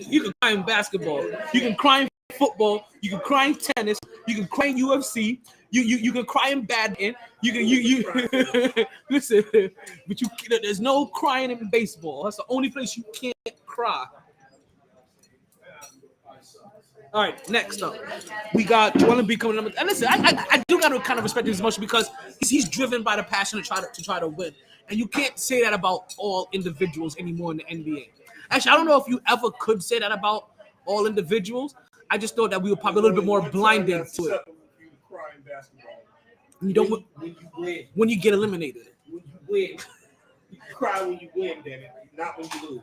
You can cry in basketball. You can cry in football. You can cry in tennis. You can cry in UFC. You can cry in badminton. You listen, but there's no crying in baseball. That's the only place you can't cry. All right, next up, we got Joel Embiid coming up. And listen, I do got to kind of respect him as much because he's driven by the passion to try to win. And you can't say that about all individuals anymore in the NBA. Actually, I don't know if you ever could say that about all individuals. I just thought that we were probably a little bit more blinded to it. You don't when you get eliminated. When you win, you cry when you win, damn it, not when you lose.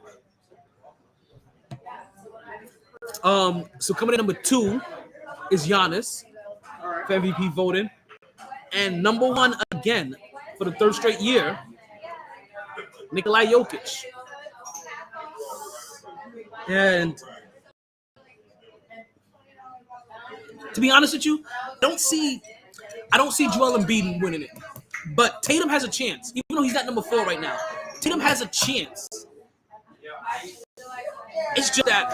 So coming in number 2 is Giannis for MVP voting, and number 1 again for the 3rd straight year, Nikola Jokic. And to be honest with you, I don't see Joel Embiid winning it. But Tatum has a chance, even though he's at number 4 right now. Tatum has a chance. It's just that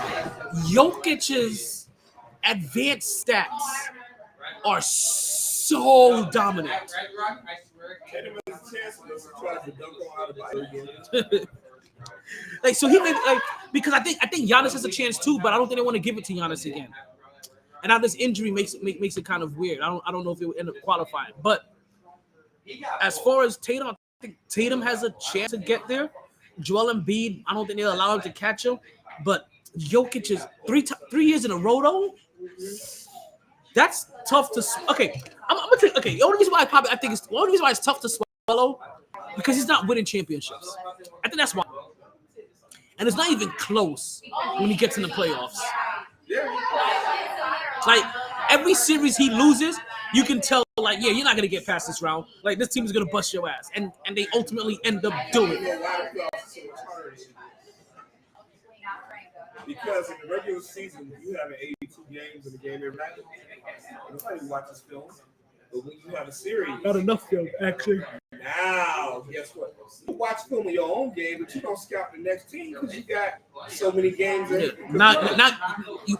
Jokic's advanced stats are so dominant. Like, so he made, like, because I think Giannis has a chance too, but I don't think they want to give it to Giannis again. And now this injury makes it kind of weird. I don't know if it will end up qualifying. But as far as Tatum, I think Tatum has a chance to get there. Joel Embiid, I don't think they'll allow him to catch him. But Jokic is 3 years in a row though. That's tough to. Okay, I'm gonna take. Okay, the only reason why it's tough to swallow because he's not winning championships. I think that's why. And it's not even close when he gets in the playoffs. Like every series he loses, you can tell, like, yeah, you're not gonna get past this round. Like this team is gonna bust your ass, and they ultimately end up doing it. Because in the regular season, you have 82 games in the game every night. Nobody watches film. But when you have a series, Not enough film, actually. now guess what? You watch film of your own game, but you don't scout the next team because you got so many games. Yeah,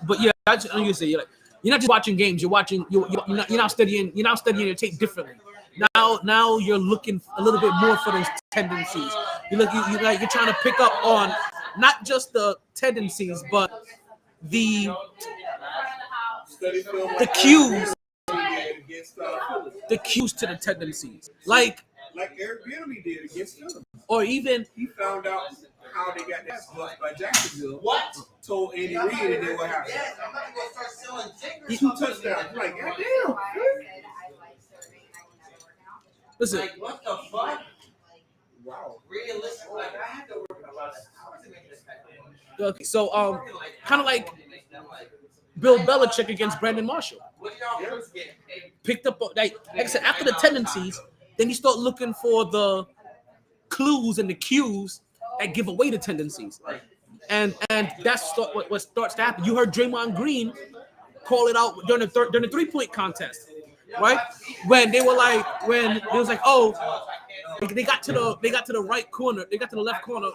but yeah, I just say you're not just watching games. You're watching. You're not studying. You're not studying your tape differently. Now you're looking a little bit more for those tendencies. You're trying to pick up on not just the tendencies, but the Study film the cues, against Philly. the cues to the tendencies, like Eric Bieniemy did against Philly. or even He found out how they got that bust by Jacksonville. What? Told Andy Reid, and then what happened? he, 2 touchdowns. Like, goddamn. listen. Like, what the fuck? Wow. Realistic. Like, I had to work a lot of hours to make this happen. Okay, so kind of like Bill Belichick against Brandon Marshall. What did y'all first get? Picked up like I said after the tendencies, then you start looking for the clues and the cues that give away the tendencies, and that's what starts to happen. You heard Draymond Green call it out during the 3-point contest, right? When they were like, when it was like, oh, they got to the right corner, they got to the left corner,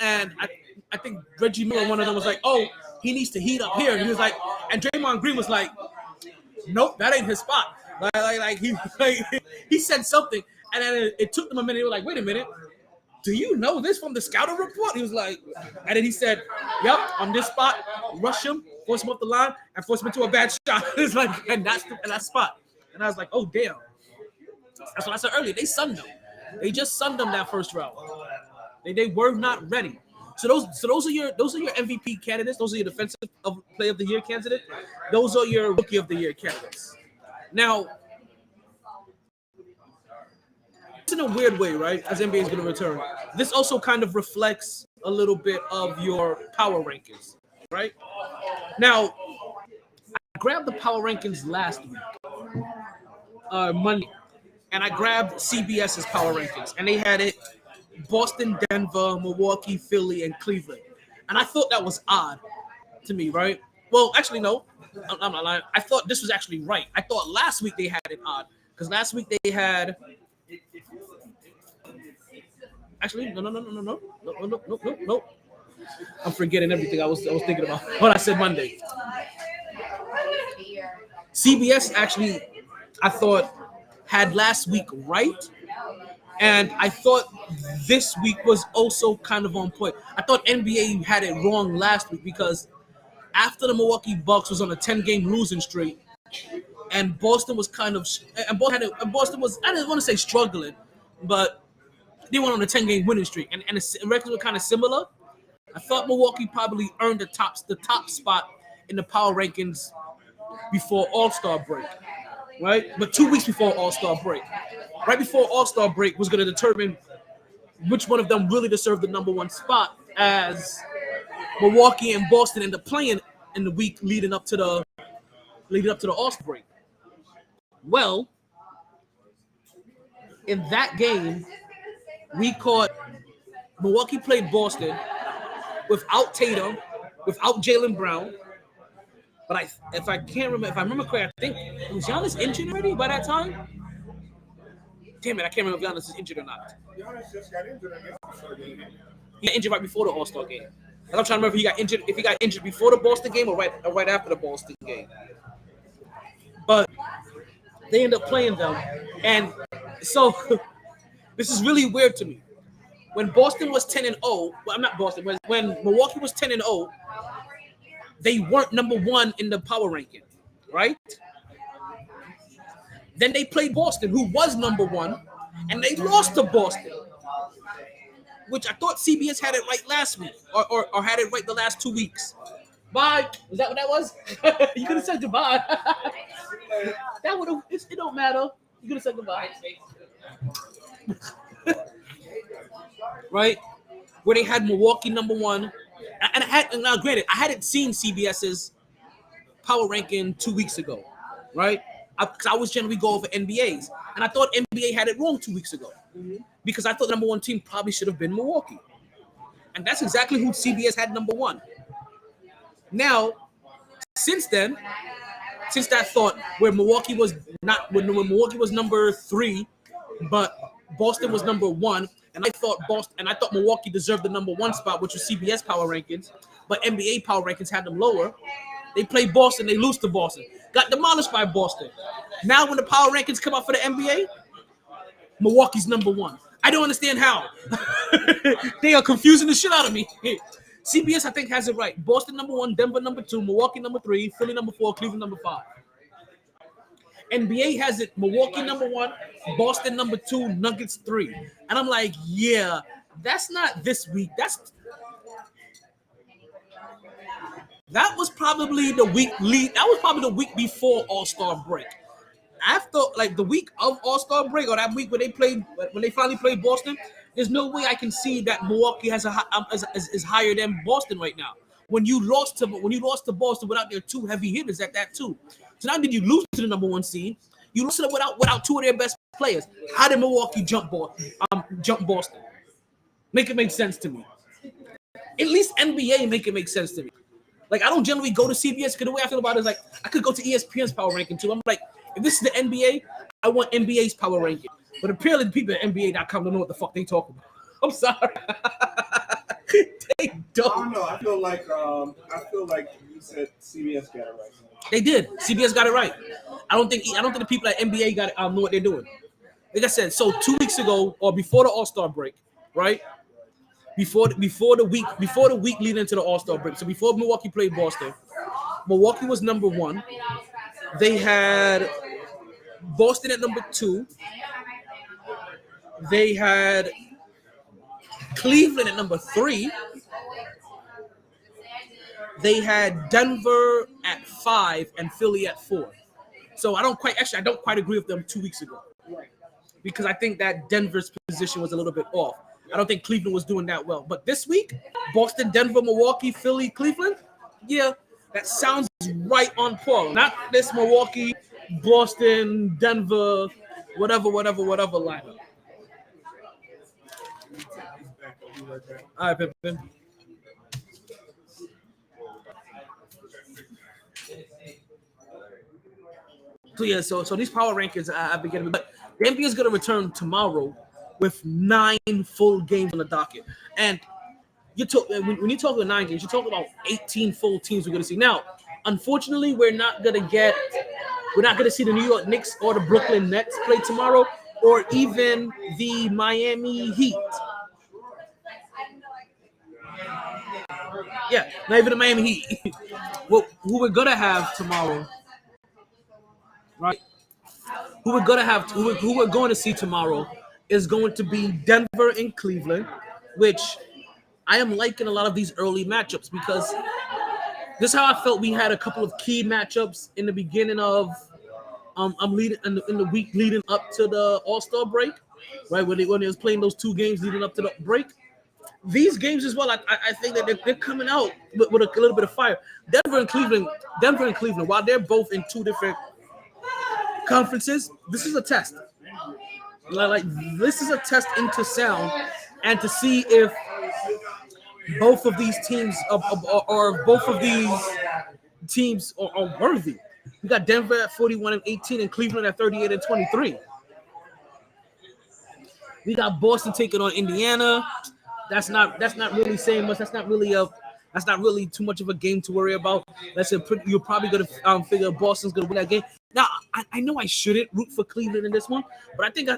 and I think Reggie Miller, one of them, was like, oh, he needs to heat up here, and he was like, and Draymond Green was like, nope, that ain't his spot. He said something, and then it took them a minute. They were like, wait a minute, do you know this from the scouting report? He was like, and then he said, yep, on this spot, rush him, force him off the line, and force him into a bad shot. It's like, and that's that spot. And I was like, oh damn. That's what I said earlier. They sunned them. They just sunned them that first round. They were not ready. So those are your MVP candidates. Those are your defensive player of the year candidate. Those are your rookie of the year candidates. Now, it's in a weird way, right? As NBA is going to return, this also kind of reflects a little bit of your power rankings, right? Now, I grabbed the power rankings last week, Monday, and I grabbed CBS's power rankings, and they had it Boston, Denver, Milwaukee, Philly, and Cleveland. And I thought that was odd to me, right? Well, actually, no. I'm not lying. I thought this was actually right. I thought last week they had it odd. Because last week they had... Actually, no. I'm forgetting everything I was thinking about when I said Monday. CBS actually, I thought, had last week right. And I thought this week was also kind of on point. I thought NBA had it wrong last week because after the Milwaukee Bucks was on a 10-game losing streak, and Boston was kind of, Boston was, I didn't want to say struggling, but they went on a 10-game winning streak, and the records were kind of similar. I thought Milwaukee probably earned the top spot in the power rankings before All-Star break, right? But 2 weeks before All-Star break. Right before All-Star break was going to determine which one of them really deserved the number one spot, as Milwaukee and Boston end up playing in the week leading up to the All-Star break. Well, in that game, we caught Milwaukee played Boston without Tatum, without Jaylen Brown. But if I remember correctly, I think was Giannis injured already by that time. Damn it, I can't remember if Giannis is injured or not. Giannis just got injured in the All-Star game. He got injured right before the All-Star game. I'm trying to remember if he got injured before the Boston game or right after the Boston game. But they end up playing them. And so this is really weird to me. When Boston was 10-0, well, I'm not Boston, when Milwaukee was 10-0, they weren't number one in the power ranking, right? Then they played Boston, who was number one, and they lost to Boston, which I thought CBS had it right last week, or had it right the last 2 weeks. Bye. Was that what that was? You could have said goodbye. That would have. It don't matter. You could have said goodbye. Right? Where they had Milwaukee number one, and now granted, I hadn't seen CBS's power ranking 2 weeks ago, right? Because I was generally go over NBA's, and I thought NBA had it wrong 2 weeks ago, because I thought the number one team probably should have been Milwaukee, and that's exactly who CBS had number one. Now, since then, since that thought where Milwaukee was not when Milwaukee was number 3, but Boston was number 1, and I thought Milwaukee deserved the number 1 spot, which was CBS power rankings, but NBA power rankings had them lower. They played Boston, they lose to Boston, got demolished by Boston. Now when the power rankings come up for the NBA, Milwaukee's number 1. I don't understand how. They are confusing the shit out of me. CBS, I think, has it right. Boston number 1, Denver number 2, Milwaukee number 3, Philly number 4, Cleveland number 5. NBA has it Milwaukee number 1, Boston number 2, Nuggets 3. And I'm like, yeah, that's not this week. That was probably the week lead. That was probably the week before All-Star break. After like the week of All-Star break or that week when they finally played Boston, there's no way I can see that Milwaukee has is higher than Boston right now. When you lost to Boston without their 2 heavy hitters at that too. So not did you lose to the number 1 seed, you lost to them without 2 of their best players. How did Milwaukee jump Boston? Make it make sense to me. At least NBA make it make sense to me. Like, I don't generally go to CBS because the way I feel about it is like I could go to ESPN's power ranking too. I'm like, if this is the NBA, I want NBA's power ranking. But apparently the people at NBA.com don't know what the fuck they talk about. I'm sorry. They don't. I don't know. I feel like you said CBS got it right. They did. CBS got it right. I don't think the people at NBA got it, know what they're doing. Like I said, so 2 weeks ago or before the All-Star break, right? Before the week leading into the All-Star break. So before Milwaukee played Boston, Milwaukee was number 1. They had Boston at number 2. They had Cleveland at number 3. They had Denver at 5 and Philly at 4. So I don't quite agree with them 2 weeks ago. Because I think that Denver's position was a little bit off. I don't think Cleveland was doing that well. But this week, Boston, Denver, Milwaukee, Philly, Cleveland, yeah, that sounds right on par. Not this Milwaukee, Boston, Denver, whatever lineup. All right, Pippin. So yeah, so these power rankings I've been getting, but the NBA is going to return tomorrow with 9 full games on the docket. And when you talk about 9 games, you're talking about 18 full teams we're going to see. Now, unfortunately, we're not going to see the New York Knicks or the Brooklyn Nets play tomorrow, or even the Miami Heat. Yeah, not even the Miami Heat. Well, who we're going to have tomorrow, right? Who we're going to see tomorrow is going to be Denver and Cleveland, which I am liking a lot of these early matchups because this is how I felt we had a couple of key matchups in the beginning of I'm leading in the week leading up to the All-Star break, right? When they was playing those 2 games leading up to the break. These games as well, I think that they're coming out with a little bit of fire. Denver and Cleveland, while they're both in 2 different conferences, this is a test. Like this is a test into sound, and to see if both of these teams are worthy. We got Denver at 41-18 and Cleveland at 38-23. We got Boston taking on Indiana. That's not really saying much. That's not really too much of a game to worry about. You're probably gonna figure Boston's gonna win that game. Now I know I shouldn't root for Cleveland in this one, but I think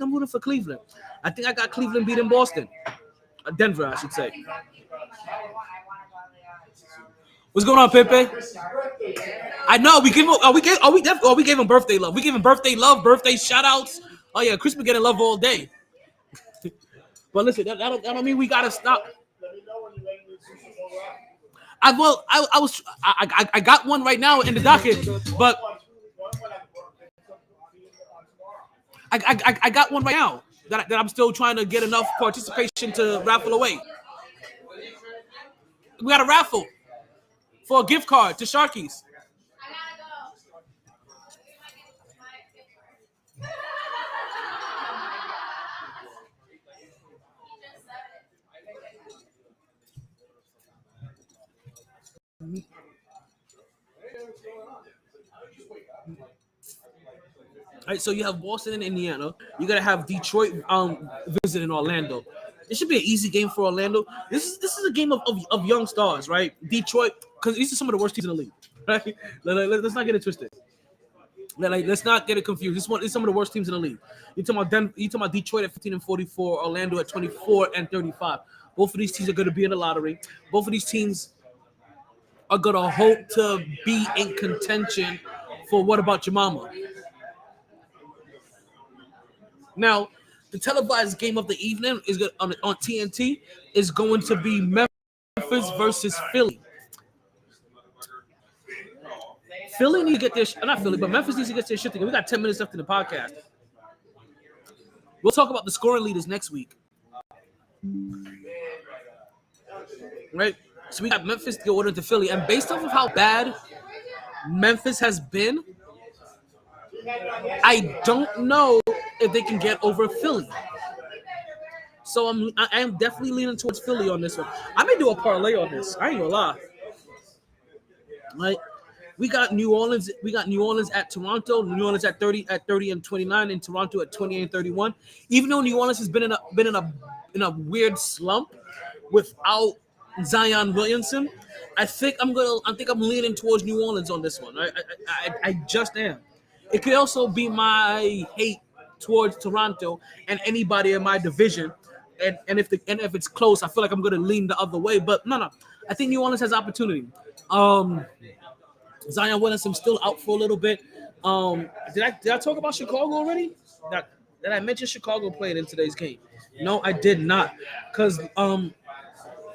I'm rooting for Cleveland. I think I got Cleveland beating Boston, Denver, I should say. What's going on, Pepe? I know we gave him birthday love. We gave him birthday love, birthday shout outs. Oh yeah, Chris been getting love all day. But listen, that don't mean we gotta stop. I got one right now in the docket, but I got one right now that I'm still trying to get enough participation to raffle away. We got a raffle for a gift card to Sharkeys. All right, so you have Boston and Indiana. You gotta have Detroit visiting Orlando. It should be an easy game for Orlando. This is a game of young stars, right? Detroit, because these are some of the worst teams in the league, right? Let's not get it twisted. Let's not get it confused. This is some of the worst teams in the league. You're talking about Detroit at 15-44, Orlando at 24-35. Both of these teams are going to be in the lottery. Both of these teams are going to hope to be in contention for What About Your Mama. Now, the televised game of the evening is on TNT is going to be Memphis versus Philly. Philly need to get their not Philly, but Memphis needs to get their shit together. We got 10 minutes left in the podcast. We'll talk about the scoring leaders next week. Right? So we got Memphis to go into Philly. And based off of how bad Memphis has been, I don't know if they can get over Philly. So I am definitely leaning towards Philly on this one. I may do a parlay on this. I ain't gonna lie. Right? We got New Orleans. We got New Orleans at Toronto. New Orleans at 30 and 29, and Toronto at 28 and 31. Even though New Orleans has been in a weird slump without Zion Williamson, I think I'm leaning towards New Orleans on this one. I just am. It could also be my hate towards Toronto and anybody in my division, and if it's close, I feel like I'm gonna lean the other way. But no, I think New Orleans has opportunity. Zion Williamson still out for a little bit. Did I talk about Chicago already? Did I mention Chicago playing in today's game? No, I did not, because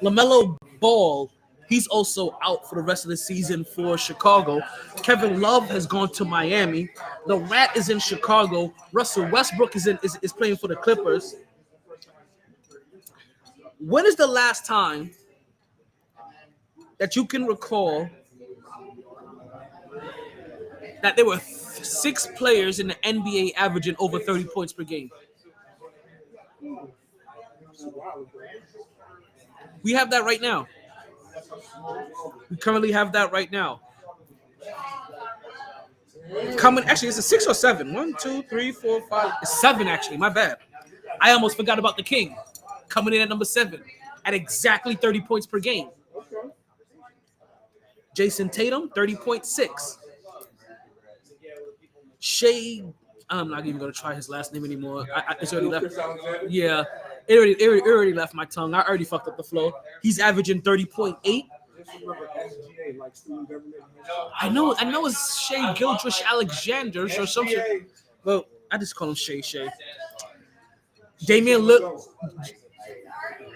LaMelo Ball, he's also out for the rest of the season for Chicago. Kevin Love has gone to Miami. The Rat is in Chicago. Russell Westbrook is playing for the Clippers. When is the last time that you can recall that there were 6 players in the NBA averaging over 30 points per game? We have that right now. We currently have that right now. Actually, it's a 6 or 7. 1, 2, 3, 4, 5. It's 7, actually. My bad. I almost forgot about the King. Coming in at number 7 at exactly 30 points per game. Jason Tatum, 30.6. Shea, I'm not even going to try his last name anymore. It's already left. Yeah, it already left my tongue. I already fucked up the flow. He's averaging 30.8. I know it's Shea Gildress Alexander or some shit. Well, I just call him Shea. Damian Lillard.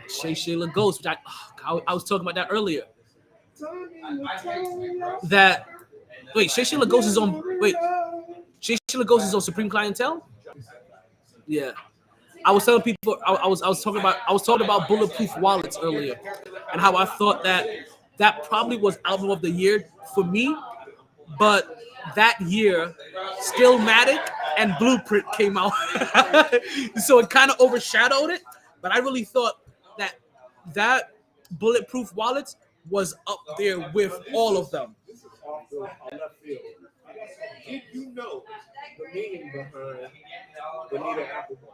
Shea Lagos. I was talking about that earlier. Shea Lagos is on. Shea Lagos is on Supreme Clientele. Yeah, I was telling people. I was talking about Bulletproof Wallets earlier, and how I thought that probably was album of the year for me, but that year, Stillmatic and Blueprint came out, so it kind of overshadowed it. But I really thought that Bulletproof Wallets was up there with all of them. Did you know the meaning behind Bonita Applebum?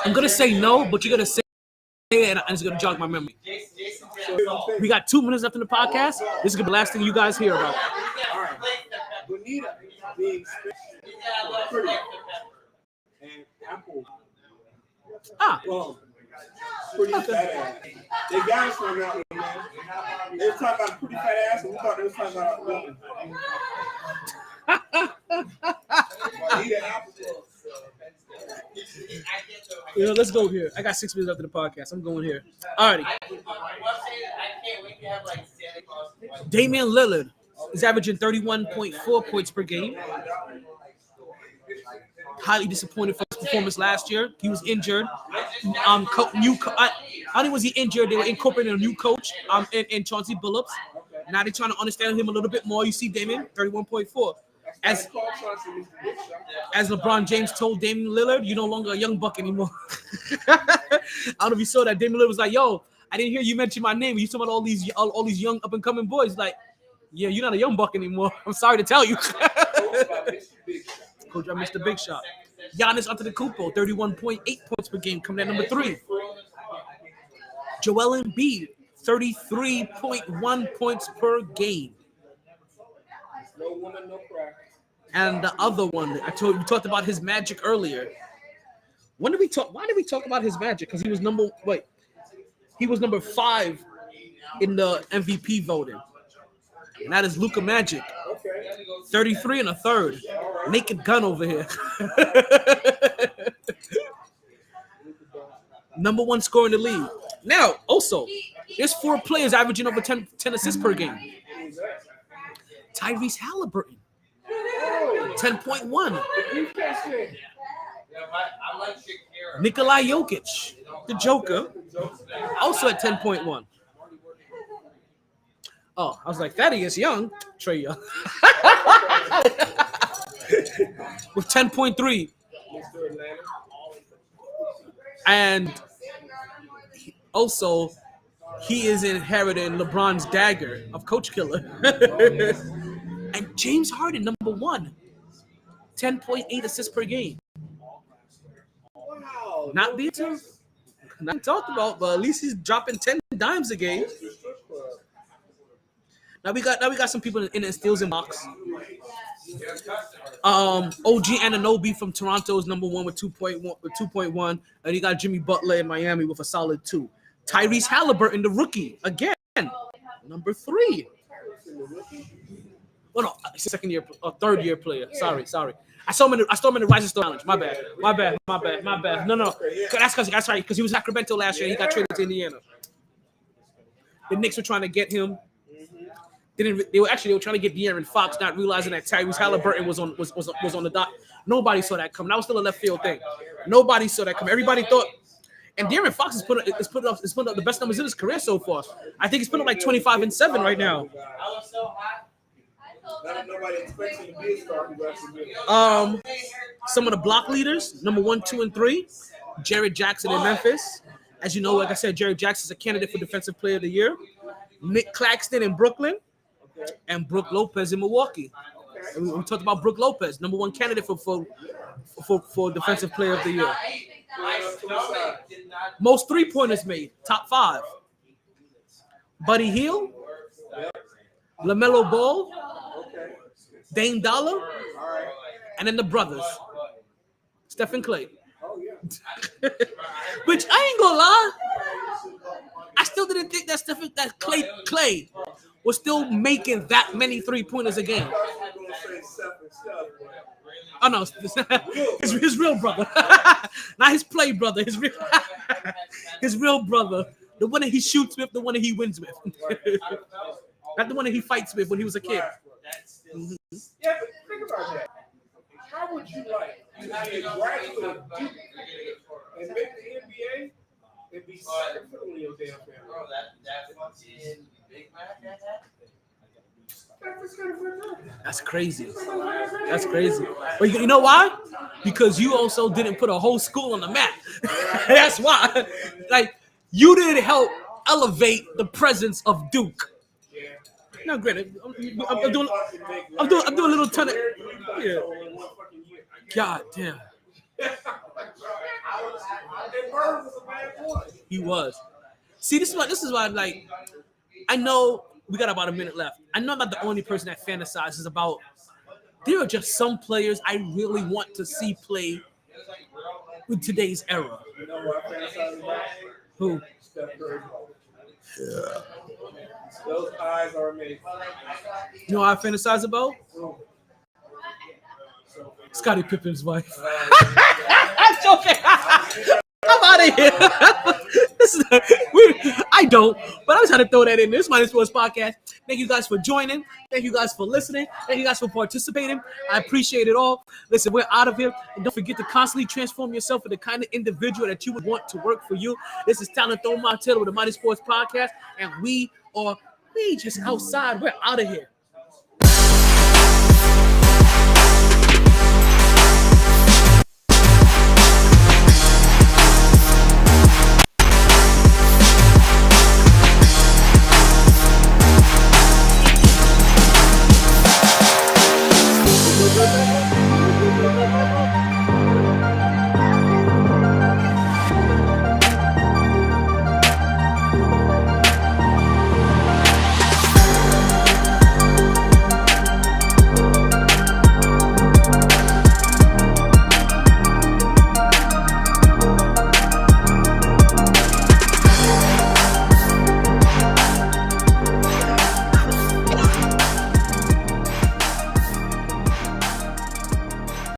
I'm gonna say no, but you're gonna say it, and it's gonna jog my memory. We got 2 minutes left in the podcast. This is gonna be the last thing you guys hear about. All right. Bonita being pretty, and Apple. Well, pretty fat ass. They got us from that one, man. They were talking about a pretty fat ass, and we thought they were talking about women. Let's go here. I got 6 minutes left in the podcast. I'm going here. Alrighty. Damian Lillard is averaging 31.4 points per game. Highly disappointed for his performance last year. He was injured. Not only was he injured, they were incorporating a new coach in Chauncey Billups. Now they're trying to understand him a little bit more. You see Damian, 31.4. As LeBron James told Damian Lillard, you're no longer a young buck anymore. I don't know if you saw that. Damian Lillard was like, yo, I didn't hear you mention my name. You talking about all these young up-and-coming boys. Like, yeah, you're not a young buck anymore. I'm sorry to tell you. Coach, I missed the big shot. Giannis Antetokounmpo, 31.8 points per game, coming at number 3. Joel Embiid, 33.1 points per game. No woman, no crack. And the other one, we talked about his magic earlier. When did we talk? Why did we talk about his magic? Because he was number 5 in the MVP voting. And that is Luka Magic. 33 and a third. Naked gun over here. Number 1 scorer in the league. Now, also, there's 4 players averaging over 10 assists per game. Tyrese Halliburton. 10.1. Nikolai Jokic, the Joker, also at 10.1. Oh, I was like, Thaddeus Young, Trey Young, with 10.3. And also, he is inheriting LeBron's dagger of Coach Killer. And James Harden, number 1, 10.8 assists per game. Wow. Not being not talked about, but at least he's dropping 10 dimes a game. Now we got some people in the steals and box. OG Anunoby from Toronto is number 1 with 2.1, and you got Jimmy Butler in Miami with a solid 2. Tyrese Halliburton, the rookie, again, number 3. Oh no, he's a third year player. Sorry. I saw him in the Rising Star Challenge. My bad. No. That's right, because he was in Sacramento last year. He got traded to Indiana. The Knicks were trying to get him. They were trying to get De'Aaron Fox, not realizing that Tyrese Halliburton was on the dot. Nobody saw that coming. That was still a left field thing. Nobody saw that coming. Everybody thought. And De'Aaron Fox is putting up the best numbers in his career so far. I think he's putting up like 25 and 7 right now. Nobody expects him to be a star. Some of the block leaders, number 1, 2, and 3, Jared Jackson in Memphis. As you know, like I said, Jared Jackson is a candidate for Defensive Player of the Year. Nick Claxton in Brooklyn, and Brook Lopez in Milwaukee. And we talked about Brook Lopez, number 1 candidate for Defensive Player of the Year. Most 3-pointers made, top 5. Buddy Hield, LaMelo Ball, Dame Dollar, and then the brothers, Stephen Clay. Which I ain't gonna lie, I still didn't think that Clay was still making that many 3-pointers a game. Oh no, his real brother, not his play brother. His real brother, the one that he shoots with, the one that he wins with, not the one that he fights with when he was a kid. Mm-hmm. Yeah, but think about that. How would you like to be a graduate of Duke and make the NBA and be second fiddle in your damn family? Bro, that fucking Big Mac that That's crazy. That's crazy. But you know why? Because you also didn't put a whole school on the map. That's why. Like, you didn't help elevate the presence of Duke. No, granted, I'm doing a little ton of. Yeah. God damn. He was. See, this is why like, I know we got about a minute left. I know I'm not the only person that fantasizes about. There are just some players I really want to see play with today's era. You know what I fantasize about? Who? Steph Curry. Yeah. Those eyes are amazing. You know what I fantasize about? Scottie Pippen's wife. I'm joking. I'm out of here. I don't, but I'm trying to throw that in. This is MyT Sports Podcast. Thank you guys for joining. Thank you guys for listening. Thank you guys for participating. I appreciate it all. Listen, we're out of here. And don't forget to constantly transform yourself into the kind of individual that you would want to work for you. This is Talent Throw Taylor with the MyT Sports Podcast, and we just outside. We're out of here.